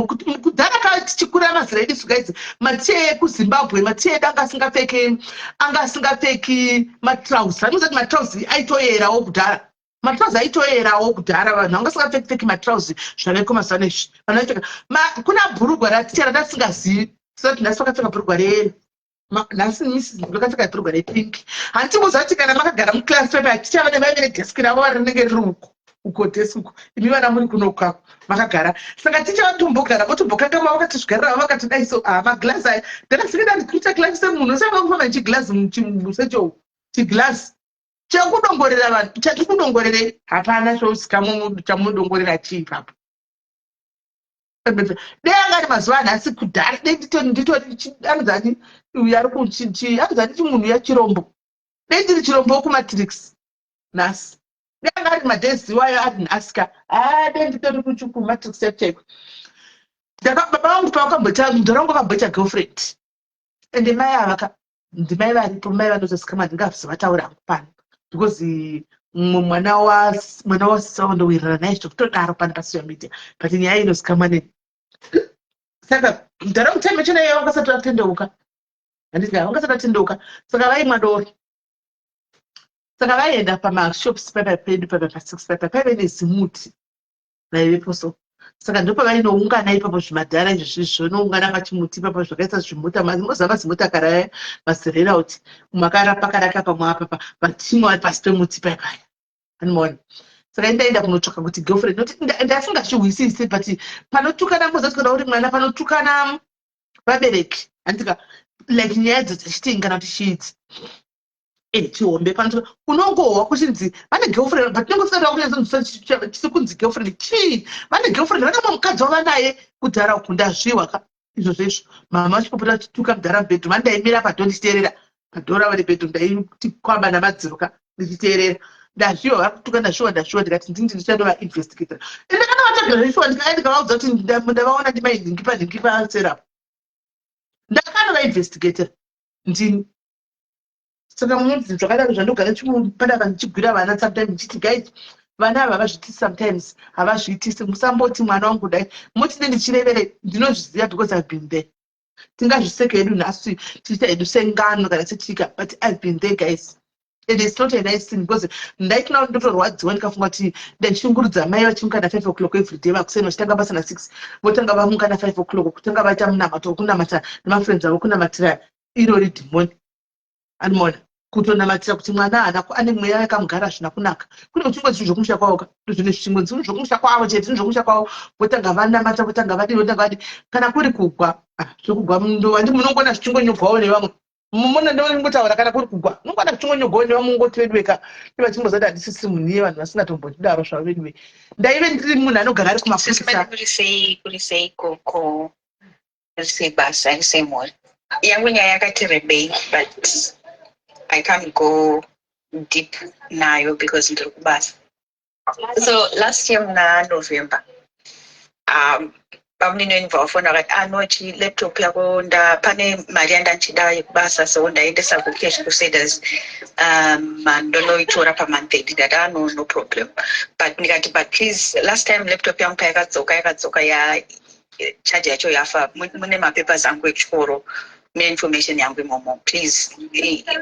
kudhara ka tichikura mazira edu guys, maticha ekuzimbabwe maticha edu anga asingapfeki matrauzi anozati matrauzi aitoyerawo kudhara matrauzi aitoyerawo kudhara vanhu vanga singapfeki matrauzi zvaveko mazuva nezvi vanhu vaipfeka kuna bhurugwa raticha ratasingazivi sati nhasi vakapfeka bhurugwa reyero nhasi mrs vakapfeka bhurugwa repingi handimbozati kana makagara muclass pepa ticha vane vaive nedeski ravo vari rinenge riri uko deski uko imi vana muri kuno kwako makagara saka ticha vatombogara votombokanga vakatizvigarira vakati dai so maglazi aya ndakasvika ndikuita klasi semunhu saka kufamba chiglazi musecho chiglazi chekudongorera vanhu chatikudongorere hapana chamudongorera chii papo dei angari mazuva nhasi kudhara dei nditori anozani uyu ari anozani chimunhu yachirombo dei ndiri chirombo wokumatrix nhasi dei angari madhezi wayo ari nhasika dei nditori kumatrix chaiko baba vangu pavakamboita mudhara wangu akamboita girlfriend ende mai ava ndimai varipo mai vanotosika ndingazovataura hangu pano because mwana wasisa wandowirirana naye zvokutodaro pano pasocial media but nyaya inozikamwa neni saka mudhara mutime chenaye vangasati vatendeuka handiti vangasati vatendeuka saka vaimwa dori saka vaienda pamashops pedu pa6 pepa paive nezimuti raivepo so saka ndopavainoungana ipapo zvimadhara izvozvizvo noungana pachimuti ipapo zvakaisa zvimuta mozava zimuta karaya mazirera kuti makarapakaraka pamwe apa patimwa vari pasi pemuti paipaya animaona saka ndaenda kunotsvaka kuti girlfriend noti ndasingazvihwisisi but panotukana mozati kana uri mwana panotukana vabereki handika like nyaya dzodzichitingi kana kuti chiidzi chihombe panotuka unongohwa kuchinzi vane girlfriend but nongosikaaa chisi kunzi girlfriend chii vane girlfriend vanamwe mukadzi wava naye kudhara uku ndazviwa izvozvo izvo mama vachipopota achituka mudhara mubhedroom andaimira padho ndichiteerera padhora vari bedroom ndaiti kwamba namadziro ndichiteerera ndazviwa vari kutuka ndazviwa ndikati ndini ndichandova investigator ende kana vatagazvishuwa ndikavaudza kuti ndavaona ndimainhingipa serapo ndakanova investigator ndini saka munonzi zvakadaro zvandogara chimupada vanhu chigwira vana sometimes ndichiti guys vana ava havazviitisi sometimes havazviitisi musamboti mwana wangu dai moti nendichirevere ndinozviziva because I've been there tingazviseke hedu nhasi tichiita hedu sengano kana sechika but I've been there guys and it's not a nice thing because ndaikina ndotorwadziwa ndikafunga kuti ndachishungurudza mai vachimuka na5 o'clock everyday vakuseni vachitanga basa na6 votanga vamuka na5 o'clock kutanga vaita munamato kunamata nemafriends avo kunamatira irori dhimoni animona kutonamatira kuti mwana ane mweya yakamugara zvina kunaka. Kune chimwe chinhu zvokumusha kwavo, zvine chimwe chinhu zvokumusha kwavo chete, zvinhu zvokumusha kwavo, votanga vanamata, votanga vadini, votanga vadini. Kana kuri kugwa, zvokugwa handi munongona zvichingonyogwawo nevamwe. Mumona ndongotaura kana kuri kugwa, unongona kuchingonyogwawo nevamwe ungoti wedweka. Vachingozati handisisi munhu iye vanhu vasingatombodaro zvavo wedwe. Ndaive ndiri munhu anogara ari kumapurisa. Kuri sei koko. Sei basa, sei mori. Yangu nyaya yakati rebei, but I can't go deep nayo because ndiri kubasa. So last year na November, pamuninoinva wafona vakati anochi laptop yako pane mari yandanchida yekubasa, so ndaendesa kuCash Crusaders ndonoitora pamonthly. Ndikati no problem, but ndikati but please, last time laptop yangu yakadzoka ya charge yacho yafa, mune mapapers angu echikoro, mune information yangu imomo, please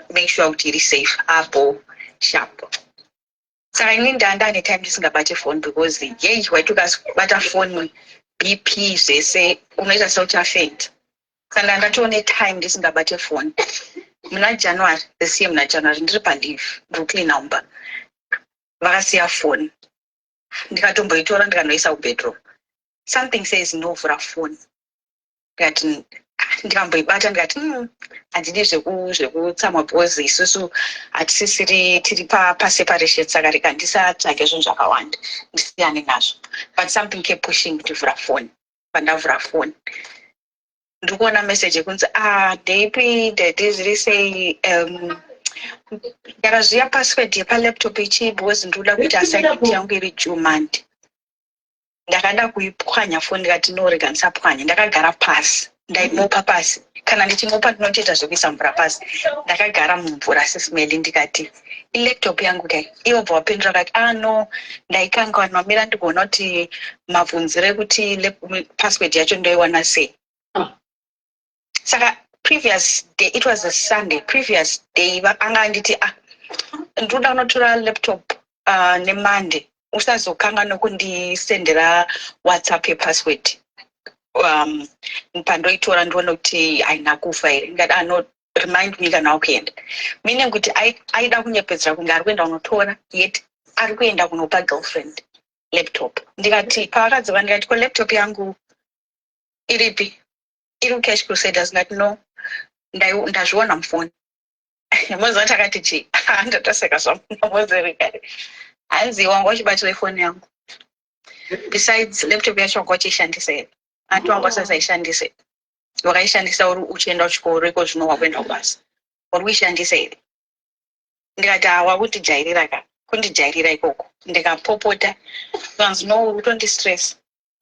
make sure kuti iri safe apo sharp. Saka ini ndane time ndisingabate phone because yeyi waitukabata phone BP zvese unoita seuchafaint. Saka ndatoone time ndisingabate phone. Muna January, this year muna January ndiri pandive ndikuclean number, vakasiya phone. Ndikatomboitora ndikanoisa kubedroom. Something says no for a phone. Ndikati ndikamboibata ndikati handidi zvekutsamwa because isusu hatisisiri tiri paseparation, saka rega ndisatsvage zvinhu zvakawanda ndisiyane nazvo. But something kept pushing to vhura phone. Pandavhura phone ndiri kuona message yekunzi ndeipi ndezviri sei ndakaziva password yepalaptop ichi because ndinoda kuita assignment yangu iri June Monday. Ndakada kuipwanya phone ndikati no, rega ndisapwanya. Ndakagara pasi ndaimopa pasi, kana ndichimopa ndinotoita zvekuisa mvura pasi. Ndakagara mumvura sismeli ndikati ilaptop yangu dai. Ivo bva wapindura akati no, ndaikanganwa mira ndikuona kuti mabvunzire kuti password yacho ndoiwana sei. Saka previous day, it was a Sunday, previous day anga anditi ndoda kunotora laptop neMonday, usazokanga nokundisendera WhatsApp yepassword. Pandoitora ndiona kuti haina kufa here. Ndikati no, remind me kana ukuenda. Meaning kuti aida kunyepedzera kunge ari kuenda kunotora, yet ari kuenda kunopa girlfriend laptop. Ndikati pavakadzoka ndikati ko laptop yangu iripi? Iri kuCash Crusaders. Ndikati no, ndazviona mufoni. Mozoti akati chi ndatoseka zvamunozereka. Hanzi wangu wachibatire phone yangu. Besides laptop yacho wangu wachishandisa here. Antu wangu wasasaishandise. Wakaishandisa uri uchienda kuchikoro iko zvino wakuenda kubasa. Uri kuishandisa here. Ndikati wakutijairira ka. Kundijairira ikoko. Ndikapopota. Vanzi no, utondi stress.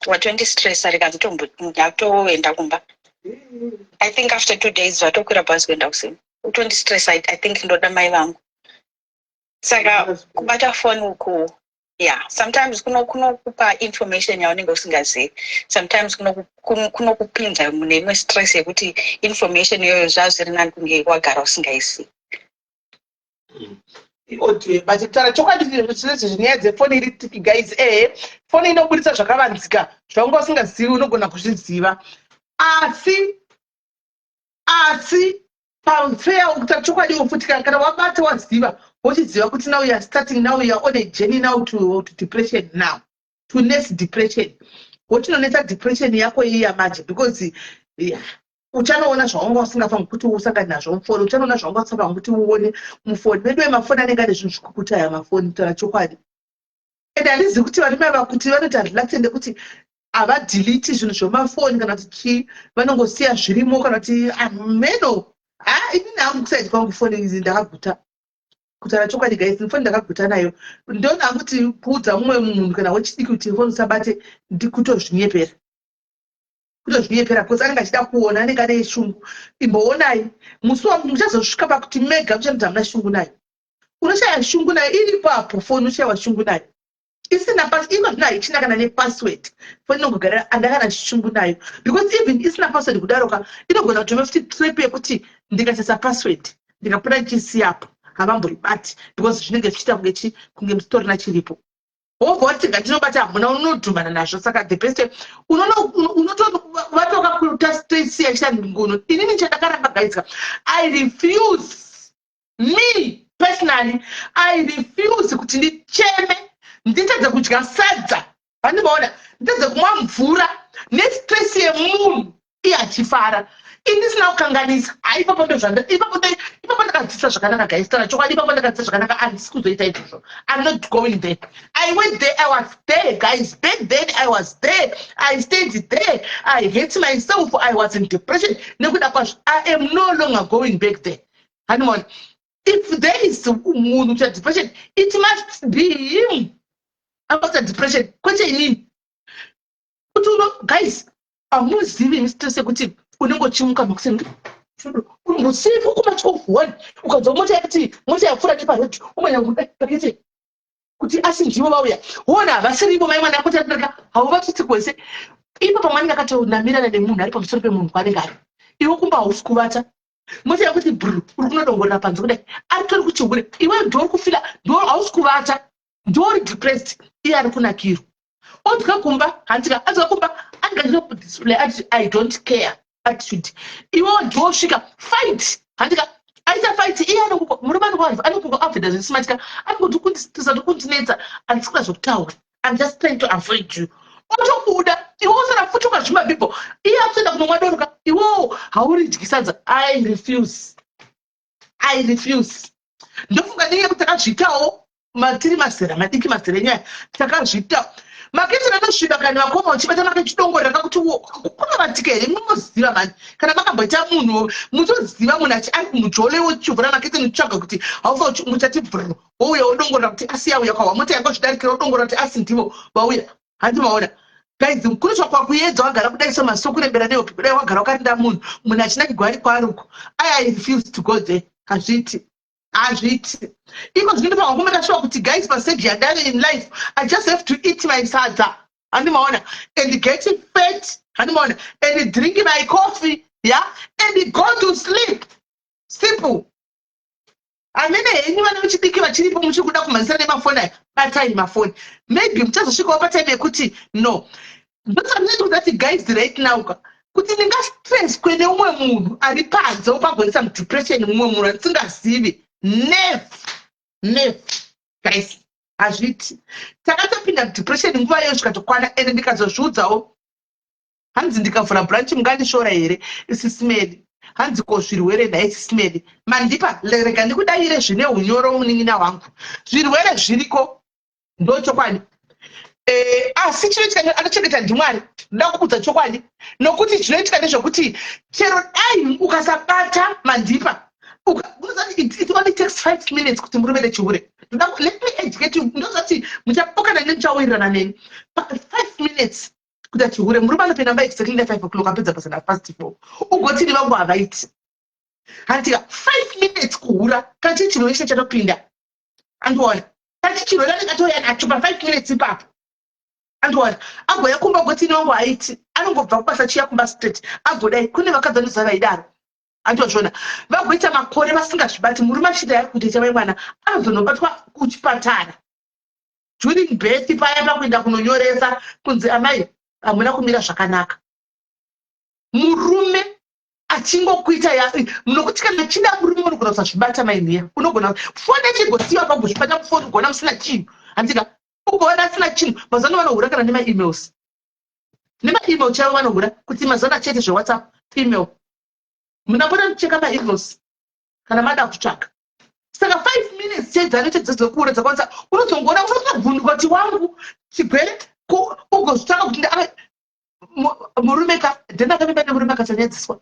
Watondi stress ndakatoenda kumba. I think after 2 days watokwira basi kuenda kusini. Utondi stress, I think ndoda mai vangu. Saka kubata phone uku, sometimes kunokupa information yaunenge usingazivi. Sometimes kunokupinza mune imwe stress yekuti information iyoyo zvazviri nani kunge wagara usingazivi. Vachitaura chokwadi zvinyaya dzefoni iri tiki guys, foni inoburitsa zvakavanzika zvaunga usingazivi unogona kuzviziva, asi pamfeya ukuta chokwadi futi kana wabata waziva wochiziva kuti now you are starting, now you are on a journey now to depression, now to next depression. Wotinonetsa depression yako iyi yamanje because uchanoona zvaunga usingafaniri kuti usangane nazvo mufoni, uchanoona zvaunga usingafaniri kuti uone mufoni. Medu mafoni anenge ane zvinhu zvekukutaya mafoni, taura chokwadi. And handizivi kuti varume ava kuti vanoita reluctant kuti havadelete zvinhu zvemafoni kana kuti vanongosiya zvirimo kana kuti meno inini hangu kusaidi kwangu foni idzi ndakaguta. Kutaura chokwadi guys, foni ndakaguta nayo. Ndona kuti kuudza mumwe munhu kana wechidiki kuti foni usabate ndikutozvinyepera. Kutozvinyepera because anenge achida kuona, anenge ane shungu. Imboonai musi muchazosvika pakuti mega muchanoti hamuna shungu nayo. Unoshaya shungu nayo iri papo foni, unoshaya shungu nayo. Isina password, ino zvino haichina kana nepassword. Foni inongogara andakana shungu nayo. Because even isina password kudaroka, inogona kutome futi trip yekuti ndikasasa password, ndikapota ndichisiyapo, havamboribati because zvinenge zvichiita kunge musitorina chiripo. Wobva wati ndinobata hamuna, unodhumana nazvo. Saka the best vatoka kutasiya chita ndingono. Inini chandakaramba guys, I refuse Me personally, I refuse kuti ndicheme nditadza kudya sadza. Vandimaona nditadza kumwa mvura nestress yemunhu iye achifara. Indisina kukanganisa. Ipapo ndozvanda ipapo ndakadzidza zvakanaka guys. Tara chokwadi ipapo ndakadzidza zvakanaka handisi kuzoita izvozvo. I'm not going there. I went there, I was there guys. Back then I was there. I stayed there. I hate myself. I was in depression. Nekuda kwazvo. I am no longer going back there. Hanimona. If there is munhu ucha depression, it must be him. About the depression. Kwete inini. Kuti guys, amuzivi mistress yekuti unongochimuka makuseni. Usiku kuma 12:01 ukadza mota yakati mota yapfura neparoad umanya kuti kuti asi ndivo vauya. Wona vasiripo mai mwana mota yakati hauvachiti kwese. Ipo pamwani akatonamirana nemunhu ari pamusoro pemunhu kwanenge ari. Iwe kumba hausi kuvata. Mota yakuti uri kunodongorera panze kudai aritori kuchihure iwe ndori kufila ndori hausi kuvata ndori depressed iye ari kunakiro odya kumba handika adya kumba angazvino display ati I don't care attitude iwe ndosvika fight handika aita fight iye murume anokunga avhida zvisimatika anongoti tisati kundinetsa handisikuda zvokutaura I'm just trying to avoid you otobuda iwe usara futi ukazvima people iye akutoenda kunomwa doroka iwewo hauridyi sadza I refuse ndofunga ndinge kuti takazvitawo matiri mazera madiki mazera enyaya takazvitawo maketi anosviba kana vakoma uchibata makechidongorera kakuti kuna vatika here munoziva mani kana makamboita munhu mutoziva munhu achi ari kumujole wochivhura maketi mutsvaga kuti haufa muchati bhru wouya wodongorera kuti asi yauya kwawa mota yanga zvidarikira wodongorera kuti asi ndivo vauya handimaona guys kunotsva kwakuedza wagara kudai somaso kurembera nehopi kudai wagara wakarinda munhu achina kigwari kwaari uko I refuse to go there hazviti iko zvindipa ngoma ndashuwa kuti guys pastage yandari in life I just have to eat my sadza handimaona and get fat handimaona and drink my coffee and go to sleep simple amene henyu vana vechidiki vachiripo muchikuda kumhanyisana nemafoni aya batai mafoni maybe muchazosvikawo patime yekuti no ndosaneti kuzati guys right now kuti ndingastress kwene umwe munhu ari panze upagonisa mudepression mumwe munhu andisingazivi never guys hazviti takatopinda mudepression nguva iyo zvikatokwana ende ndikazozviudzawo hanzi ndikavhura branch mungandishora here isisimedi hanzi ko zvirwere ndaisisimedi mandipa rega ndikudayire zvine unyoro munin'ina hwangu zvirwere zviriko ndochokwadi asi chinoitika anochengeta ndimwari ndoda kukudza chokwadi nokuti zvinoitika ndezvokuti chero dai ukasabata mandipa it only takes 5 minutes kuti murume nechihure let me educate you ndozati muchapokana nemuchawirirana neni 5 minutes kuti chihure murume anopinda mba exactly 5 o'clock apedza pasana past 4 ugotini vangu havaiti handitika 5 minutes kuhura kana chii chiro cheshe chatopinda andiona kati chiro lanekatoya nacho pa 5 minutes ipapo andiona agoya kumba ugotini vangu haiti anongobva kubasa chiya kumba straight agodai kune vakadzi vanoziva vaidaro andozvona vagoita makore vasingazvibati murume achida yari kuita chamai mwana anozonobatwa kuchipatara during birth paya pakuenda kunonyoresa kunzi amai hamuna kumira zvakanaka murume achingokuita nokuti kana chida murume unogona kusazvibata mainiya unogona foni achigosiwa pagozvibata mufoni ugona musina chinhu handika ugoona asina chinhu mazano vanohura kana nema-emails nema-email chavo vanohura kuti mazano chete zvewhatsapp email munapota kucheka ma-emails kana mada kutsvaka saka 5 minutes chedzanochedzedzekuura dzakwanisa unozongoona unozovhunduka kuti wangu chigwere ugozvitsvaka kuti murume ndendakavimba nemurume akachanyadziswa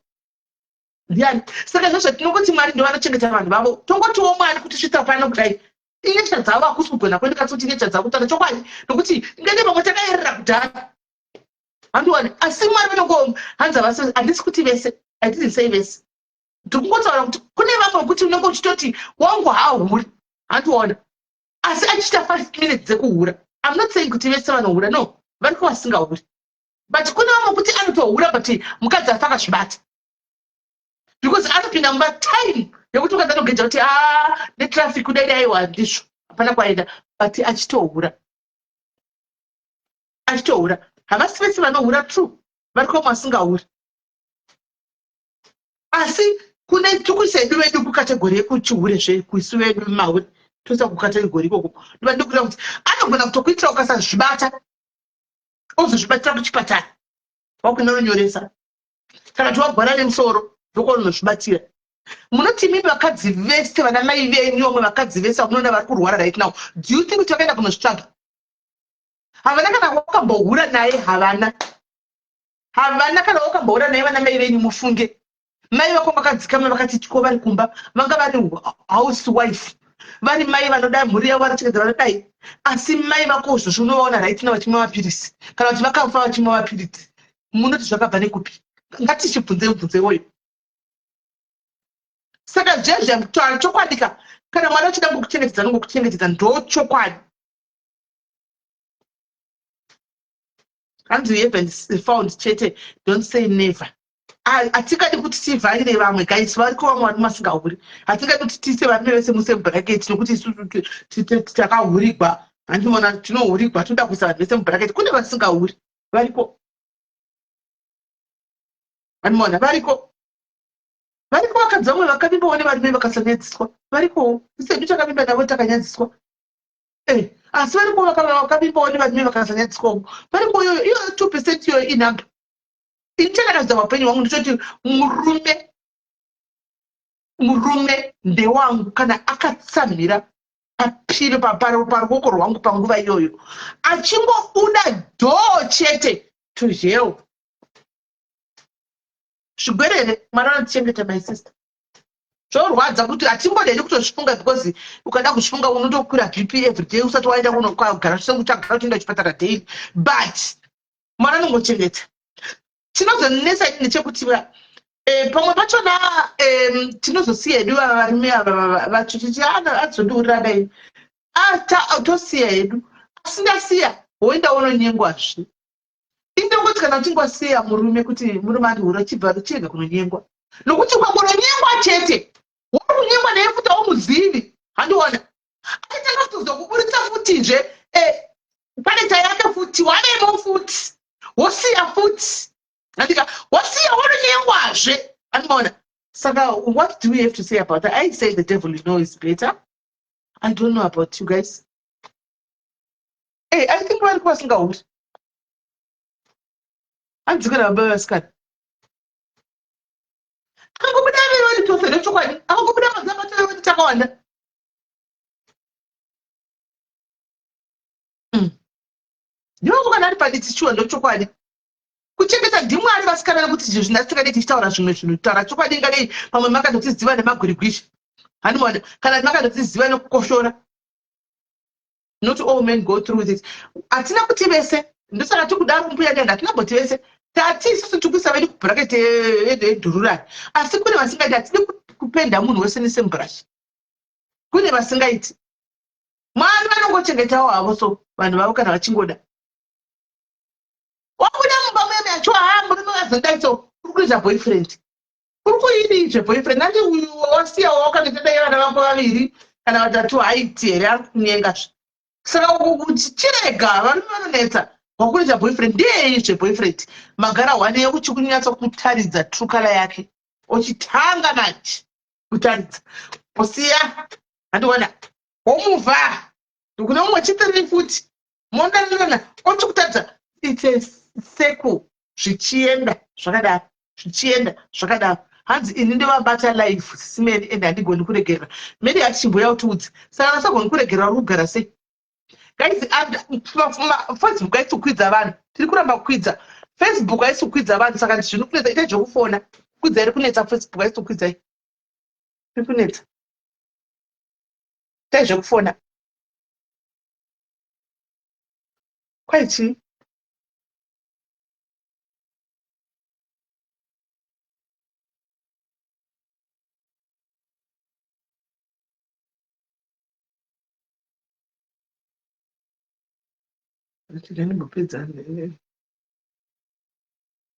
ndiani saka izvozvo tinongoti mwari ndo vanochengeta vanhu vavo tongotiwo mwari kuti svitsa pano kudai inyesha dzavo hakusi kugona kuendekasi kuti inyesha dzavo kutaura chokwadi nokuti ingenge vamwe takayerera kudhara handiwani asi mwari vanongo hanzi havasi handisi kuti vese I didn't say this. Ndikungotaura kuti kune vamwe kuti unenge uchitoti wangu haahuri handiona asi achita 5 minutes dzekuhura. I'm not saying kuti vese vanohura no variko vasingahuri but kune vamwe kuti anotohura but mukadzi afa akazvibata because anopinda mumba time yekuti mukadzi anogeja kuti netraffic kudai aiwa handizvo hapana kwaenda but achitohura havasi vese vanohura true variko vasingahuri asi kune tukusedu vedu kukategori yekuchihure zvekuisu vedu mauri tosa kukategori ikoko ndivadi kuita kuti anogona kutokuitira ukasazvibata ozozvibatira kuchipatara wakunononyoresa kana kuti wagwara nemusoro ndokonozvibatira. Munoti mimi vakadzi vese vana mai venyu vamwe vakadzi vese vamunoona vari kurwara right now, do you think kuti vakaenda kunozvitsvaga? Havana kana wakambohura naye, havana kana wakambohura naye vana mai venyu mufunge. Mai vako vakadzikama vakati tiko vari kumba vanga vari housewife, vari mai vanoda mhuri yavo varachengedza vanodai, asi mai vako izvozvo unovaona right now vachimwa mapirisi kana kuti vakafa vachimwa mapirisi. Munoti zvakabva nekupi? Ngatichibvunze woyo. Saka jeje mutwara chokwadika kana mwana uchida kukuchengetedza nongokuchengetedza ndochokwadi. And you haven't found chete, don't say never. Atingadi kuti tivharire vamwe guys vari kuva mwari masingauri. Atingadi kuti tise varume vese muse mubraketi nokuti isusu takahurigwa. Handimona tinohurigwa toda kuisa vanhu vese mubraketi. Kune vasingauri variko. Handimona variko vakadzi vamwe vakavimbawo nevarume vakasanyadziswa variko. Sedu takavimba navo takanyadziswa. Asi variko vakavimbawo nevarume vakasanyadziswawo variko. Iyo 2% iyo inhamba. Inchakadza wapenyu wangu nditoti murume ndewangu kana akatsamhira papiro paruoko rwangu panguva iyoyo achingobuda dhoo chete tuzheo zvigwerere mwana anotichengeta my sister. Zvorwadza kuti hatimbodedi kutozvifunga because ukada kuzvifunga unotokwira BP every day usati waenda kunogara sekuchagara kuchienda kuchipatara daily, but mwana anongochengeta. Chinozonesa ini chekuti pamwe pachona tinozosiya hedu varume ava vachiti adzondiurira dai tosiya hedu, asi ndasiya woenda unonyengwazve. Indongoti kana uchingosiya murume kuti murume andihura chibva chirega kunonyengwa nokuti kwakunonyengwa chete uri kunyengwa naye futi aumuzivi. Handiona aitanga kuzokuburitsa futizve paneta yake futi wanemo futi wosiya futi andika wasiya unonyengwazve. Handiona. Saka what do we have to say about that? I say the devil knows better. I don't know about you guys. I think vari kuvasingauri andzikana baba vasikana akangobuda veri tose nechokwadi, akangobuda mazama tose takawanda. Ndiwo kana ari paditi chiwa ndochokwadi kuchengeta ndimwari vasikana nekuti izvo zvinasikana tichitaura zvimwe zvinhu taura chokwadi ngadei pamwe makatotiziva nemagwirigwisha. Handiona kana makatotiziva nekukoshora. Not all men go through this. Atina kuti vese ndosaka tikudaro mbuya denda tinaboti vese tati isusu tikuisa vedu kubhuraketi edhururani, asi kune vasingaiti atidi kupenda munhu wese nesemburashi. Kune vasingaiti mwari vanongochengetawo havo so vanhu vavo kana vachingoda wabuda mumba muyame acho murume wazondaito uri kuita boyfriend, uri kuidizve boyfriend andi wasiyawo wakandotedai vana vako vaviri kana vatatu haiti here ari kunyengazve. Saka kuti chirega varume vanonetsa wakuita boyfriend ndeizve boyfriend magara wane yekuchi kunyatsa kutaridza true color yake uchitanga manje kutaridza posiya. Handiona womuvha ndokune mumwe chitiri futi mondanana ochikutaridza it's seko zvichienda zvakadaro hanzi ini ndivabata life simeni ende handigoni kuregerera medi hatichimboya kutiudza saka nasagoni kuregerera uri kugara sei. Guys, Facebook haisi kukwidza vanhu, tiri kuramba kukwidza. Facebook haisi kukwidza vanhu, saka zvinokunetsa ita zvekufona. Kwidza iri kunetsa Facebook haisi kukwidza. Iri kunetsa. Ita zvekufona. Kwaichi?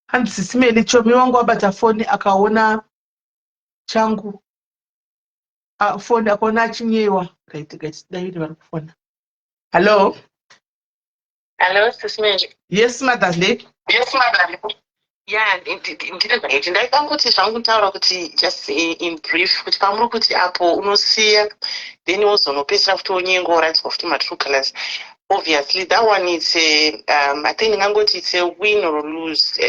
Handisisimeli chomi wangu wabata foni akaona changu foni akaona achinyewa daidi vari kufona. Hello Hello, Sisimeli. Yes, Mother's Day. Yes, madam. Yeah, ndinezvaiti ndaikangoti zvangu ntaura kuti just in brief kuti pamuri kuti apo unosiya then wozonopedzisira futi wonyenga woratidzwa futi matrue colors. Obviously that one is I think ndingangoti it's a win or lose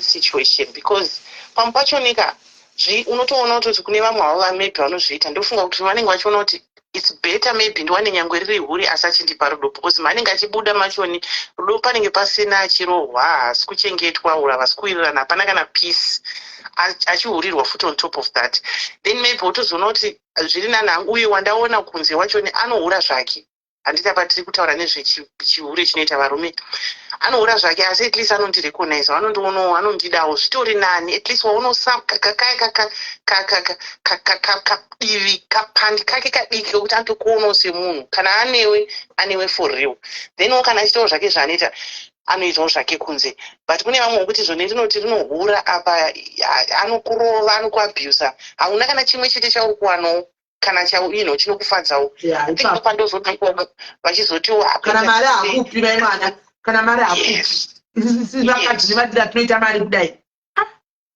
situation, because pamwe pachonika unotoona kuti kune vamwe havo maybe vanozviita ndofunga kuti vanenge vachiona kuti it's better maybe ndiwane nyangwe riri huri asi achindipa rudo, because manenge achibuda machoni rudo panenge pasina chirohwa, hasi kuchengetwa ura vasi kuwirirana, hapana kana peace, achihurirwa futi on top of that. Then maybe wotozoona kuti zviri nanhangu uye wandaona kunze wachoni anohura zvake, handita patiri kutaura nezvechihure chinoita varume, anohura zvake asi at least anondirecognize, vanondionawo, anondidawo, zvitori nani, at least waonosa kadivi kapandi kake kadiki kekuti anotokuonawo semunhu, kana anewe for real. Then kana achitawo zvake zvaanoita anoitawo zvake kunze. But kune vamwe wokuti zvone rinoti rinohura apa, anokurova, anokuabhusa, hauna kana chimwe chete chauri kuwanawo kana chinokufadzawo. Pandozoti vachizotiwo kana mari hakupi vaimwana, kana mari hakupi vakadzi nevadira tinoita mari kudai.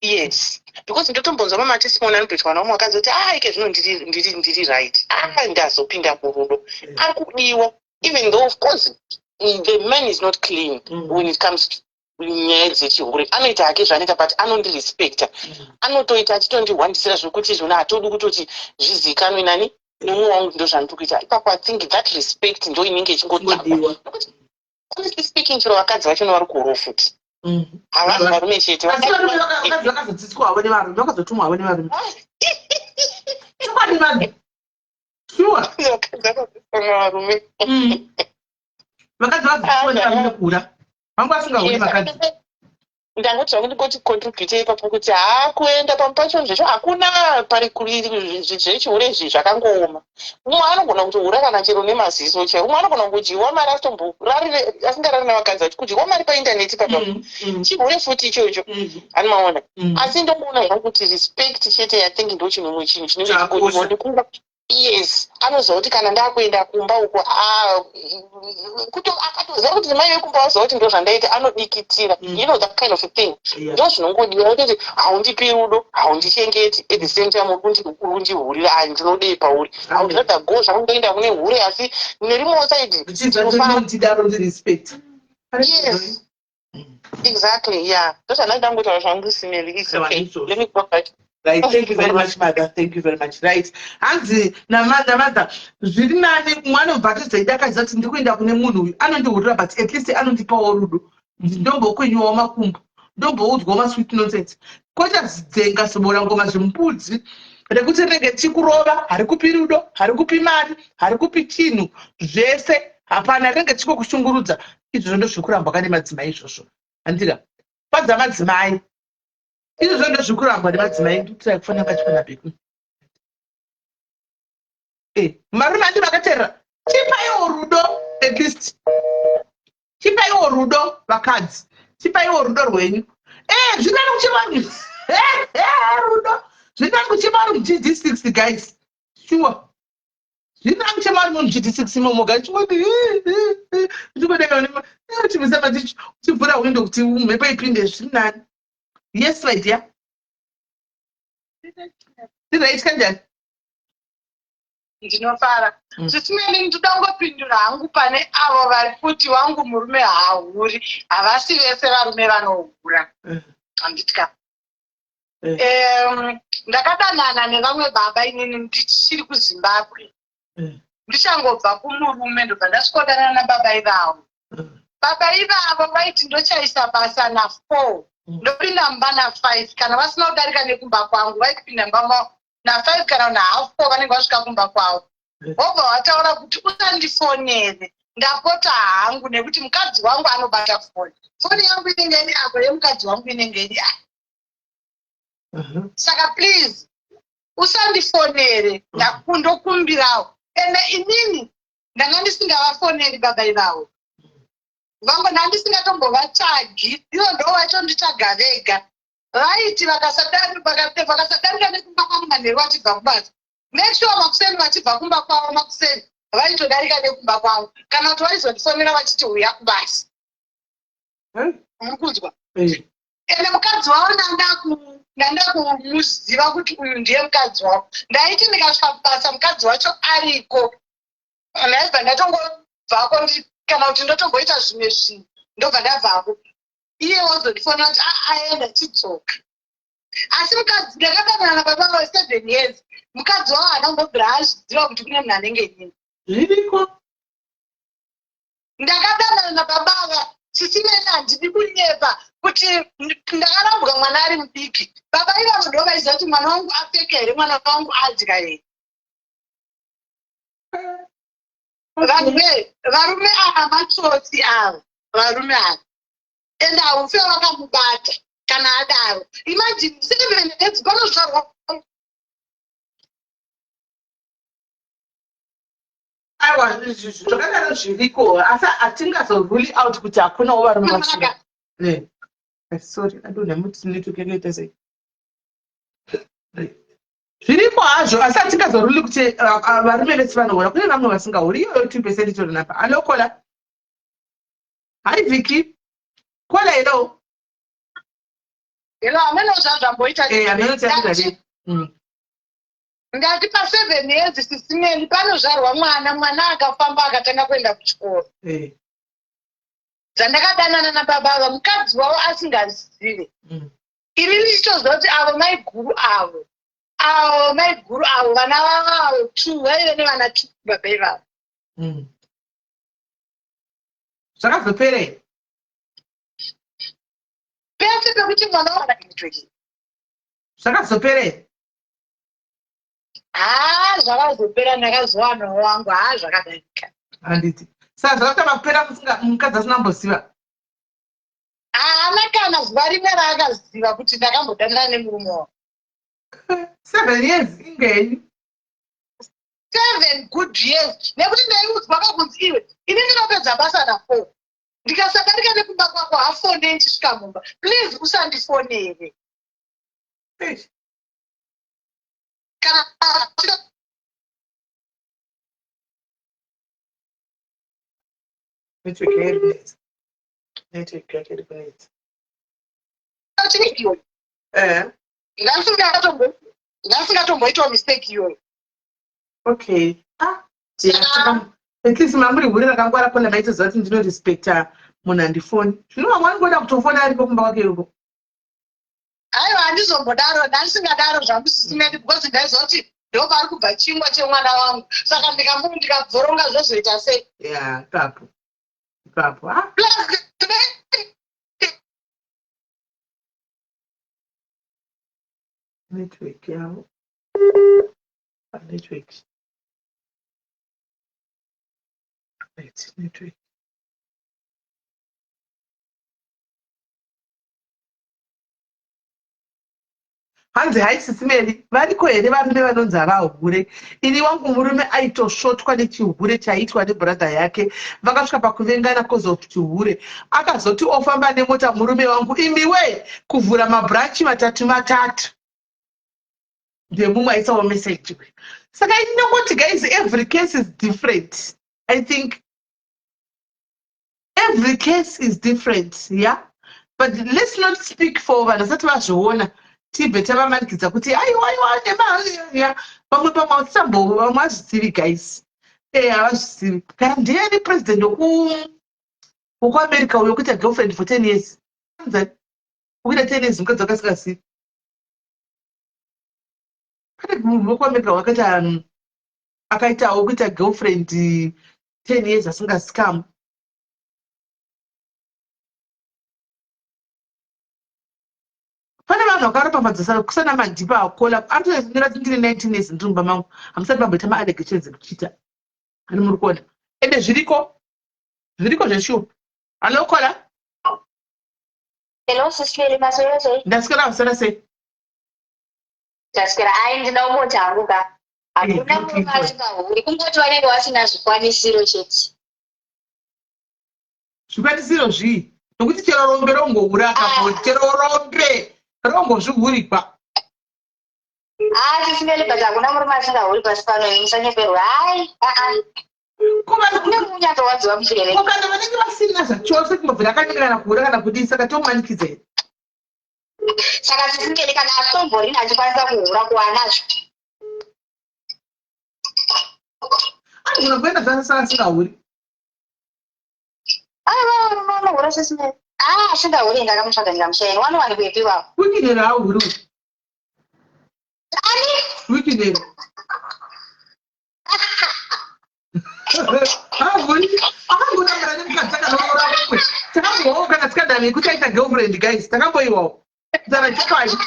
Yes, because ndotombonzwa mamatestimony anobetwa naumwe akazoti ike zvino ndiri right, ndazopinda murudo, ari kudiwa, even though of course the man is not clean when it comes to nyaya dzechihure, anoita hake zvaanoita but anondirespecta, anotoita achitondihwandisira zvokuti zvona hatodi kutoti zvizikanwe nani nomumwe wangu ndo zvandiri kuita. Ipapo I think that respect ndo inenge ichingotakwa, honestly speaking chero vakadzi vachona vari kuhuro futi, havanhu varume chete, vakazodzidziswa havo nevarume, vakazotumwa havo nevarume. Chokwadi vanhu sure varume vakadzi vazodzidziswa nevarume kuhura, vangu vasingahuri vakadzi. Ndangoti zvangu ndingoti contribute ipapo kuti kuenda pamwe pacho zvecho hakuna pari kuriri zvechihure izvi zvakangooma. Umwe anogona kutohura kana chero nemaziso chaiwo, umwe anogona kudyiwa mari asingarari navakadzi achi kudyiwa mari paindaneti papapo, chihure futi ichocho, ani maona. Asi ndokuona zvangu kuti respect chete I think ndo chimwe chinhu chinenge chingodiwa ndikunga. Yes, anoziva kuti kana ndakuenda kumba uko akatoziva kuti mai vekumba vaziva kuti ndo zvandaita, anodikitira, you know that kind of a thing. Ndo zvinongodiwa kuti haundipi rudo, haundichengeti, at the same time undihurira, ndinodei pauri, haundilata go zvakundoenda kune hure asi nerimwewo side respect. Yes, exactly, yeah. Ndo zvandangotaura zvangu sineri. Okay, let me go back. Right, thank you very much, mother. Thank you very much. Right. Hanzi namada zviri nani mwana ubhatidza akaziva kuti ndikuenda kune munhu uyu anondihurira but at least anondipawo rudo, ndombokwenyuwawo makumbo, ndomboudzwawo masweet nonsense. Kwete dzenga sobora ngoma zvemupudzi rekuti rege chikurova, hari kupi rudo, hari kupi mari, hari kupi chinhu zvese, hapana rege chikokushungurudza. Izvozvo ndozvikurambwa kane madzimai izvozvo. Handika padza madzimai izvozvo ndozvikurambwa nemadzimai, ndikuti kufanira kachipana beku. Marume andi vakateerera, chipaiwo rudo, at least chipaiwo rudo vakadzi, chipaiwo rudo rwenyu. Zvinani kuchivanhu rudo zvinani kuchivanhu GD6 guys, sure zvinani kuchivanhu munhu GD6 momoga chingoti chimuzama chivhura windo kuti mhepo ipinde, zvinani. Yes, my dear. Right, kanjani? Ndinofara. Zvisinei ndoda kungopindura hangu pane avo vari kuti wangu murume haahuri, havasi vese varume vanohura. Handitya. Ndakadanana nevamwe baba inini ndichiri kuZimbabwe. Ndichangobva kumurume ndobva ndasvikodanana nababa ivavo. Baba ivavo vaiti ndochaisa basa na4. Ndopinda mumba na5 kana vasina kudarika nekumba kwangu, vaikupinda mumba na5 kana na4 vanenge vasvika kumba kwavo. Vobva vataura kuti usandifonere, ndapota hangu nekuti mukadzi wangu anobata foni. Foni yangu inenge iri apo, yemukadzi wangu inenge iri apo. Saka please usandifonere, ndokumbirawo. Ene inini ndanga ndisingavafoneri baba ivavo. Vangu ndandisingatombovatsvagi, ivo ndo vachonditsvaga vega. Vaiti vakasadarika nekumba kwangu manheru vachibva kubasa, make sure makuseni vachibva kumba kwavo makuseni vaitodarika nekumba kwangu, kana kuti vaizondifonera vachiti uya kubasa. Muri kunzwa? ende mukadzi wavo ndanda kumuziva kuti uyu ndiye mukadzi wavo. Ndaiti ndikasvika kubasa mukadzi wacho ariko, ndaibva ndatongobvako kana kuti ndotomboita zvimwe zvinhu ndobva ndabvako. Iye wazondifonera kuti aenda chidzoka. Asi mukadzi ndakadanana nababa vavo 7 years. Mukadzi wavo haana kumbobvira azviziva kuti kune munhu anenge nini. Zviriko. Ndakadanana nababa vavo chisinei handidi kunyepa kuti ndakarambwa mwana ari mudiki. Baba ivavo ndo vaiziva kuti mwana wangu apfeka here, mwana wangu adya here. Varume ava matsotsi ava, varume ava. Ende haufe vakamubata kana adaro. Imagine 7 years panozvarwa. Aiwa, zvakadaro zviriko, asi hatingazoruli out kuti hakunawo varume vasvika. Sorry, I don't know what need to get it say. Zviriko hazvo, asi hatingazoruli kuti varume vese vanohora. Kune vamwe vasingahori, iyoyo 2% itori napa. Alokola. Hai Vicky. Kola ilo. Ilo ameno zvazvamboita. Ameno Ngati pa 7 years sisimeni panozvarwa mwana akafamba akatanga kuenda kuchikoro. Zvandakadanana nababa ava mukadzi wavo asingazive. Ini ndichitoziva kuti avo maiguru avo vana vavo 2 vaive nevana 2 baba ivavo. Zvakazopere. Pese pekuti mwana wavo akatweki. Zvakazopere. Zvakazopera ndakaziva mwana wangu zvakadanika. Handiti. Saka zvakatapera mukadzi asina kumboziva. Haana kana zuva rimwe raakaziva kuti ndakambodanana nemurume wavo. 7 years ingeni. 7 good years. Nekuti ndaiudzwa pakunzi iwe, ini ndinopedza basa na4. Ndikasadarika nekumba kwako hafone ndichisvika mumba. Please usandifonere. Kana Network yake kuneti. Ngasingatomboitwa mistake iyoyo. Okay. At least mamuri huri rakangwara pona maitoziva kuti ndinorespekta munhu handifoni. Zvinova mwangoda kutofona aripo kumba kwake yuko. Aiwa handizombodaro, ndisingadaro zvamusisimeni because ndaiziva kuti ndo pari kubva chingwa chemwana wangu. Saka ndikabvoronga zvozoita sei? Ipapo. Network yavo. Network. Network. Hanzi haisisimeni variko here varume vanonzi havahure. Ini wangu murume aitosvotwa nechihure chaitwa nebhuradha yake, vakasvika pakuvengana cause of chihure. Akazoti ofamba nemota murume wangu imiwe kuvhura mabhurachi matatu. Ndemumwe aisawo message. Saka inongoti guys, every case is different. I think every case is different, yeah? But let's not speak for vanhu vasati vazviona. Tibve tavamanikidza kuti aiwa nemari pamwe vamwe hazvizivi guys. Havazvizivi. Kana ndiani president wokuamerica uyo kuita girlfriend for 10 years. Ukuita 10 years mukadzi wakasingazivi. Pane munhu wokuamerica wakati akaitawo kuita girlfriend 10 years asingazikamu. Pane vanhu vakaropafadzisa kusana madhipa akola anotozinyira kuti ndine 19 years ndiri mangu hamusati mamboita maallegations kuchita. Ani muri kuona. Ende zviriko zveshupa. Alokola. Hello siswere masoro. Ndaswera usara sei? Ndaswera ndina mota hangu ka. Hakuna munhu asingahuri kungoti vanenge vasina zvikwanisiro chete. Zvikwanisiro zvii? Nokuti chero rombe rongohura akapo, chero rombe rongozvihurikwa. Tisimele but hakuna murume asingahuri pasi pano musanyepero. Unyatowadziwa muchibereko. Kana vanenge vasina zvachose kumabvira akanyika kana kuura kana kudii saka tomanikidza here. Saka tisingeni kana asomborina achikwanisa kuhura kuwanazvo. Unokuenda zvasasa asingahuri. Unohura sesimeni. Asingahuri ndakamutsvaga ndikamushayeni. Wani kuepi wavo. Wikinero haahuri. Ani? Wikinero. Haahuri. Akangorangana nemukadzi akanorora mumwe. Takambowawo kana tsikadani yekuti aita girlfriend guys. Takamboiwawo. Zana chokwadi.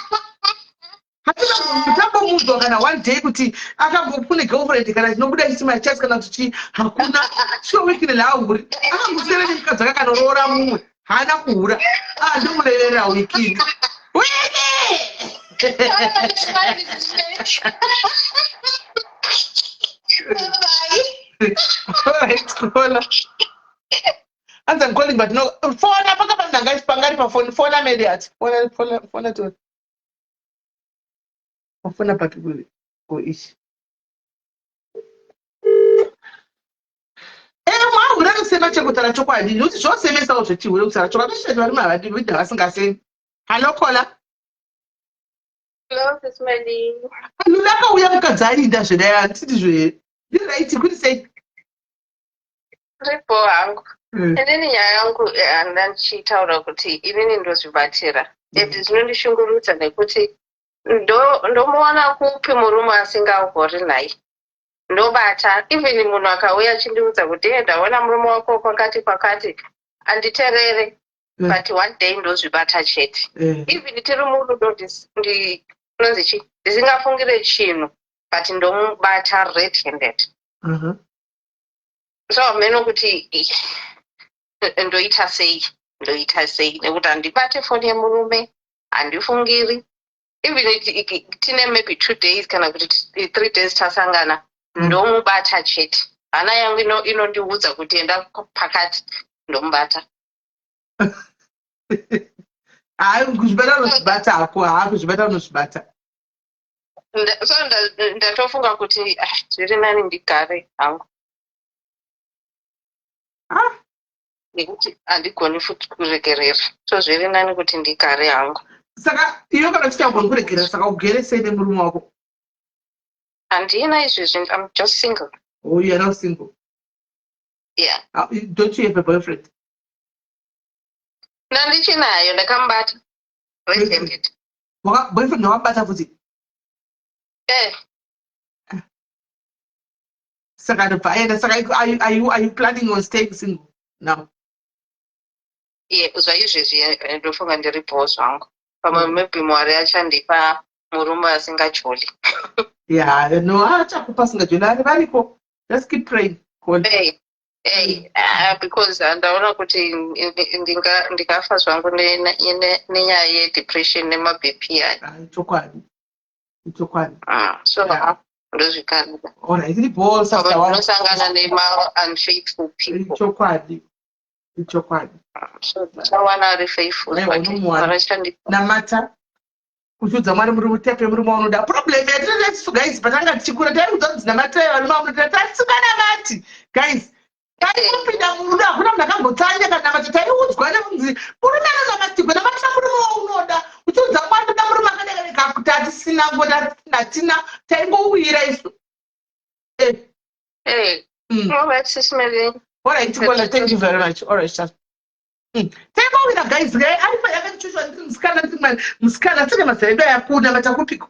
Hatina mutambomudzwa kana one day kuti akambopune girlfriend kana chinobuda chisima chasi kana kuti hakuna. Sio wikinero haahuri. Akangosiyana nemukadzi akanorora mumwe. Hana kuhura. Ndomurerera wikini. Alright, Kola. As I'm calling, but no phone. Apaka guys, pangari pa phone. Phone immediate. Phone to. Phone apaki go ish. Mwaura kusema chekutara chokwadi. Uti zvosemesa uzvochiwe kusara chokwadi zvinhu vari vidi vasingasemi. Hello Kola. Hello, this lady. Lulakauya mukadzi ainda zvedaya titi zve. Ndiraiti kuti sei. Ripo hangu. Endeni nyaya yangu ndandichitaura kuti inini ndozvibatira. Ende zvinondishungurudza nekuti ndomuona kupi murume asingahori naye. Ndobata even munhu akauya achindiudza kuti ndaona murume wako kwakati anditerere but one day ndozvibata chete. Even tiri murudo ndinonzi chi ndisingafungire chinhu but ndomubata red handed. So meno kuti ndoita sei nekuti handibate foni yemurume handifungiri. Even tine maybe 2 days kana kuti 3 days tasangana ndomubata chete. Hana yangu inondiudza kuti enda pakati ndomubata. Kuzvibata unozvibata hako kuzvibata unozvibata. So ndatofunga kuti zviri nani ndigare hangu. Nekuti handigoni futi kuregerera. So zviri nani kuti ndigare hangu. Saka iwe kana uchitagona kuregerera saka ugere sei nemurume wako? Handina izvezvi, I'm just single. Oh, you're not single? Yeah. Don't you have a boyfriend? Nandichinayo ndakamubata. Red-handed. Boyfriend wakabata futi? Saka ndobvaenda. Saka are you planning on staying single now? Yeah, zvaizvezvi ndofunga ndiripowo zvangu. Pamwe maybe Mwari achandipa murume asingajoli. Yeah, no, achakupa asingajoli ari varipo. Just keep praying. Because ndaona kuti ndikafa zvangu nenyaya yedepression nemabp aya. Chokwadi. So ndozvikarira. Alright, iripo sasa unosangana nema-unfaithful people. Chokwadi. So ndawana ari faithful. Namata. Kuchudza Mwari muri mutepe muri maunoda. Problem yatinonesu guys, patanga tichikura taikuudza kuti namata varume vamunoda tasinganamati. Guys, taikupinda murudo hakuna munhu akambotsanya kana namata taiudzwa nekunzi murume anonamatigwa namata murume waunoda. Uchiudza Mwari toda murume akadeka kuti hatisina ngoda hatina taingowira isu. All right, sis Mary. All right, Kola, thank you very much. All right, Shasta. Taimawira guys, aripo yakachushwa musikana tine mazaido yakuna matakupiko.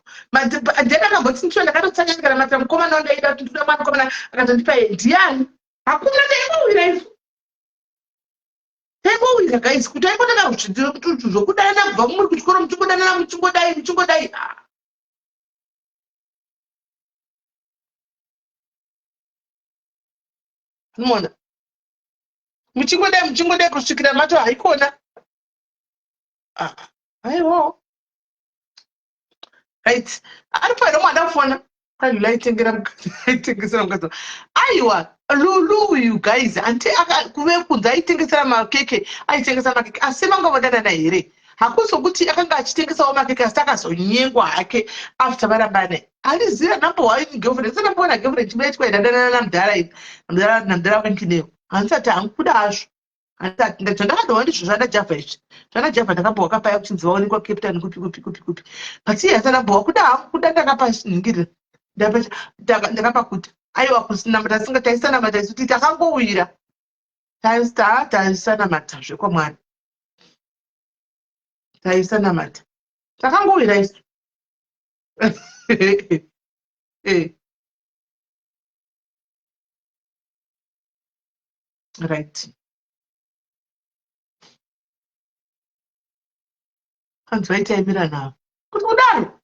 Ndenda kamboti ndicho ndakatotsanya kana mata mukomana wandaida kuti ndoda mwana mukomana akatondipa ndiani? Hakuna taimawira isu. Taimawira guys, kuti aikona kuzvidziro kuti zvokudana kubva kumuri kuchikoro muchingodana muchingodai. Unoona? Muchingodai kusvikira mato haikona. Aiwa. Right. Aripo ino mwana fona. Kani aitengesera mukadzi. Aiwa, Lulu you guys, anti kuve kunza aitengesera makeke, asi mangavadana here. hakuzokuti akanga achitengesawo makeke asi akazonyengwa hake after varambane aliziva number one girlfriend sanamboona girlfriend chimeitwa idadanana namudhara wenkineyo handisati hangukuda hazvo handisati zvandakatoona ndizvo zvandajavha izvi zvandajavha ndakambowa kapaya kuchinzi vaonekwa cape town kupi but iye hasanambowa kuda hangu kuda ndakapa ningirira ndakapa kuti aiwa kusinamata taisana isu ti takangowira taisanamata zvekwamwari taisanamata takangowira isu right hanzi vaitaimira navo kuti kudaro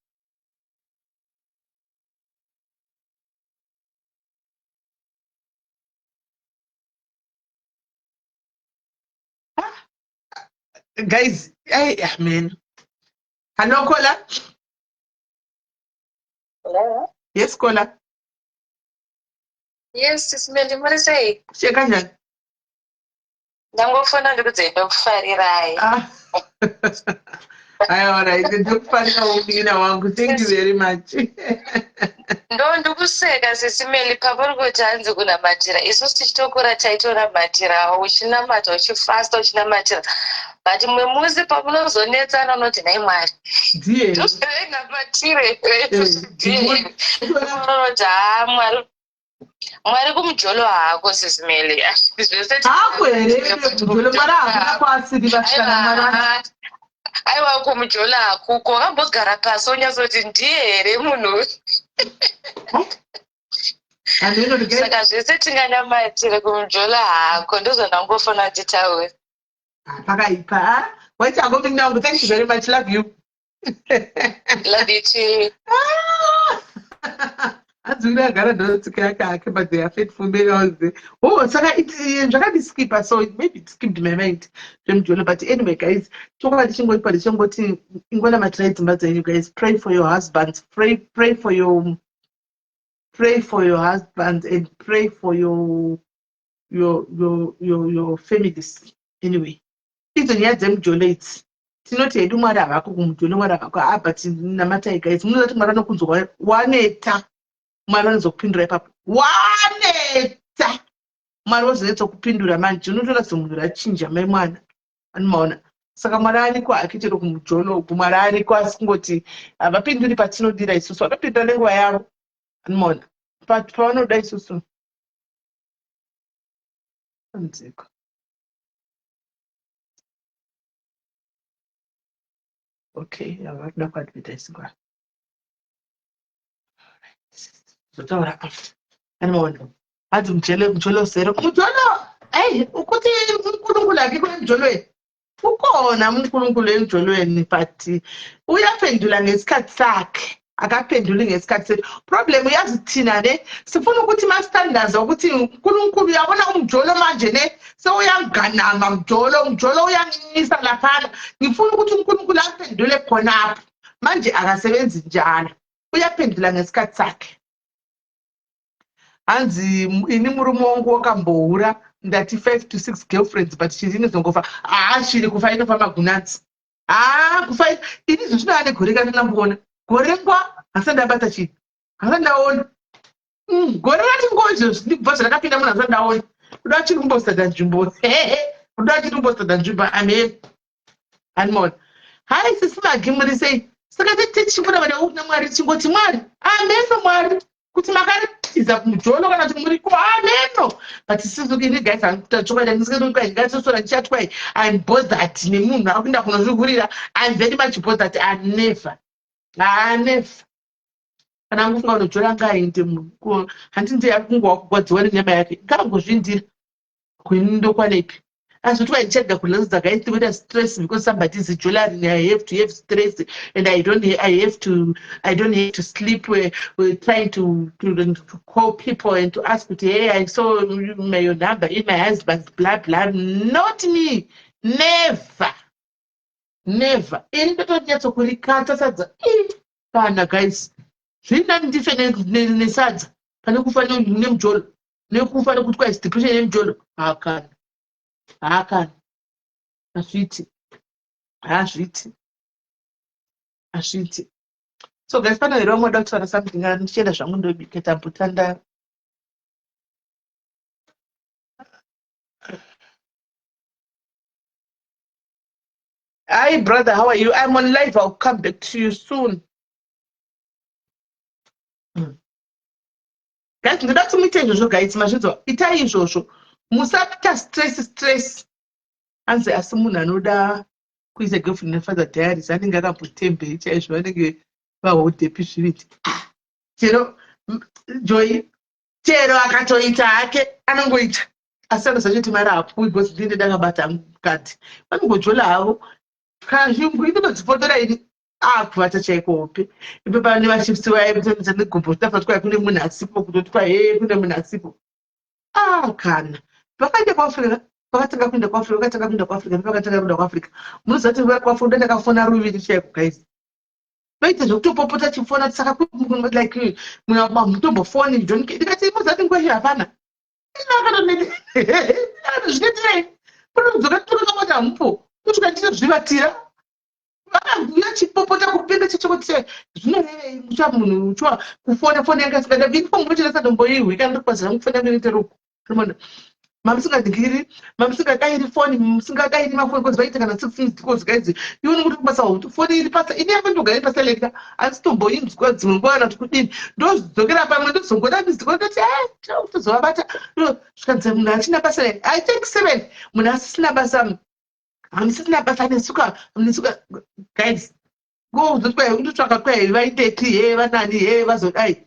guys man hello Kola yes Kola Yes, Sisimeli, muri sei? shekanjani Ndangofona ndikudzaipa kufarirai. alright ndikufarira umina wangu thank you very much Ndikuseka Sisimeli papari kuti hanzi kunamatira. Isusu tichitokura taitonamatirawo uchinamata uchifasta uchinamatira. But mwe muzi pamunozonetsana unoti nhai Mwari. ndiye Namatire. Unoti Mwari kumujolo hako Sisimeli. hako here mujolo mwari hakuna kwasiri vasvikana mwari aiwa kumujolo hakuko wakambogara pasi onyazoti ndiye here munhu saka zvese tinganamatire kumujolo hako ndozvandangofana titaure pakaipa waiti akoming wangu thank you very much love you love you too adzuri agara ndotsika yake hake but they are faithful males saka zvakadiskipa so maybe it skipped my mind zvemujolo but anyway guys chokwava tichingoipa tichingoti ingonamatirai dzimba dzenyu guys pray for your husbands pray for your husbands and pray for your families anyway idzo nyaya dzemujolo idzi tinoti hedu mwari havako kumujolo mwari havako but namatai guys munozati mwari anokunzwa waneta mwari anozokupindura ipapo waneta mwari wozonetsa kupindura manje unotora semunhu rachinja mai mwana anomaona saka mwari ariko akichero kumujolo uku mwari ariko asi kungoti havapinduri patinodira isusu vakapindura nenguva yavo anomaona pavanoda isusu anziko okay havatoda kuadvertisinga zotaura anomaona hanzi mujolo zero mujolo ukuti mukulungulu hake kune mujolo ukona mukulungulu emujolweni but uyaphendula ngesikhathi sakhe akaphenduli ngesikhathi sethu problem yazi thina ne sifuna ukuthi mastandaza ukuthi uNkulunkulu uyabona umjolo manje ne sewuyangananga umjolo uyanqisa laphana ngifuna ukuthi uNkulunkulu aphendule khonapho manje akasebenzi njalo uyaphendula ngesikhathi sakhe hanzi ini murume wangu wakambohura ndati 5 to 6 girlfriends but chizini zongofa shiri kufa inofa magunatsi kufa ini zvinoane gore kana ndamboona gore kwa hasandabata chii hasandaona gore rati ngozvo ndibva zvarakapinda munhu hasandaona kuda chiri kumbostada nzvimbo kuda chiri kumbostada nzvimbo ame animon hai sisi magimuri sei saka tichifuna vada kuna mwari chingoti mwari ameno mwari kuti makaritiza kumujolo kana kuti muri ko ameno but sizukini guys angutachokwadi ndisingatonga ngatosora ndichatwai I'm bothered nemunhu akuenda kunozvigurira I'm very much bothered never kana angofunga unojola ngainde munhu handinzi yakungowa kugwadziwa nenyama yake ngangozvindira kwendokwaneipi azvotwa ndichega kulazidza guys with stress because somebody is jewelry I have to have stress and I don't have to sleep trying to call people and to ask kuti hey I saw your number in my husband's blah not me never ini ndotonyatsokurikata sadza kana guys zvina ndife nesadza pane kufa nemujolo nekufa nekuti kwai depression yemujolo hakana hazviti hazviti. So guys, pana here vamwe kutaura something ndichienda zvangu ndobika tambotandara. Hi brother, how are you? I'm on live. I'll come back to you soon. Guys, ndoda kuti muite izvozvo guys, mazvinzwa. Itai izvozvo. Musapita stress. Anzi asi munhu anoda kuisa girlfriend nefather diaries anenge akambotembei chaizvo vanenge vahodhepi zviviti. Chero Joy, chero akatoita hake anongoita. Asi anozachiti mari hapuwi because ndine ndakabata mukati. Vanongojola havo. Kazhinji inodzipotora ini akuvata chaikope. Ipo pane vashipsi vaibvisa negumbo tafatwa kune munhu asipo kutotwa kune munhu asipo. Kana vakaenda kuAfrica, vakatanga kuenda kuAfrica. Munozati kuAfrica ndakafona ruviri chaiko guys. Vaita zvekutopopota chifona saka like mutombofoni ndikati muzati ngweshe hapana. Zvinoitirei? Kunodzoka tokamata mupo. Kutukandira zvivatira. Vakabhuya chipopota kupinda chichoti zvinorevei mucha munhu uchwa kufona yakasikada biko ngochera sadomboiwi kana kwazira kufona kuite ruku. Mamusingadhigiri, mamusingadairi foni, musingadairi mafoni kozi vaita kana 6 minutes kozi guys. Ione kuti kubasa kuti foni iri pasa ini yamba ndogara pasa leka asi tomboinzwa dzimwe nguva kana kudini. Ndodzokera pamwe ndozongoda miziko ndoti tozovabata. Zvikanzi munhu achina basa I take 7 munhu asisina basa. Hamusisina basa nesuka guys. Go uzotwa undotsvaka kwai vaiteti vanani vazodai.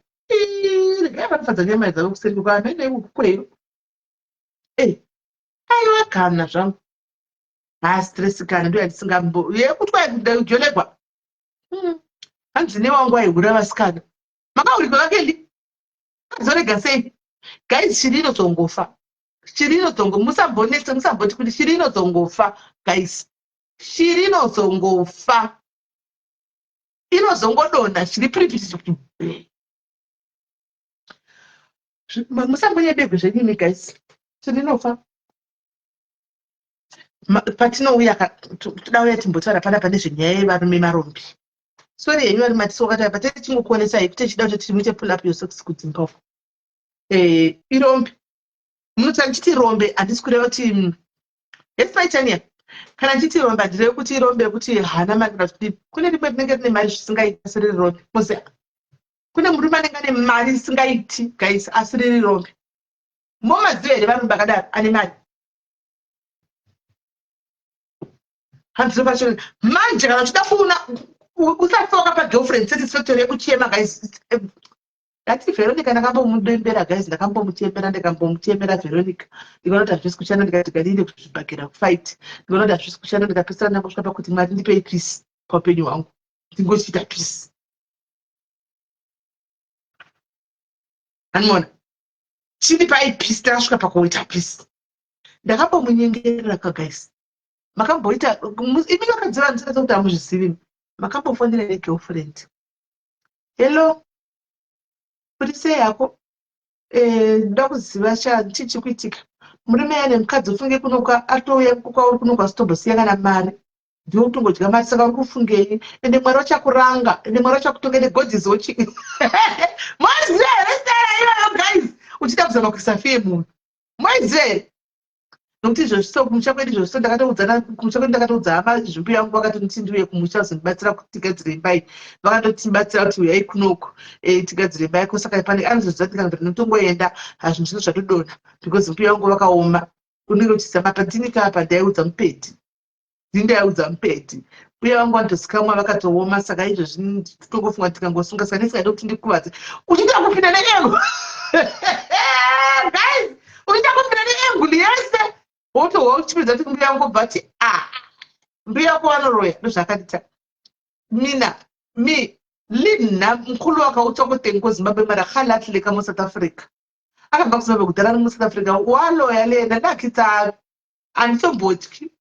Regai vanofadza nyama dzavo kuseri kwa nene ukweyo. Aiwa kana zvangu. Stress kana ndo yandisingambo. Kutwa kujolegwa. Hanzi newangu aihura vasikana. Makaurikwa vakeli. Kazorega sei. Guys, Shirino zongofa. Musamboti kuti Shirino zongofa. Guys, Shirino zongofa. Inozongodonha chiri private. Musambonyebegwe zvenini guys. Shirinofa. Patinouya tudauya timbotaura pana pane zvenyaya yevarume marombi. Sorry yenyu vari matisoka tapa tete chingokuonesai kuti chida kuti timuite pull up your socks kuti mpofu. Irombi. Munoti ndichiti rombe handisi kureva kuti esipaitania. Kana ndichiti rombe handireve kuti irombe kuti hana mari kana kuti kune rimwe rinenge rine mari zvisingaiti asi riri rombe. Kune murume anenge ane mari isingaiti guys asi riri rombe. Momaziva here vanhu vakadaro ane mari. Handisi pacho manje kana uchida kuona usafoka pagirlfriend satisfactory yekuchema guys. Ati Veronica ndakambomudembera guys, ndakambomutemera Veronica. Ndikaona kuti hazvisi kushanda ndikati ganinde kuzvibhagera kufight. Ndikaona kuti hazvisi kushanda ndikapesana nangosvika pakuti Mwari ndipei peace paupenyu hwangu. Ndingochita peace. Anoona? Chinipai peace ndakasvika pakuita peace. Ndakambomunyengerera guys. Makamboita imi vakadziva ndisati kuti hamuzvizivi. Makambofonera negirlfriend. Hello. Kuti sei yako ndoda kuziva chichikuitika. Murume ane mukadzi ufunge kunoka atouya kwauri kunoka asitombosiya kana mari. Ndiwo kutongodya mari saka uri kufungei. Ende Mwari wachakuranga. Ende Mwari wachakutonga negodhi zochi. Mwaziva here stara iyoyo guys. Uchida kuzama kuisa fee munhu. Mwaziva here. Nokuti izvozvo kumusha kwedu izvozvo ndakatoudza hama zvimbi yangu vakati ndiuye kumusha kuzondibatsira kuti tigadzire imba iyi. Vakandotibatsira kuti uyai kunoko tigadzire imba yako. Saka pane anozviziva kuti kana kuti ndinotongoenda hazvinhu zvino zvatodonha because mbi yangu vakaoma. Unenge uchizama pandinika apa ndaiudza mupedhi. Uye vangu vandozikamwa vakatooma saka izvozvi totongofunga tikangosunga saka ndisingade kuti ndikuvadze. Uchida kupinda neengu. Guys, uchida kupinda neengu yese. Woto uchipedza kuti mbi yangu bati mbi yako vanoroya ndozvakadita. Lina mkulu wakauta kutengo Zimbabwe mara khalatleka mu South Africa. Akabva kuZimbabwe kudara mu South Africa waloya lena ndakita anitombotki.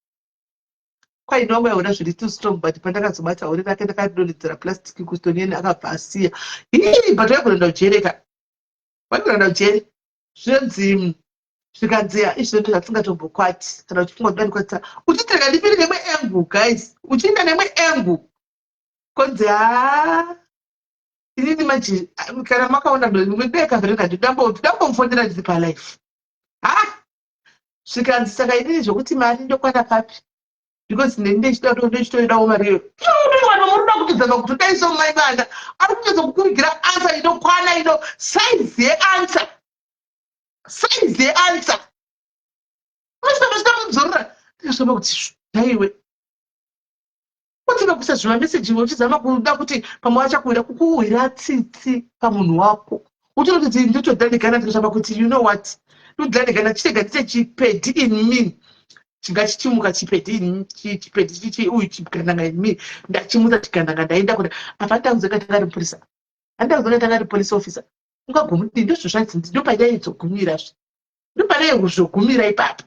Kwai nomwe ona zviri too strong but pandakazobata uri rake ndakadonhedzera plastic kustonieni akabva asiya. But wakurenda ujereka. Wakurenda ujere. Zvenzi zvikanziya izvino zvatisingatombokwanisi kana uchifungwa kuti ndikwanisa uchitega ndifiri nemwe engu guys uchienda nemwe engu konzi inini manje kana makaona ndeka Verena ndambomufondera ndiri palife zvikanzi saka inini zvokuti mari ndokwana papi because ndechitoidawo mari iyo vanhu muruda kutozama kuti udaisomai vana ari kunyatsa kukurugira ansa inokwana saizi yeansa vasitamudzorora ndizvama kuti haiwe utina kusazvima meseji uchizama kuda kuti pamwe vachakuwira kukuwira tsitsi pamunhu wako utinoti nditodhanigana ndikashamba kuti you know what ndodhanigana chitega ndite chipedhi in me chingachichimuka chipedhi uyu chigandanga in me ndachimuta chigandanga ndaenda kuti apa ndakuzonga tangari mupurisa handakuzonga tangari police officer ungagomudii ndozvozvanzi ndopaidaidzogumira ndopadaiuzogumira ipapo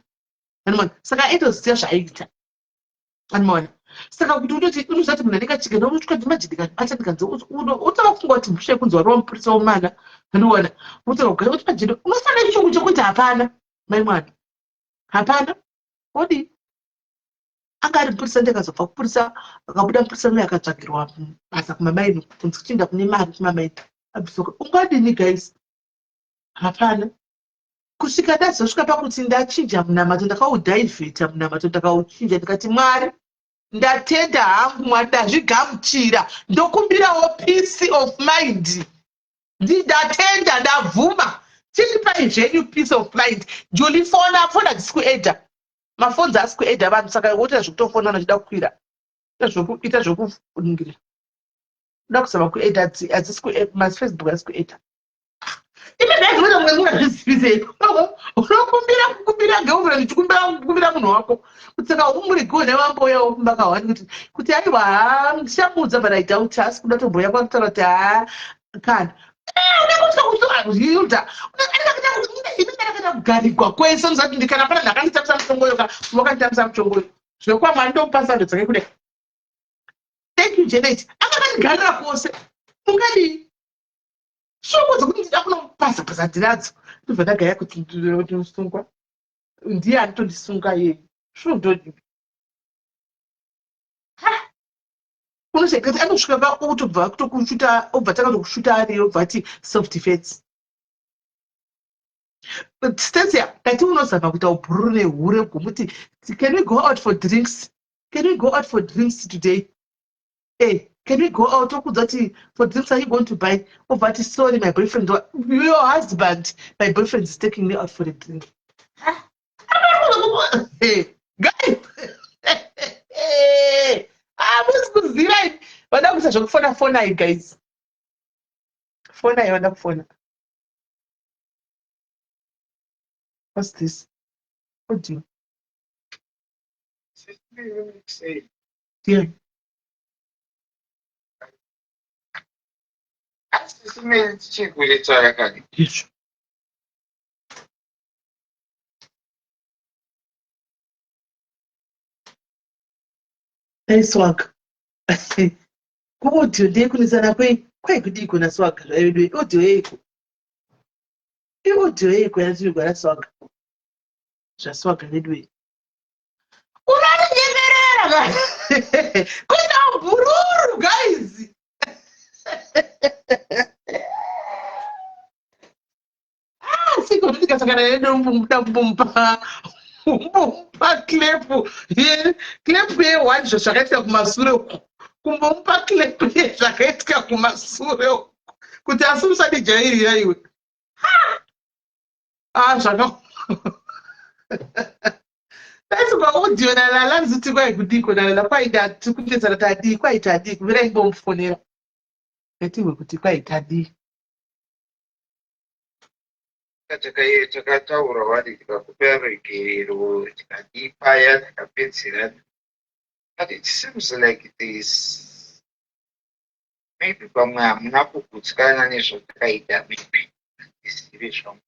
animona saka aitoziva zvaaita animona saka kuti unozati munhu anenge achigenda unotya ndimajidikabata ndikanzi utava kufunga kuti mhusha yekunzi wari wamupurisa womana andiona utava kugara kuti majidi unofanira chungu chekuti hapana mai mwana hapana odi anga ari mupurisa ndakazobva kupurisa akabuda mupurisa uye akatsvagirwa basa kumamaini kunzi kuchienda kune mari kumamaini abisoka ungadini guys hapana kusvika ndazosvika pakuti ndachinja munamato ndakaudhaivheta munamato ndakauchinja ndikati mwari ndatenda hangu mwari ndazvigamuchira ndokumbirawo peace of mind ndatenda ndavhuma chiripai zvenyu peace of mind jolifona dzisi kuedha mafonzi asi kuedha vanhu saka woita zvekutofonana chida kukwira ita zvokuningira uda kuzama kuedha adzisi mafacebook asi kuedha imezvazvizivisei unokumbira ngeuvira ndichikumbira munhu wako kutsaka umurigiwo nevamboyawo makahwani kuti aiwa ndichamudza but I doubt asi kuda tomboya kwakutaura kuti kana hilda inakada kugarigwa kwese nozati ndikana pana ndakanditambisa muchongoyo wakanditambisa muchongoyo zvinokwama ndomupasando dzake kudai thank you Janet akakandigarira kwose ungadii shoko dzokuti ndida kunopasa ndinadzo ndobva ndagaya kuti ndosungwa ndiye anotondisunga yeye svododi unoshekati anosvika pautobva kutokushuta obva takazokushuta ariyo obva ati self defense Stacia kati unozama kuita ubhururu nehure gomuti can we go out for drinks today can we go out okudza kuti for drinks are you going to buy obva ati sorry my boyfriend your husband my boyfriend is taking me out for a drink guys hamusi kuzirai vada kuita zvokufona guys fonai vada kufona what's this audio yeah Simele tichikuletsa kani. yes swag audio ndeyekunisana kwaikudii kuna swag zvaivedwe audio yeiko audio yeiko yatiigwara swag zvaswaga redway unarinyengerera kuita ubhururu guys siko ndikasangana nedombompa klepu ye1 zvakaitika kumasure uku kumbomupa klepu yezvakaitika kumasure uku kuti asi usadijairira iwe zvaka taisikaudhiyo nalala nziti kwaikudiko nalala kwaita tikutedzana tadii kwaita dii kuvira imbomufonera ngatiwe kuti kwaita dii takataura wadi tikakupa regerero tikadii paya tikapedzera but it seems like this maybe pamwe hamuna kukutyana nezvatakaita maybe isive zvangu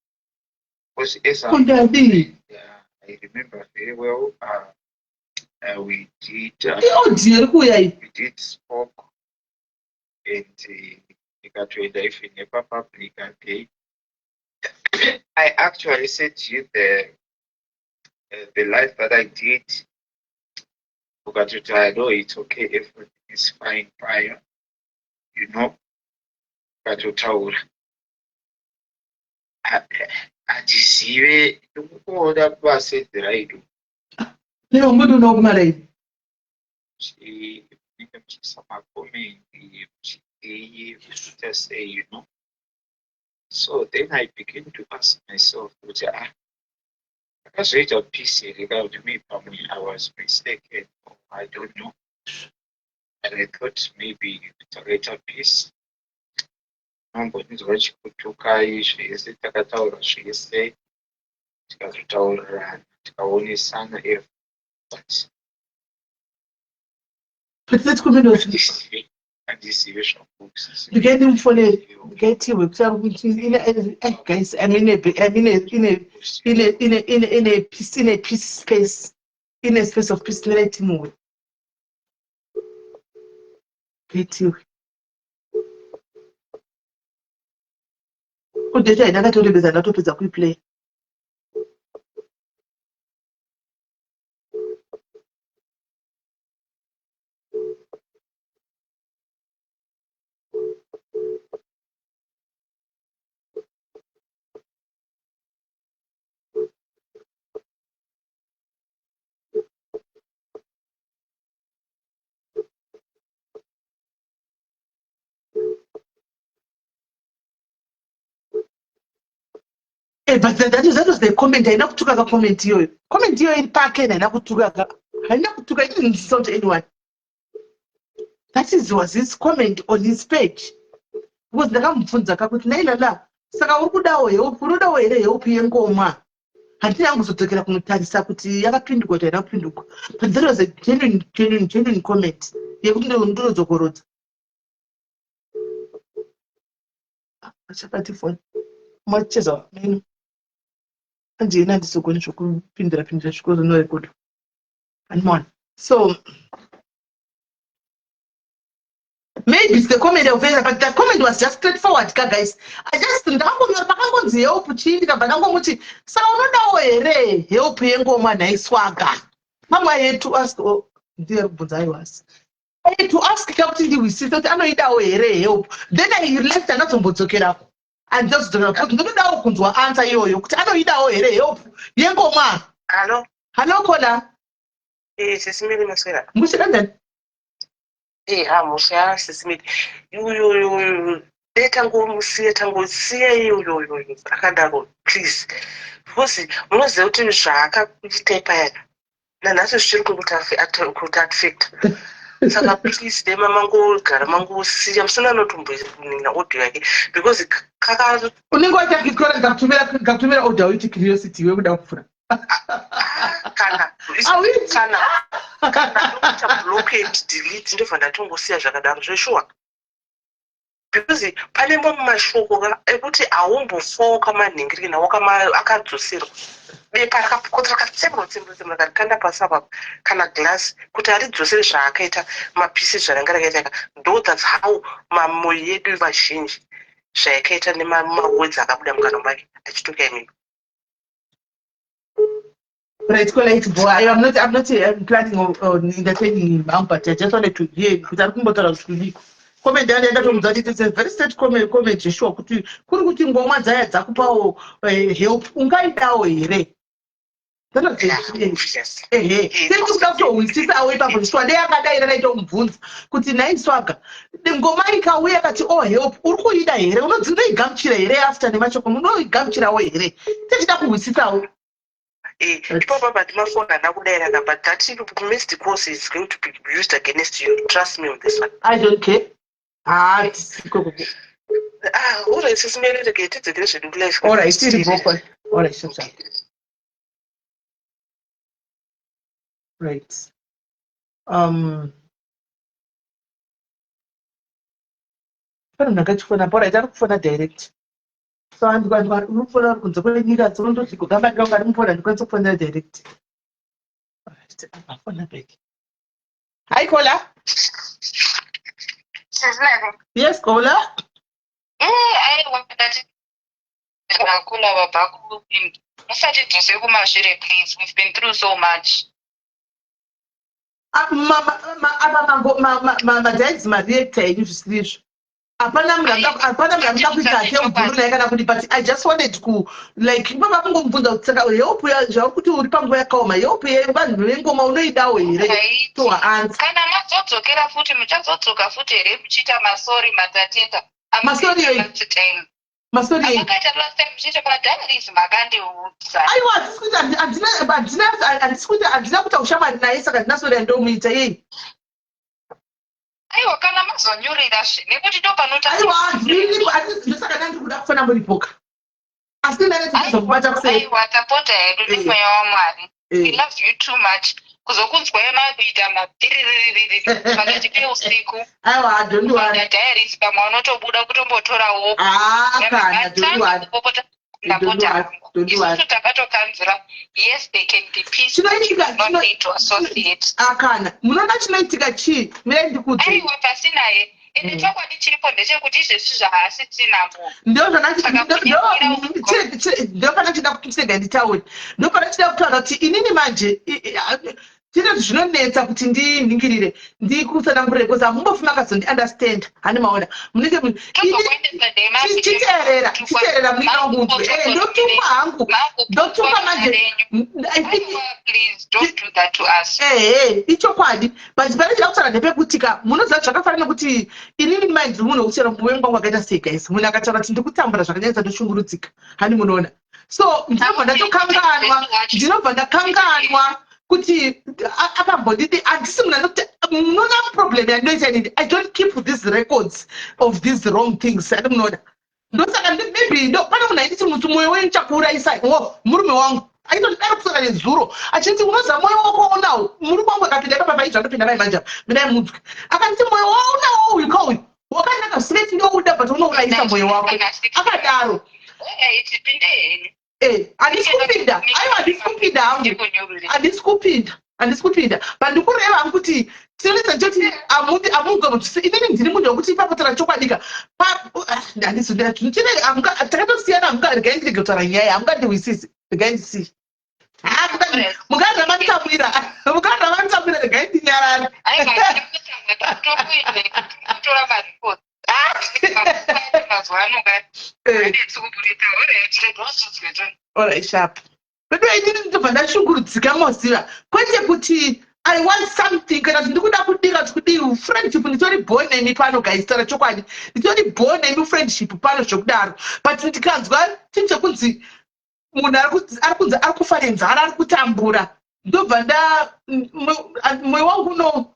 because as I remember very well we did spoke and ikatoenda even nepapublic day I actually said to you the life that I did. Ukatoti I know it's okay, everything is fine prior, you know, ukatotaura hatizive kuona basa dziraido Leo mudu unokumarei. chinenge muchiisa makomendi muchidei muchiita sei, you know. So then I begin to ask myself kuti akazoita peace here kana kuti me pamwe I was mistaken, or I don't know, and I thought maybe takaita peace nombonzwa chikutukai zvese takataura zvese tikazotaurirana tikaonesana every, but But let's come in. handizive zvangu You get him for the get you with guys. I mean, in a peace space, in a space of peace. Let him move. Get you. Oh, the day I told you there's a lot of people that play. But that was the comment. I not took a comment here. Comment here in Parker and I not took I didn't insult anyone. That was his comment on his page. Was the Ramfunza Kaput Naila. Saka Ukudawe, Ukudawe, Opiangoma. Until I was talking about Sakuti, Yapinduko, and Apinduko. But there was a genuine comment. You wouldn't do the Gorot. What's a party phone? Much as a man. And the United States going to Pindra, she goes no good. And more. So maybe it's the comment of it, but the comment was just straightforward, guys. I just think I'm going to help Puccini, but I'm going to say, no, help Yango man, swagger. Mama, I had to ask, oh, dear, but I had to ask Captain the Wissit, I know it help. Then I left another Botsokera. And just put no answer you. I know it help. Yango man. Hello, Kola. Sisimili Maswera. Mushiran. Musha sisimili. You tango see you akadaro, please. Because most of the shaka tape and that's a shirk could affect. Saka please de mango mango see I'm still not in audio because kaka Uningo take it correct Gatumera order with curiosity we would have kana locate delete ndofana tongosiya zvakadaro zveshuwa because pane mamwe mashoko ekuti aumbofoka manhingirina akadzoserwa bepa rakapokotsera katsemura karikanda pasi apa kana glass kuti aridzosere zvaakaita mapisi zvaranga rakaita ndo that's how mamwoyo yedu vazhinji zvaikaita nemawedzi akabuda mukano make achitoka imini. Right, boy. I'm not planning on entertaining him, but I just wanted to hear because I'm going to comment down there. It's a very straight comment. Sure, could you ngoma dzaya dzakupawo help ungaitawo here. Sekutowisisa away pakushwa deyakadaira naita umubvunza kuti naiswaga ngoma ikauya kati help uri kuida here unodzigamuchira here after nemashoko unoigamuchirawo here tichida kuwisisawo. But my phone and I would but that missed course is going to be used against you. Trust me on this one. I don't care. All right, it's merely to get it in place. All right, still open. All right, sure. Right. I don't know for the direct. So I'm going to look for a contemporary so to go back and put and go for the direct. Hi, Kola. Yes, Kola. I want that Ndakula babhaku musatidhuse kumashure please. We've been through so much. Madadzi mareacta yenyu zvisiri izvo. Hapana mramda kuita ate udhuru naye kana kuti, but I just wanted to like baba kungomubvunza kuti saka help zvauri kuti uri panguva yakaoma help yevanhu vengoma unoidawo here to answer. Kana mazodzokera futi muchazodzoka futi here muchiita masori matateta. Masori ei. Masori ei. Akaita last time muchiita madhayaris makandiudza. Aiwa handisi kuti handina kuita ushamwari naye saka ndinasori yandomuita yei. Aiwa kana mazonyurira nekuti ndopanoita. Aiwa ndosaka ndandikuda kufana muripoka. Asi ndandikuzokubata kusei. Aiwa tapota hedu nemweya waMwari. We love you too much. Kuzokunzwai makuita mabhiririri pakati peusiku. Aiwa don't worry. Madhayaris pamwe unotobuda kutombotorawo. Kana don't worry. Isusu takatokanzira, yes they can be peaceful, not need to associate. Kana munoda chinoitika chii mirai ndikudze. Aiwa pasinaye ende chokwadi chiripo ndechekuti izvezvi zvaasi tinamo. Ndopana chida kuti sega nditaure. Ndopana chida kutaura kuti inini manje chino zvinonetsa kuti ndiningirire ndikusatangurire because hamumbofuma akazondiunderstand hani maona munenge chiteerera muninga wangu ndotumwa hangu ndotumwa manje ichokwadi but pane chida kutaura ndepekutika munoziva zvakafanana nekuti inini mind munhu uchera muwengu wangu akaita sei guys munhu akataura kuti ndikutambura zvakanyanyisa ndoshungurudzika hani munoona so ndinobva ndakanganwa kuti akambonditi handisi munhu anokuti munoona problem yandinoita inini I don't keep these records of these wrong things andi munoona ndosaka maybe pane munhu ainditi muti mwoyo wenyu chakuurayisa murume wangu aitodaro kusaka nezuro achiti unoziva mwoyo wako unawo murume wangu akapinda kapapa andopinda mai manja midai mudzwe akanditi mwoyo wako unawo uyu kauyu wakanaka straight ndouda but unourayisa mwoyo wako akadaro handisi kupinda aiwa handisi kupinda but ndikureva hangu kuti chinonetsa ndechoti amugomutisi inini ndiri munhu wekuti papotara chokwadika takatosiyana regai ndirege kutaura nyaya hamungandiwisisi regai ndisii mukandamantamwira regai ndinyarara Alright, sharp. But I didn't do that. Shungurudzika moziva. Kwete kuti I want something kana ndikuda kudira kuti friendship nitori born name pano guys tara chokwadi. Nitori born name friendship pano zvokudaro. But ndikanzwa chinche kunzi munhu ari kufara nzara ari kutambura. Ndobva mwoyo wangu no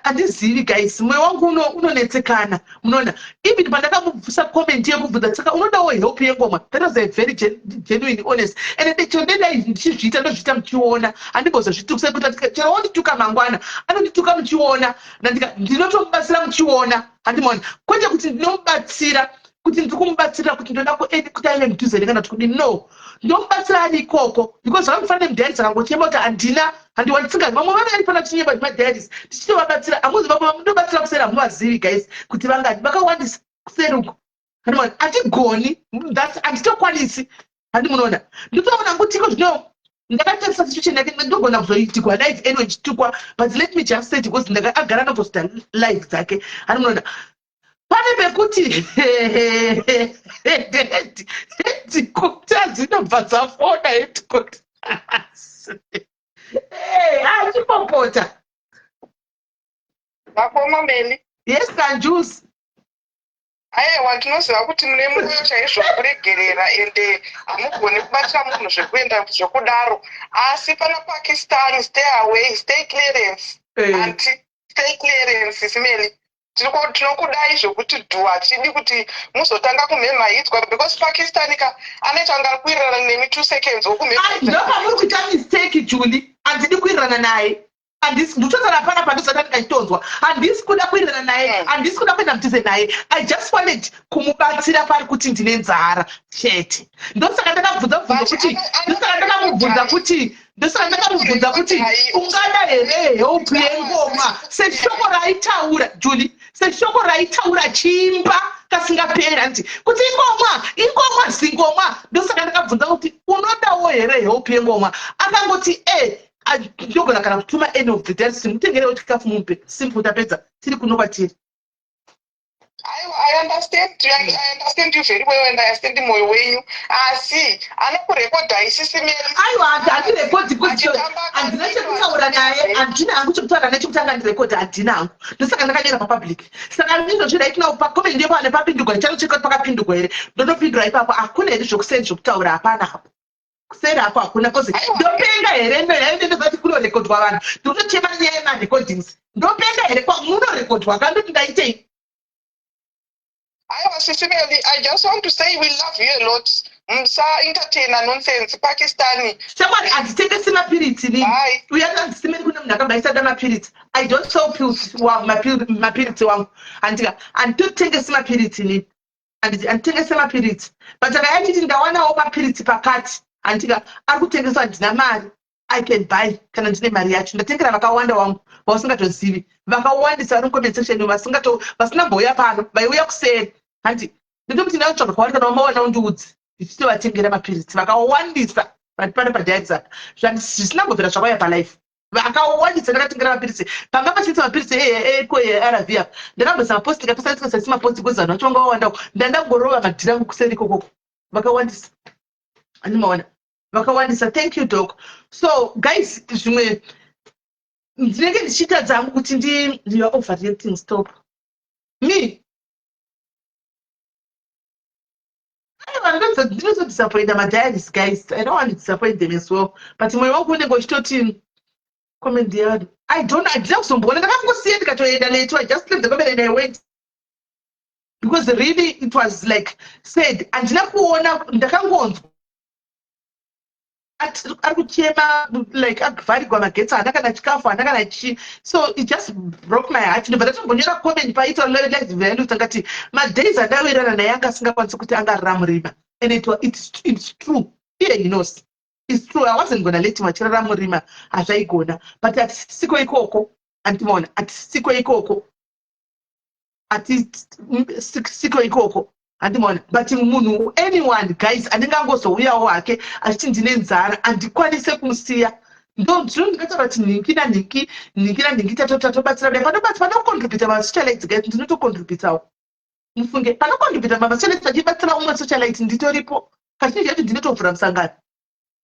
handizivi guys mwoyo wangu unonetsekana munoona even pandakamubvisa comment yekubvunza saka unodawo help yengoma that was a very genuine honest and chondendai ndichizviita ndozviita muchiona handimbozozvituka sekuti chero wondituka mangwana anondituka muchiona ndinotomubatsira muchiona handimaona kwete kuti ndinomubatsira kuti ndikumubatsira kuti ndoda kuti aive mudhuze ndekana kuti kudini no ndomubatsira ari ikoko because vanofanira mudhayaris akangochema kuti handiwandisinga vamwe vanari pana tinyemba madhayaris tichitovabatsira hamuzi vamwe vamundobatsira kusera hamuvazivi guys kuti vangati vakawandisa kuseruko handimaona hatigoni handitokwanisi handimunoona nditoona ngutiko zvino ndakatarisa situation yake ndogona kuzoitikwa live anyway chitukwa but let me just say because agara nobvosita live dzake handimunoona pane pekuti dzikuta dzinobva dzafona hetikoti achipopota vakoma mbeli yes kanjusi aiwa tinoziva kuti mune mwoyo chaizvo kuregerera ende hamugoni kubatira munhu zvekuenda zvokudaro asi pana Pakistan stay away stay clearance anti stay clearance simeli tinokudai zvokuti dhu hatidi kuti muzotanga kumhemha hidzwa because Pakistan anaita anga kuwirirana nemi 2 seconds ndopa muri kuita mistake Julie handidi kuwirirana naye ndototara pana pandisati ndikachitonzwa handisi kuda kuwirirana naye handisi kuda kuenda mudhuze naye I just wanted kumubatsira pari kuti ndine nzara chete ndosaka ndakamubvunza kuti ungada here help yengoma seshoko raitaura Julie seshoko raitaura chimba kasingaperi handiti kuti ingoma zingoma ndikabvunza kuti unodawo here help yengomwa akangoti ndogona kana kutuma end of the day simutengerewo chikafu mupe simple tapedza tiri kuno kwatiri. I understand you very well and I understand mwoyo wenyu asi anokurekodha isisimeli aiwa handirekodhi handina chekutaura naye handina hangu chekutaura naye chekutanga ndirekodha handina hangu ndosaka ndakanyora papublic saka ndinozvidaitinawo pakomeni ndipo ane papindurwa ichano chekoti pakapindurwa here ndonopindura ipapo hakuna here zvokuseni zvokutaura hapana hapo kuseri hapo hakuna kozi ndopenga here ndozati kunorekodhwa vanhu ndinotochema nyaya yemarecordings ndopenga here munorekodhwa kandoti ndaitei. I just want to say we love you a lot. Entertainer nonsense Pakistani. Someone handitengesi mapiritsi ni. Uyanga handisimeni kune munhu akambaisada mapiritsi. I don't sell pills mapiritsi wangu. Handitotengesi mapiritsi ni. Handitengesi mapiritsi. But akayachiti ndawanawo mapiritsi pakati. Handika ari kutengeswa handina mari. I can buy kana ndine mari yacho ndatengera vakawanda wangu vausingatozivi vakawandisa vari mucomment section vasinambouya pano vaiuya kuseri handi ndinomuti ndinotsvaga kwavari kana vamawana undiudzi ndichitovatengera mapiritsi vakawandisa vari pano padiarizaka zvisinambobvira zvakauya palife vakawandisa ndakatengera mapiritsi pamba pachiitsa mapiritsi arv apa ndakamboisa maposti ndikapesaisi maposti kuzi vanhu vacho vanga wawandawo ndandangorova madhirangu kuseri ikokoko vakawandisa handimaona vakawandisa. Thank you doc. So guys zvimwe ndinenge ndichiita dzangu kuti you are overreacting. Stop me. Ndinozodisappointa madiaries guys. I don't want to disappoint them as well, but mwoyo wangu unenge uchitoti comment yard handina kuzomboona ndakangosiya ndikatoenda leto. I just left the comment and I went because really it was like said handina kuona ndakangonzwa ari kuchema like akuvharirwa magetsi haana kana chikafu haana kana chi, so it just broke my heart. Ndobva ndatombonyora comment paita ndangati madays andawirirana naye anga asingakwanisi kuti angarara murima and it's true. Here he knows it's true. I wasn't gonna let him achirara murima hazvaigona, but hatisiko ikoko handimoona hatisiko ikoko hatisiko ikoko handimoona. But munhu anyone guys anenge angozouyawo hake achiti ndine nzara handikwanise kumusiya ndozvino ndingataura kuti nhingi tatobatsira kudai panocontribute masocialite guys ndinotocontributawo mufunge panocontribute masocialite achibatsira umwe socialite nditoripo kazhinji yacho ndinotovhura musangano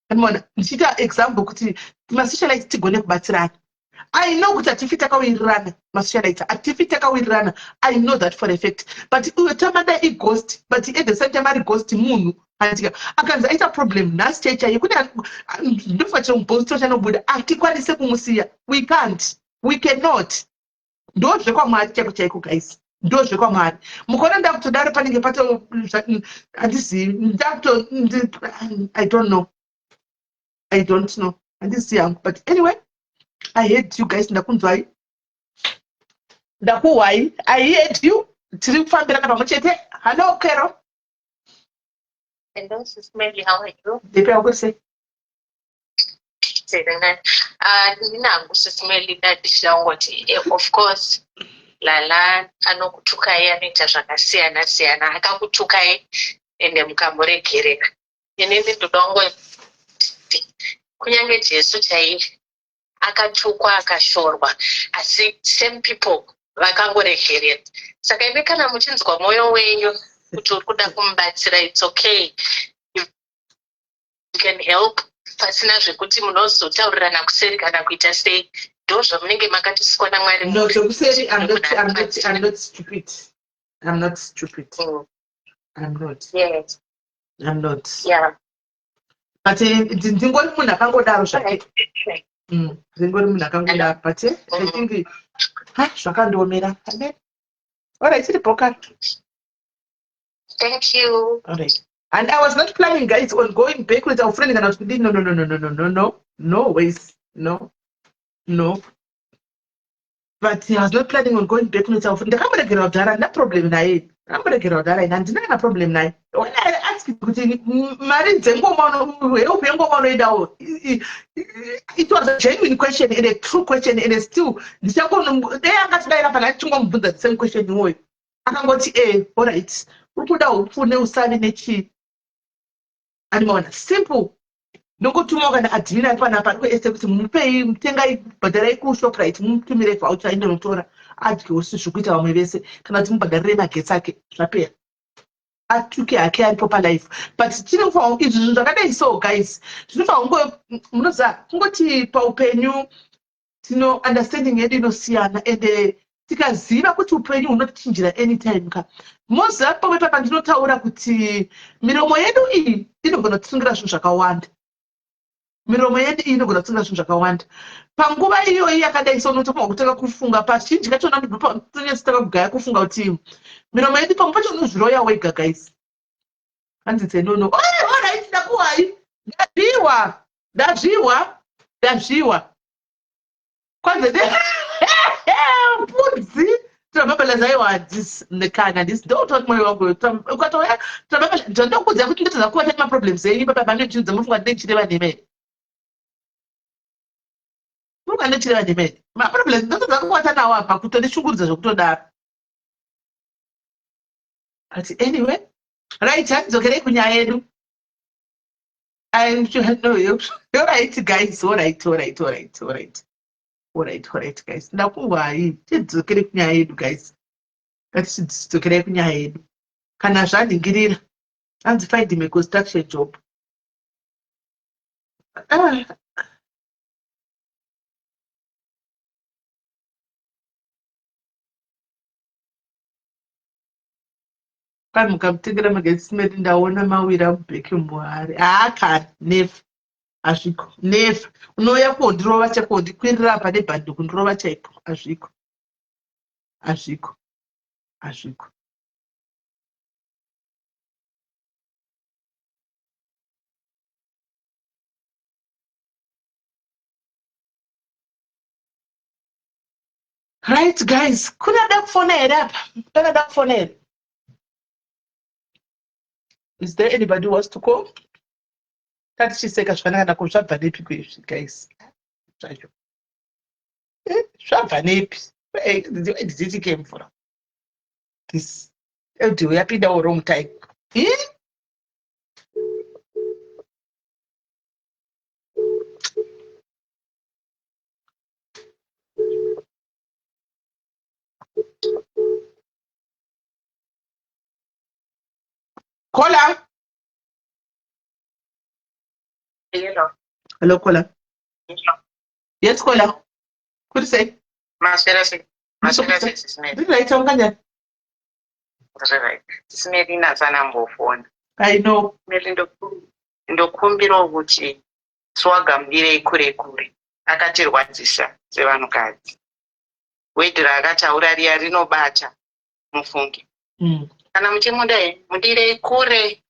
handimoona ndichiita example kuti masocialite tigone kubatsirana. I know kuti hatifi takawirirana masocialite hatifi takawirirana. I know that for a fact, but uyotamanda ighost but at the same time ari ghost munhu handika akanzi aita problem nhasi chaichaiye kuti ndofatira mubhosto chanobuda hatikwanise kumusiya. We cannot. Ndozvekwamwari chaiko chaiko guys, ndozvekwamwari. Mukaona ndakutodaro panenge pato handizivi I don't know handisi yangu, but anyway I hate you guys. Ndakunzwai ndakuwai I hate you. Tiri kufambira kana pamwe chete. Hello Carol. Hello sis Mary, how are you? Ndipe akuse ndinangu sis Mary ndadishangoti of course Lala anokutukai anoita zvakasiyana siyana akakutukai ende mukamuregerera. Inini ndodongo kunyange Jesu chaiye akatukwa akashorwa asi same people vakangoregerera. Saka ive kana muchinzwa mwoyo wenyu kuti uri kuda kumubatsira it's okay, you can help pasina zvekuti munozotaurirana kuseri kana kuita sei. Ndo zvamunenge makatiswa naMwari. No, kuseri I'm not stupid. I'm not stupid. I'm not. Yes. I'm not. Yeah. But ndingori munhu akangodaro zvake. Ndingori munhu akangodaro but I think zvakandiomera. Alright, it's broken. Thank you. Alright. And I was not planning guys on going back with our friend and I was thinking no ways. No. But he was not planning on going back with our friend. Ndakamuregera kudhara no problem naye. Ndakamuregera kudhara ina ndina kana problem naye. When I asked kuti mari dzengoma help yengoma unoidawo, it was a genuine question and a true question and a still dei akatidaira pana chingomubvunza the same question iwoyo akangoti alright uri kuda upfune usavi nechi Animaona simple. Nokutuma kana admin ari panapa ari kuese kuti mupei mutengai bhadharai kuShoprite mumutumire voucher inotora adyewo zvikuita vamwe vese kana kuti mubhadharire magetsi ake zvapera atuke hake aripo palife. But chinofanira izvi zvinhu zvakadai so guys zvinofanira munoziva kungoti paupenyu tino understanding yedu inosiyana ende tikaziva kuti upenyu hunotichinjira anytime ka moziva pamwe papa ndinotaura kuti miromo yedu iyi inogona kutisungira zvinhu zvakawanda. Miromo yedu iyi inogona kutisungira zvinhu zvakawanda. Panguva iyoyi yakadai so unotofanira kutanga kufunga pazhinji kachona ndinotanga kugaya kufunga kuti miromo yedu pamwe pacho unozviroya wega guys. Handiti nono alright ndakuwai ndazviwa kwanza pudzi tramabelazaiwa hadisi nekana ndisi ndototi mwoyo wangu ukatoya tramabela ndokuudza kuti ndotadza kuwata maproblems enyu papa ndinodzinza mufunga ndinechireva nemene mufunga ndinechireva nemene maproblems ndotadza kuwata nawo apa kutondishungurudza zvokutodaro. But anyway right handidzokerei kunyaya yedu. You're right guys, all right guys. Ndakuwai tidzokere kunyaya yedu guys. Tidzokere kunyaya yedu. Kana zvaningirira hanzi find me construction job. Kwani mukamutengera magetsi medi ndaona mawira mubheki muhari akani nefa azviko nefa unouya kundirova chakondikwirira apa nebhandi kundirova chaipo azviko. Right guys, kunada kufona here apa panada kufona here. Is there anybody who wants to call? Tatichiseka zvakanaka zvabva nepi kwezvi guys. Zvacho. Zvabva nepi? Where did it came from? This. Do we happy the wrong time? Kola. Hello, Kola. Yes, Kola. What do you say? Masirasi tisimeri nazanambofona. I know. Meri ndokumbirawo kuti swagamubirei kure kure akatirwadzisa sevanhukadzi. Wedhi raakataura riya rinobata mufungi. Kana muchimudai mudirei kure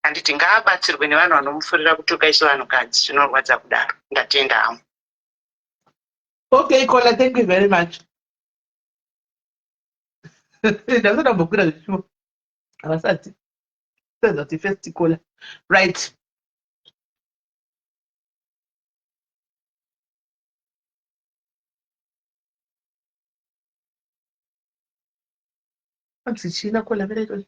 handiti ngaabatsirwe nevanhu vanomufurira kutuka isu vanhukadzi zvinorwadza kudaro. Ndatenda hangu. Okay, Kola, thank you very much. That's what I'm going to do. I was at the first Kola. Right. What's it? China Kola, very good.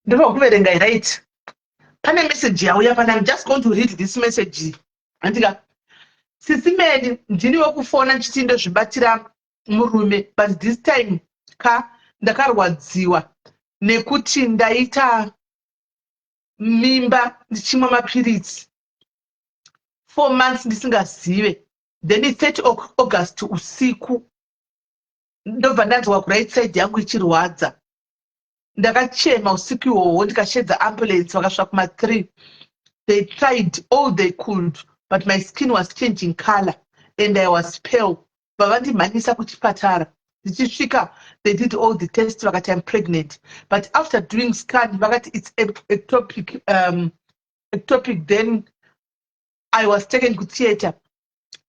Don't go ahead, right? Pane message yauya pana. I'm just going to read this message. Antika sisi medi ndini wekufona chitindo zvibatira murume, but this time ndakarwadziwa nekuti ndaita mimba ndichimwa mapiritsi 4 months ndisingazive. Then 30 August usiku ndobva ndanzwa right side yangu ichirwadza. Ndakachema usiku ihwohwo ndikashedza ambulance vakasvika kuma 3. They tried all they could, but my skin was changing color and I was pale. Vavandimhanyisa kuchipatara. Ndichisvika, they did all the tests vakati I'm pregnant. But after doing scan, vakati it's ectopic. Then I was taken to theater.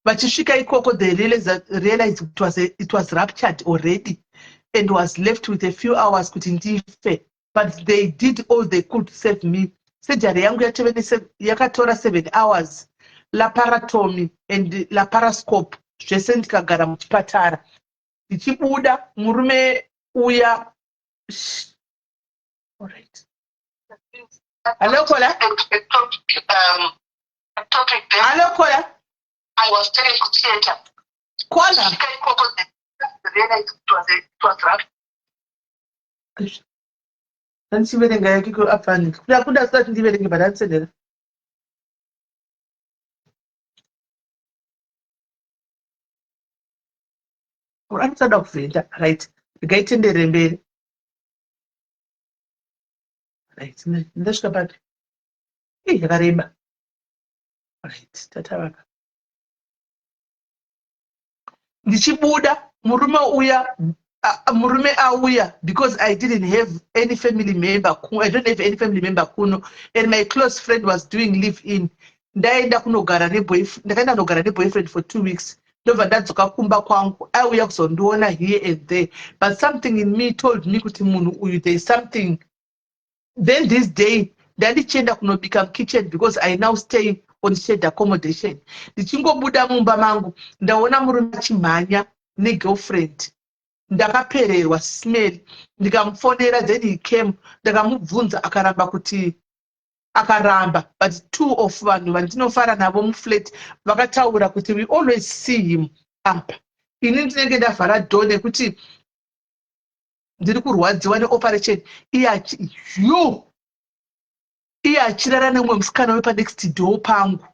Vachisvika ikoko, they realized it was ruptured already and was left with a few hours kuti ndife. But they did all they could to save me. Surgery yangu yakatora 7 hours. Laparotomy and laparoscope zvese ndikagara muchipatara. ndichibuda murume uya. Alright. Hello, Kola. Hello, Kola. I was telling you theater. Kola. Ndisiverenga yakiko apani. Kuda sati ndiverenge badansendera. Uranisada kuvenda, right? Gaitendere mberi. Right, ndasvika papi. Yakareba. Right, tatavaka. Ndichibuda murume auya because I didn't have any family member. I don't have any family member kuno, and my close friend was doing live in. Ndakaenda kunogara neboyfriend for 2 weeks. Ndobva ndadzoka kumba kwangu. Auya kuzondiona here and there, but something in me told me kuti munhu uyu there is something. Then this day ndandichienda kunobika kitchen because I now stay on shared accommodation. Ndichingobuda mumba mangu ndaona murume achimhanya negirlfriend. Ndakapererwa smell. Ndikamufonera, then he came. Ndakamubvunza akaramba, but 2 of vanhu vandinofara navo muflat vakataura kuti we always see him apa. Ini ndinenge ndavhara door nekuti ndiri kurwadziwa neoperation. Iye achirara nemumwe musikana wepanext door pangu.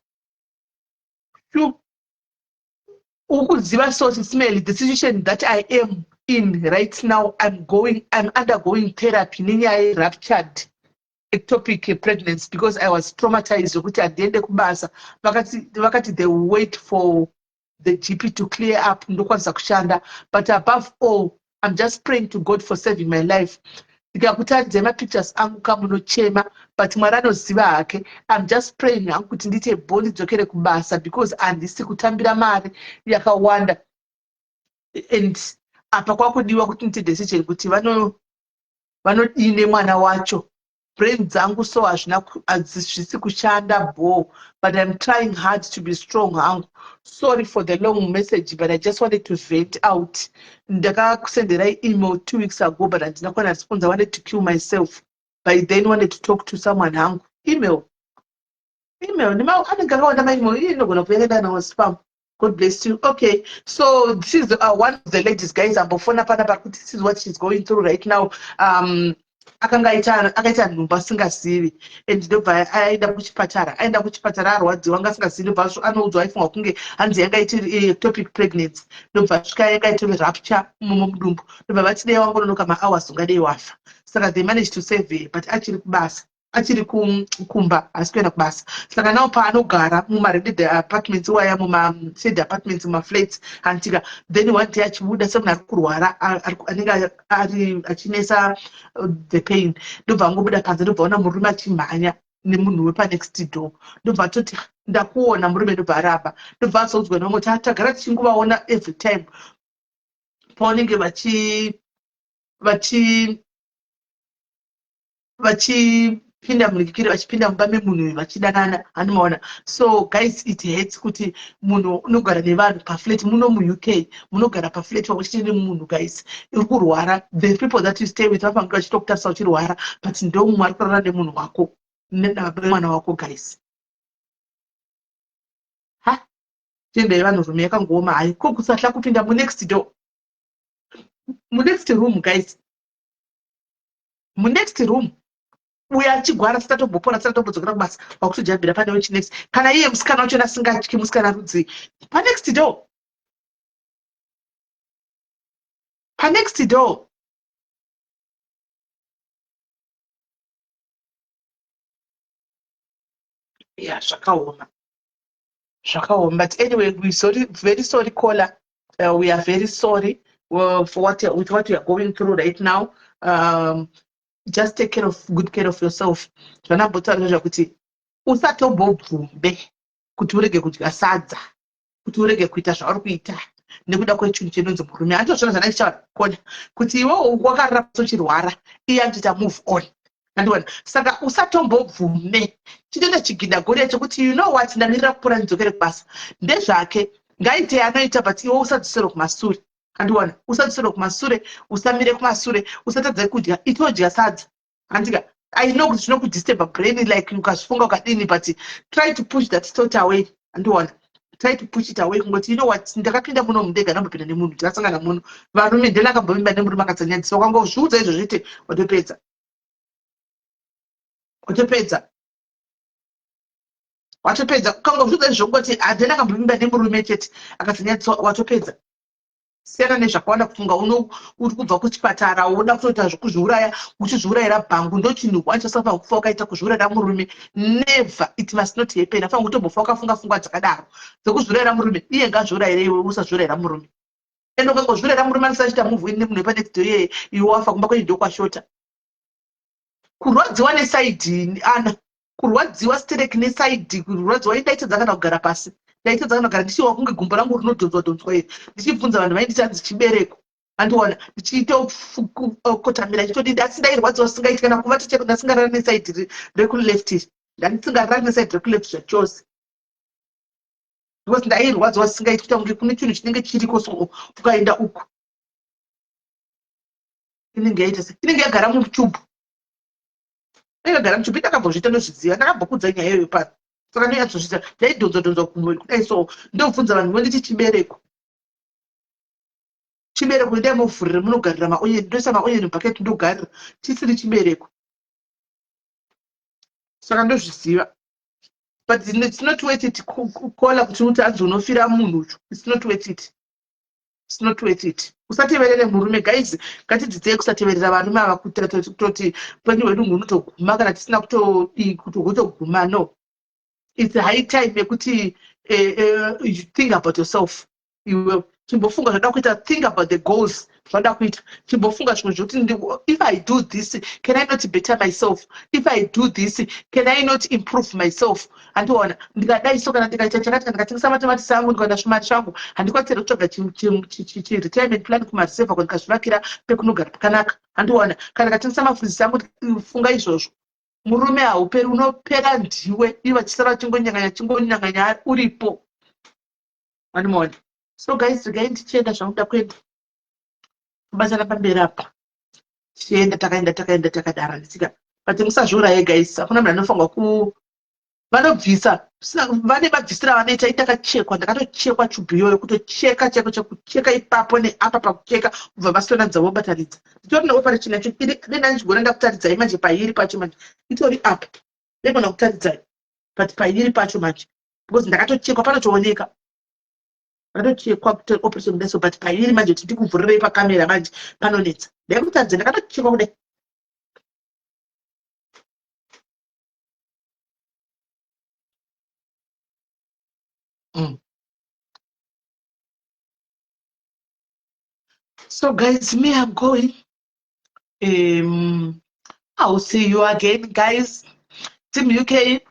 Ukuziva source smell, the situation that I am in right now. I'm undergoing therapy nenyaya ruptured ectopic pregnancy because I was traumatized ukuthi andiende kubasa. Vakati they will wait for the GP to clear up ndokwanisa kushanda, but above all I'm just praying to God for saving my life. Ndikakutaridza mapictures angu kamunochema, but Mwari anoziva hake. I'm just praying hangu kuti ndite boni dzokere kubasa because handisi kutambira mari yakawanda, and apa kwakudiwa kuti ndite decision kuti vanodine mwana wacho. Brain dzangu so hazvisi kushanda bo, but I'm trying hard to be strong hangu. Sorry for the long message, but I just wanted to vent out. Ndakakusendera email 2 weeks ago, but I did not respond. I wanted to kill myself. By then wanted to talk to someone hangu. Email. Spam. God bless you. Okay, so this is one of the ladies, guys. This is what she's going through right now. Akaita nhumba asingazivi, and ndobva aenda kuchipatara arwadziwa anga asingazivi, ndobva anoudzwa aifunga kunge hanzi yanga iti ectopic pregnancy. Ndobva svika yanga iti rupture mumudumbu. Ndobva vati dei wangononoka mahours ungadei wafa. Saka they managed to save her, but achiri kubasa, achiri kumba asi kuenda kubasa. Saka nawo paanogara mumarented apartments waya mumashed apartments mumaflats antika, then one day achibuda semunhu ari kurwara anenge achinesa the pain. Ndobva angobuda panze, ndobva ona murume achimhanya nemunhu wepanext door. Ndobva atoti ndakuona murume, ndobva aramba. Ndobva azoudzwa nomwe kuti tagara tichingovaona every time paunenge vachipinda munikikiri, vachipinda mumba memunhu vachidanana, hanimaona. So guys, it hurts kuti munhu unogara nevanhu paflat muno muUK, munogara paflat vachichiri munhu, guys, uri kurwara. The people that you stay with vapange vachitokutarisa uchirwara, but ndomumwe ari kurara nemunhu wako, nemwana wako, guys. Tendai vanhurume yakangooma hayi, ko kusahla kupinda munext door, munext room, guys, munext room. Uya achigwara sitatombopona, sitatombodzoka kubasa, wakutojambira pane wechinext. Kana iye musikana wachona asingatyi, musikana rudzi, panext door, panext door. Yeah, zvakaoma. But anyway, we're very sorry, caller. We are very sorry for what you are going through right now. Just take good care of yourself. Zvanambotaura kuti usatombobvumbe kuti urege kudya sadza, kuti urege kuita zvauri kuita nekuda kwechinhu chinonzi murume. Andizvona zvandaichakona kuti iwewe wakarara uchirwara, iye anoita move on. Andiwana, saka usatombobvume chitenda chigidagori chekuti you know what, ndamirira kupora ndidzokere kubasa. Ndezvake ngaite anoita, but iwe usadzosere kumashure. Andiwana, usatsore kumasure, usamire kumasure, usatadza kudya, itodya sadza. Andika, I know kuti zvinokudisturba brain like ukazvifunga ukadini, but try to push that thought away. Andiwana, try to push it away. Kungoti, you know what, ndakapinda muno mudega ndambopinda nemunhu, ndakasangana munhu, varume ndakambovimba nemurume akadzanyadzisa, wakangozviudza izvozviti watopedza. Watopedza, ukangozviudza izvongoti handina kambovimba nemurume chete akadzanyadzisa, watopedza. Siyana nezvakawanda kufunga uri kubva kuchipatara unoda kutoita zvekuzviuraya uchizviurayira bhangu ndochinhu wachasafa kufa ukaita kuzviurayira murume. Never, it must not happen. Afanga kutombofa wakafunga pfungwa dzakadaro dzekuzviurayira murume, iye ngazviurayire iwe usazviurayira murume. Ende ukangozviurayira murume anosachita muvhu ine munhu wepanext door iye iwe wafa kumba kwenyu ndokwashota. Kurwadziwa nesaidhi ana, kurwadziwa stereki nesaidhi, kurwadziwa indaitedza kana kugara pasi. Ndaitedza kana kugara ndichiwa kunge gumbo rangu rinodhonzwa iri ndichibvunza vanhu vaindichanzi chibereko. Andiwana ndichitokotamira ndichitodii asi ndairwadziwa singaiti kana kuvata cheko ndasingarara nesaidhi rekuleft, ndandisingarara nesaidhi rekuleft zvachose because ndairwadziwa singaiti kuita kunge kune chinhu chinenge chiriko so ukaenda uku inenge yaita se inenge yagara muchubhu. Ndakagara muchubhu ndakambozviita ndozviziva, ndakambokudza nyaya iyoyo pasi. Saka ndinyatsozviziva ndaidhonzodhonzwa kumwe kudai so ndobvunza vanhu vanditi chibereko. Chibereko ndai muvhurire munogarira maonyeni, ndoisa maonyeni mubhaketi ndogarira chisiri chibereko. Saka ndozviziva. But it's not worth it kukola kuti uti anzi unofira munhu uchu. It's not worth it. It's not worth it. Usateverere murume guys, ngatidzidzei kusateverera varume ava kutoti upenyu hwedu hunotoguma kana tisina kutoguma. No. It's high time yekuti you think about yourself. You chimbofunga zvada kuita, think about the goals zvada kuita. Chimbofunga zvimwe zvokuti if I do this, can I not better myself? If I do this, can I not improve myself? Andiona ndikadai so kana ndikaita chakati kana ndikatengesa matomatisi angu ndikaona zvimari zvangu handikwatsiri kutsvaga retirement plan kumareserva kuti ndikazvivakira pekunogara pakanaka. Andiona kana ndikatengesa mafurisi angu funga izvozvo. Murume hauperi, unopera ndiwe iwe vachisara chingonyanganya uripo. Andiona. So guys, regai ndichienda zvamuda kuenda kubatana pamberi apa tichienda takaenda takadara ndisika but musazviuraye guys. Hakuna munhu anofanirwa vanobvisa vane mabvisira vanoita itakachekwa, ndakatochekwa chubhu iyoyo kutocheka cheko chekucheka ipapo neapa pakucheka kubva masonadza vobatanidza. Nditori neoperation yacho denda ndichigona ndakutaridzai manje pairi pacho manje itori apa ndegona kutaridzai but pairi pacho manje because ndakatochekwa panotooneka ndakatochekwa kuti operation kudai but pairi manje kuti ndikuvhurirei pakamera manje panonetsa ndakutaridza ndakatochekwa kudai. So guys, me I'm going. I'll see you again guys. Team UK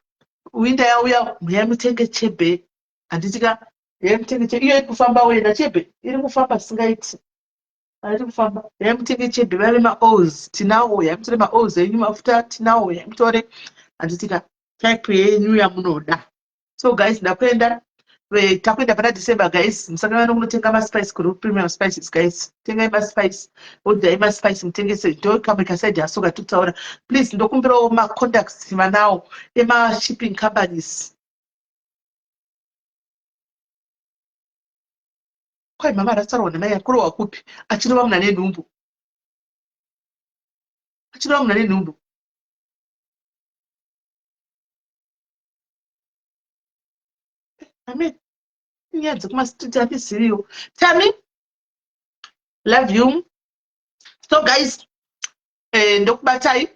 winda yauya muyamutenge chebe handitika yamutenge chebe iyo iri kufamba wenda chebe iri kufamba singaiti ari kufamba yamutenge chebe vave maOs tinawo yamutore maOs enyu mafuta tinawo yamutore handitika type yenyu yamunoda. So guys ndakwenda takwenda pana December guys, musangana nokunotenga maspice kuri premium spices guys. Tengai maspice, odai maspice mutengese ndokamwe kasaidi asoka tutaura. Please ndokumbirawo macontacts manawo ema shipping companies. Kwai mama aratsarwa namai akuru wakupi achirova muna nenhumbu. Achirova muna nenhumbu. Amen. Yeah, Tammy, love you. So guys, ndokubatai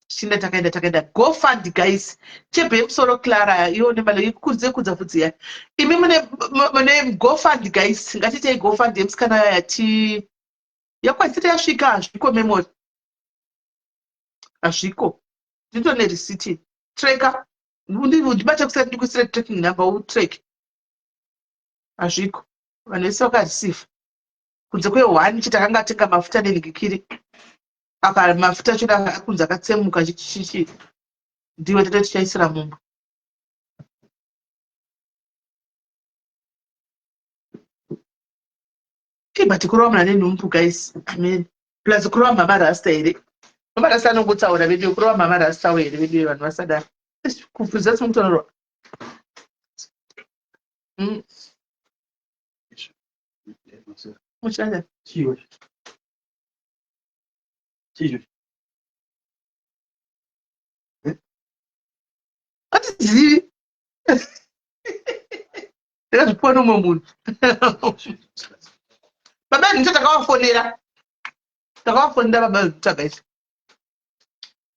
shinda takaenda go fund guys. Chebe solo Clara yo nemalo ikudze vhudziya. Imi mune go fund guys. Ngatite go fund yemsikana yati yakwatsita yasvika zviko memory. Azviko. Ndito ne receipt. Tracker. Ndibata kusati ndikusira tracking number utrack. Azviko. Vanhu vese vakareceive. Kunze kwe1 chitakanga atenga mafuta nenhikikiri. Apa mafuta choda kunze akatsemuka chichichi. Ndiwe tete tichaisira mumba. but kurova mwana nenhumbu guys. I mean, plus kurova mama rasta here. Mama rasta anongotsaura video kurova mama rasta here video vanhu vasadaro. Kufudza kuti mutonorwa. Mushanda. Atizivi. Ndakazvipuwa nomwe munhu. Baba ndicho takawafonera. Takawafonera baba guys.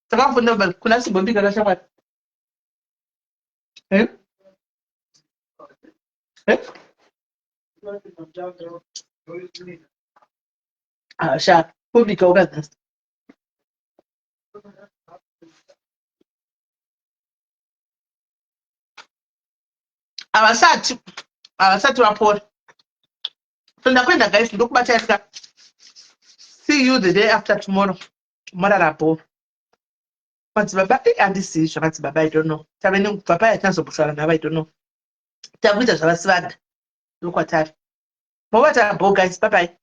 Takawafonera baba kuna Sibombika kashamwari. Sha Bombika ukadhasa. Avasati vapora. So ndakwenda guys ndokubatarika. See you the day after tomorrow. Mararapo. But baba handisi zvakati baba I don't know. Tave nebaba yatinazobusara navo I don't know. Takuita zvavasivaga. Lokwatari. Mobata bo guys, bye bye.